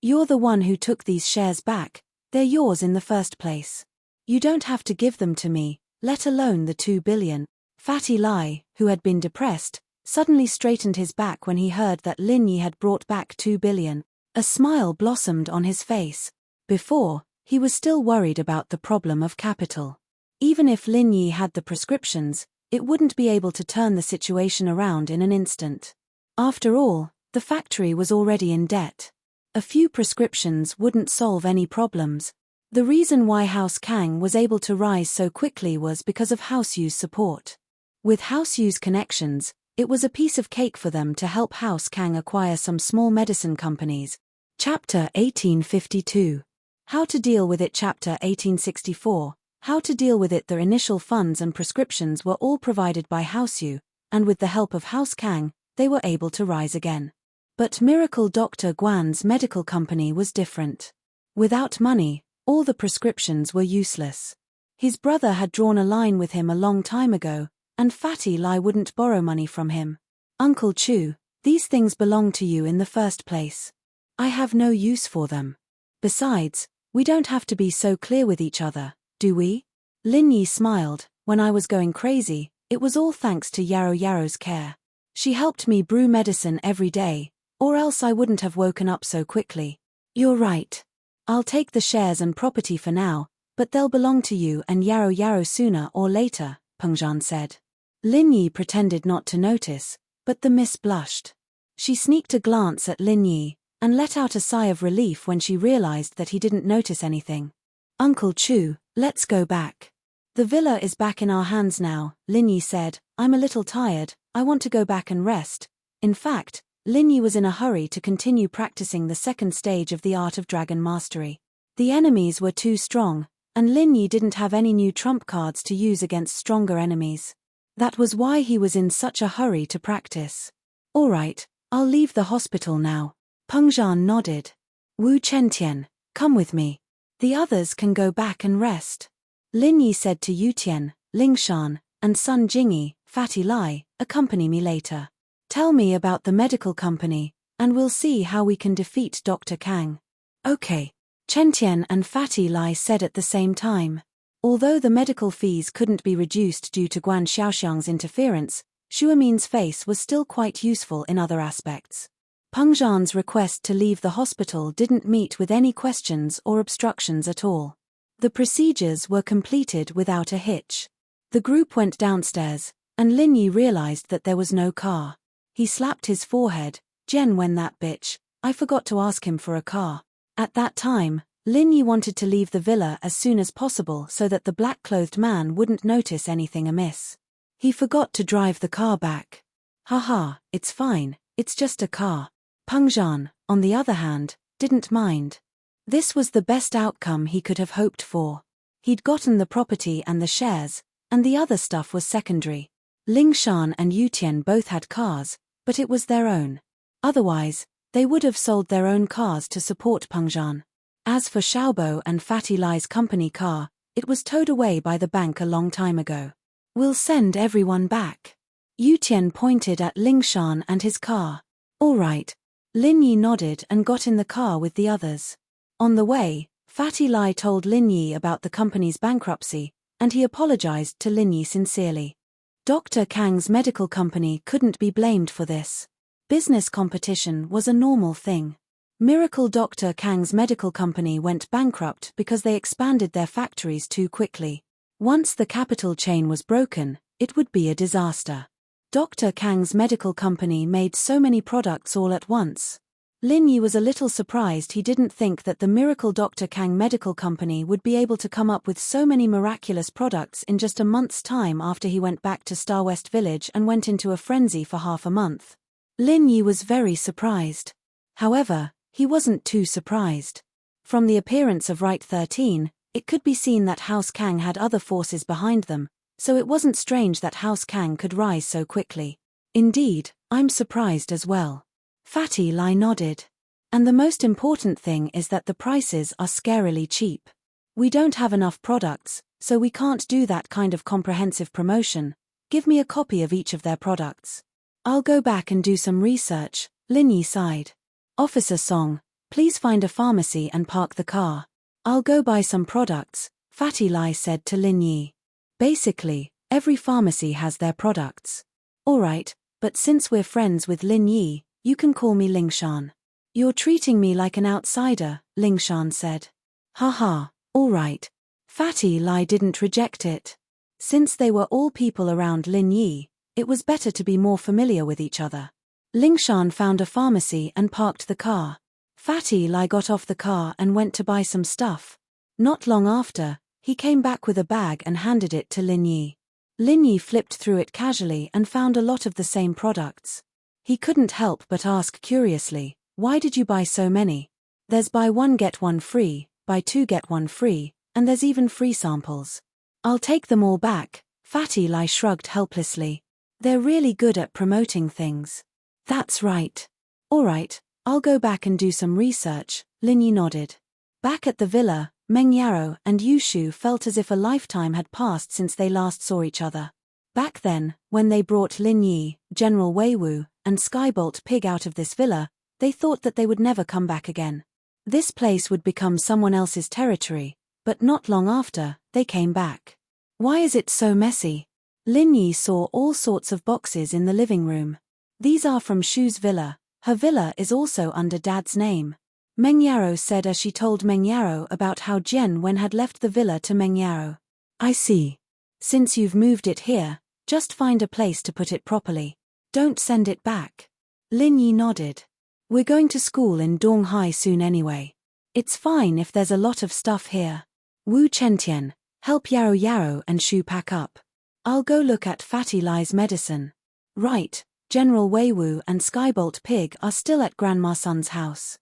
You're the one who took these shares back, they're yours in the first place. You don't have to give them to me, let alone the 2 billion. Fatty Lai, who had been depressed, suddenly straightened his back when he heard that Lin Yi had brought back 2 billion. A smile blossomed on his face. Before, he was still worried about the problem of capital. Even if Lin Yi had the prescriptions, it wouldn't be able to turn the situation around in an instant. After all, the factory was already in debt. A few prescriptions wouldn't solve any problems. The reason why House Kang was able to rise so quickly was because of House Yu's support. With House Yu's connections, it was a piece of cake for them to help House Kang acquire some small medicine companies. Chapter 1852. How to deal with it. Chapter 1864. How to deal with it. The initial funds and prescriptions were all provided by House Yu, and with the help of House Kang, they were able to rise again. But Miracle Dr. Guan's medical company was different. Without money, all the prescriptions were useless. His brother had drawn a line with him a long time ago, and Fatty Lai wouldn't borrow money from him. Uncle Chu, These things belong to you in the first place. I have no use for them. Besides, we don't have to be so clear with each other, do we? Lin Yi smiled. When I was going crazy, it was all thanks to Yaro's care. She helped me brew medicine every day, or else I wouldn't have woken up so quickly. You're right. I'll take the shares and property for now, but they'll belong to you and Yaro sooner or later, Pengzhan said. Lin Yi pretended not to notice, but the miss blushed. She sneaked a glance at Lin Yi, and let out a sigh of relief when she realized that he didn't notice anything. Uncle Chu, let's go back. The villa is back in our hands now, Lin Yi said. I'm a little tired, I want to go back and rest. In fact, Lin Yi was in a hurry to continue practicing the second stage of the art of dragon mastery. The enemies were too strong, and Lin Yi didn't have any new trump cards to use against stronger enemies. That was why he was in such a hurry to practice. All right, I'll leave the hospital now. Pengzhan nodded. Wu Chentian, come with me. The others can go back and rest. Lin Yi said to Yutian, Lingshan, and Sun Jingyi, Fatty Lai, accompany me later. Tell me about the medical company, and we'll see how we can defeat Dr. Kang. Okay. Chentian and Fatty Lai said at the same time. Although the medical fees couldn't be reduced due to Guan Xiaoxiang's interference, Shuamin's face was still quite useful in other aspects. Pengzhan's request to leave the hospital didn't meet with any questions or obstructions at all. The procedures were completed without a hitch. The group went downstairs, and Lin Yi realized that there was no car. He slapped his forehead. Jen when that bitch, I forgot to ask him for a car. At that time, Lin Yi wanted to leave the villa as soon as possible so that the black-clothed man wouldn't notice anything amiss. He forgot to drive the car back. Haha, it's fine, it's just a car. Pengzhan, on the other hand, didn't mind. This was the best outcome he could have hoped for. He'd gotten the property and the shares, and the other stuff was secondary. Lingshan and Yutian both had cars, but it was their own. Otherwise, they would have sold their own cars to support Pengzhan. As for Xiaobo and Fatty Lai's company car, it was towed away by the bank a long time ago. We'll send everyone back. Yutian pointed at Lingshan and his car. All right. Lin Yi nodded and got in the car with the others. On the way, Fatty Lai told Lin Yi about the company's bankruptcy, and he apologized to Lin Yi sincerely. Dr. Kang's medical company couldn't be blamed for this. Business competition was a normal thing. Miracle Dr. Kang's medical company went bankrupt because they expanded their factories too quickly. Once the capital chain was broken, it would be a disaster. Dr. Kang's medical company made so many products all at once. Lin Yi was a little surprised he didn't think that the Miracle Dr. Kang medical company would be able to come up with so many miraculous products in just a month's time after he went back to Star West Village and went into a frenzy for half a month. Lin Yi was very surprised. However, he wasn't too surprised. From the appearance of Rite 13, it could be seen that House Kang had other forces behind them, so it wasn't strange that House Kang could rise so quickly. Indeed, I'm surprised as well. Fatty Lai nodded. And the most important thing is that the prices are scarily cheap. We don't have enough products, so we can't do that kind of comprehensive promotion. Give me a copy of each of their products. I'll go back and do some research, Lin Yi sighed. Officer Song, please find a pharmacy and park the car. I'll go buy some products, Fatty Lai said to Lin Yi. Basically, every pharmacy has their products. Alright, but since we're friends with Lin Yi, you can call me Lingshan. You're treating me like an outsider, Lingshan said. Haha, alright. Fatty Lai didn't reject it. Since they were all people around Lin Yi, it was better to be more familiar with each other. Lingshan found a pharmacy and parked the car. Fatty Lai got off the car and went to buy some stuff. Not long after, he came back with a bag and handed it to Lin Yi. Lin Yi flipped through it casually and found a lot of the same products. He couldn't help but ask curiously, why did you buy so many? There's buy one get one free, buy two get one free, and there's even free samples. I'll take them all back, Fatty Lai shrugged helplessly. They're really good at promoting things. That's right. Alright, I'll go back and do some research, Lin Yi nodded. Back at the villa, Meng Yaro and Yushu felt as if a lifetime had passed since they last saw each other. Back then, when they brought Lin Yi, General Wei Wu, and Skybolt Pig out of this villa, they thought that they would never come back again. This place would become someone else's territory, but not long after, they came back. Why is it so messy? Lin Yi saw all sorts of boxes in the living room. These are from Shu's villa. Her villa is also under Dad's name. Meng Yaro said as she told Meng Yaro about how Jian Wen had left the villa to Meng Yaro. I see. Since you've moved it here, just find a place to put it properly. Don't send it back. Lin Yi nodded. We're going to school in Donghai soon anyway. It's fine if there's a lot of stuff here. Wu Chentian, help Yaro Yaro and Shu pack up. I'll go look at Fatty Lai's medicine. Right, General Wei Wu and Skybolt Pig are still at Grandma Sun's house.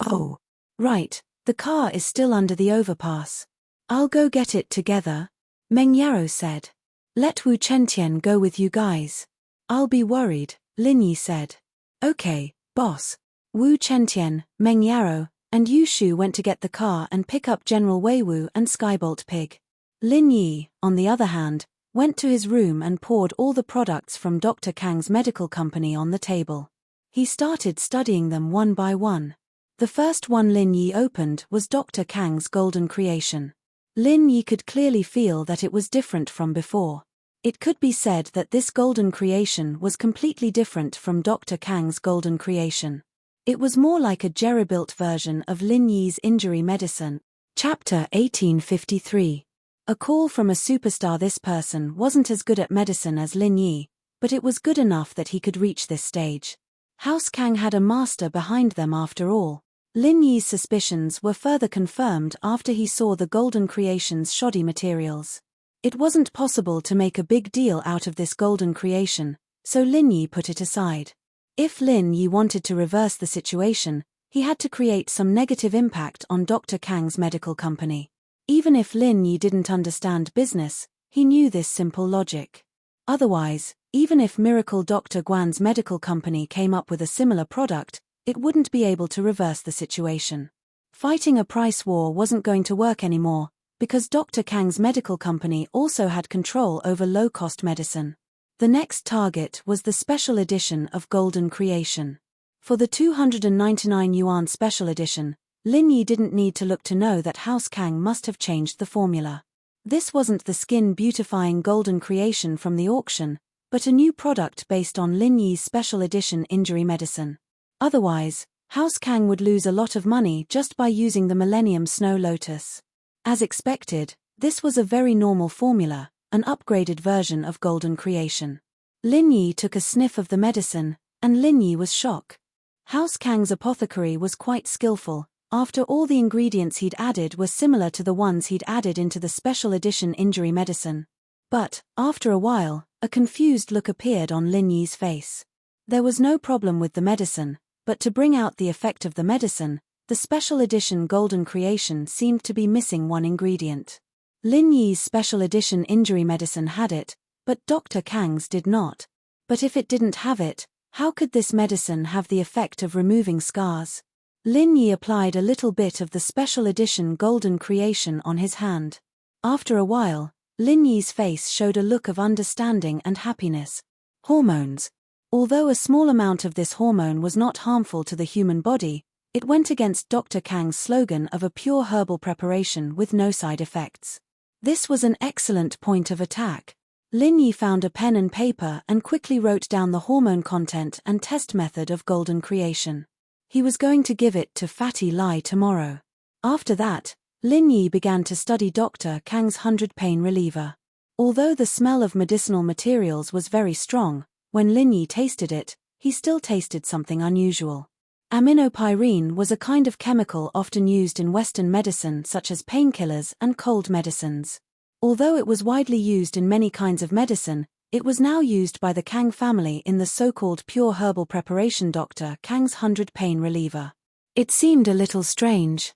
Oh. Right, the car is still under the overpass. I'll go get it together, Meng Yaro said. Let Wu Chentian go with you guys. I'll be worried, Lin Yi said. Okay, boss. Wu Chentian, Meng Yaro, and Yu Shu went to get the car and pick up General Wei Wu and Skybolt Pig. Lin Yi, on the other hand, went to his room and poured all the products from Dr. Kang's medical company on the table. He started studying them one by one. The first one Lin Yi opened was Dr. Kang's golden creation. Lin Yi could clearly feel that it was different from before. It could be said that this golden creation was completely different from Dr. Kang's golden creation. It was more like a Jerry-built version of Lin Yi's injury medicine. Chapter 1853. A call from a superstar. This person wasn't as good at medicine as Lin Yi, but it was good enough that he could reach this stage. House Kang had a master behind them after all. Lin Yi's suspicions were further confirmed after he saw the golden creation's shoddy materials. It wasn't possible to make a big deal out of this golden creation, so Lin Yi put it aside. If Lin Yi wanted to reverse the situation, he had to create some negative impact on Dr. Kang's medical company. Even if Lin Yi didn't understand business, he knew this simple logic. Otherwise, even if Miracle Dr. Guan's medical company came up with a similar product, it wouldn't be able to reverse the situation. Fighting a price war wasn't going to work anymore, because Dr. Kang's medical company also had control over low-cost medicine. The next target was the special edition of Golden Creation. For the 299 yuan special edition, Lin Yi didn't need to look to know that House Kang must have changed the formula. This wasn't the skin-beautifying Golden Creation from the auction, but a new product based on Lin Yi's special edition injury medicine. Otherwise, House Kang would lose a lot of money just by using the Millennium Snow Lotus. As expected, this was a very normal formula, an upgraded version of Golden Creation. Lin Yi took a sniff of the medicine, and Lin Yi was shocked. House Kang's apothecary was quite skillful. After all, the ingredients he'd added were similar to the ones he'd added into the special edition injury medicine. But, after a while, a confused look appeared on Lin Yi's face. There was no problem with the medicine, but to bring out the effect of the medicine, the special edition Golden Creation seemed to be missing one ingredient. Lin Yi's special edition injury medicine had it, but Dr. Kang's did not. But if it didn't have it, how could this medicine have the effect of removing scars? Lin Yi applied a little bit of the special edition Golden Creation on his hand. After a while, Lin Yi's face showed a look of understanding and happiness. Hormones. Although a small amount of this hormone was not harmful to the human body, it went against Dr. Kang's slogan of a pure herbal preparation with no side effects. This was an excellent point of attack. Lin Yi found a pen and paper and quickly wrote down the hormone content and test method of Golden Creation. He was going to give it to Fatty Lai tomorrow. After that, Lin Yi began to study Dr. Kang's 100 pain reliever. Although the smell of medicinal materials was very strong, when Lin Yi tasted it, he still tasted something unusual. Aminopyrene was a kind of chemical often used in Western medicine such as painkillers and cold medicines. Although it was widely used in many kinds of medicine, it was now used by the Kang family in the so-called pure herbal preparation Dr. Kang's 100 pain reliever. It seemed a little strange.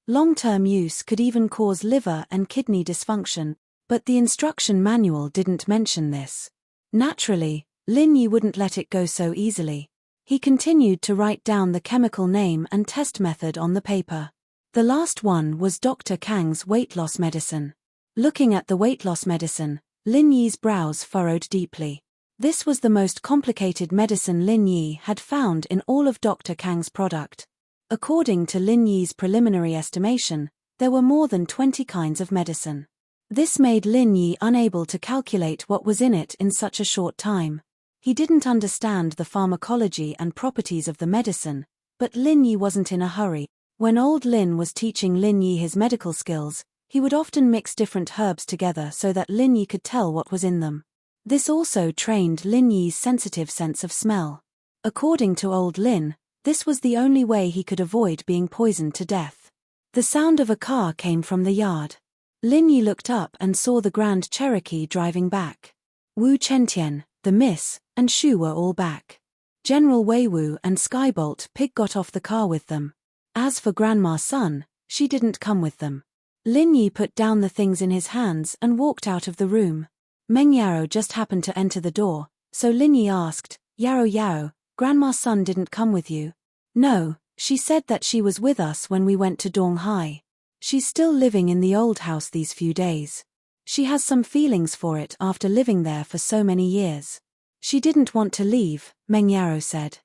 Long-term use could even cause liver and kidney dysfunction, but the instruction manual didn't mention this. Naturally, Lin Yi wouldn't let it go so easily. He continued to write down the chemical name and test method on the paper. The last one was Dr. Kang's weight loss medicine. Looking at the weight loss medicine, Lin Yi's brows furrowed deeply. This was the most complicated medicine Lin Yi had found in all of Dr. Kang's product. According to Lin Yi's preliminary estimation, there were more than 20 kinds of medicine. This made Lin Yi unable to calculate what was in it in such a short time. He didn't understand the pharmacology and properties of the medicine, but Lin Yi wasn't in a hurry. When old Lin was teaching Lin Yi his medical skills, he would often mix different herbs together so that Lin Yi could tell what was in them. This also trained Lin Yi's sensitive sense of smell. According to old Lin, this was the only way he could avoid being poisoned to death. The sound of a car came from the yard. Lin Yi looked up and saw the Grand Cherokee driving back. Wu Chentian, the Miss, and Shu were all back. General Weiwu and Skybolt Pig got off the car with them. As for Grandma Sun, she didn't come with them. Lin Yi put down the things in his hands and walked out of the room. Meng Yaro just happened to enter the door, so Lin Yi asked, Yaro, Grandma Sun didn't come with you? No, she said that she was with us when we went to Donghai. She's still living in the old house these few days. She has some feelings for it after living there for so many years. She didn't want to leave, Meng Yaro said.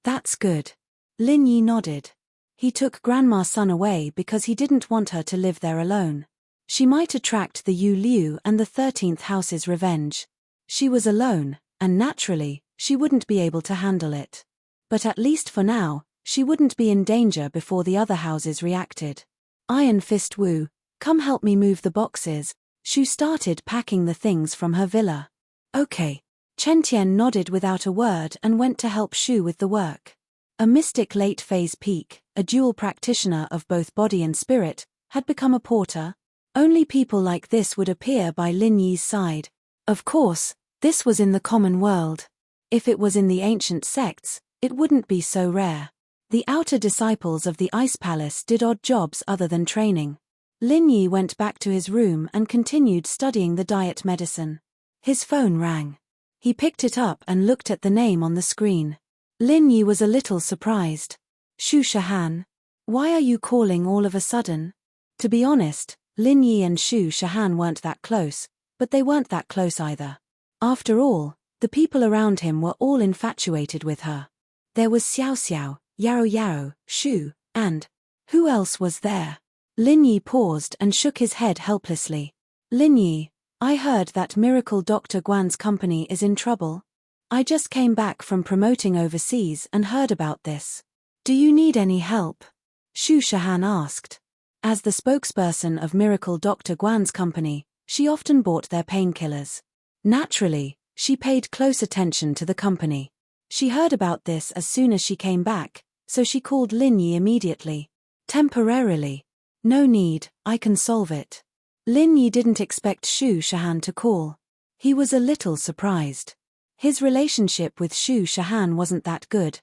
That's good. Lin Yi nodded. He took Grandma Sun away because he didn't want her to live there alone. She might attract the Yu Liu and the 13th house's revenge. She was alone, and naturally, she wouldn't be able to handle it. But at least for now, she wouldn't be in danger before the other houses reacted. Iron Fist Wu, come help me move the boxes. Shu started packing the things from her villa. Okay. Chen Tian nodded without a word and went to help Shu with the work. A mystic late-phase peak, a dual practitioner of both body and spirit, had become a porter. Only people like this would appear by Lin Yi's side. Of course, this was in the common world. If it was in the ancient sects, it wouldn't be so rare. The outer disciples of the Ice Palace did odd jobs other than training. Lin Yi went back to his room and continued studying the diet medicine. His phone rang. He picked it up and looked at the name on the screen. Lin Yi was a little surprised. Shu Shahan? Why are you calling all of a sudden? To be honest, Lin Yi and Shu Shahan weren't that close, but they weren't that close either. After all, the people around him were all infatuated with her. There was Xiao Xiao, Yaro, Shu, and who else was there? Lin Yi paused and shook his head helplessly. Lin Yi, I heard that Miracle Dr. Guan's company is in trouble. I just came back from promoting overseas and heard about this. Do you need any help? Shu Shahan asked. As the spokesperson of Miracle Dr. Guan's company, she often bought their painkillers. Naturally, she paid close attention to the company. She heard about this as soon as she came back, so she called Lin Yi immediately. Temporarily. No need, I can solve it. Lin Yi didn't expect Shu Shahan to call. He was a little surprised. His relationship with Shu Shahan wasn't that good,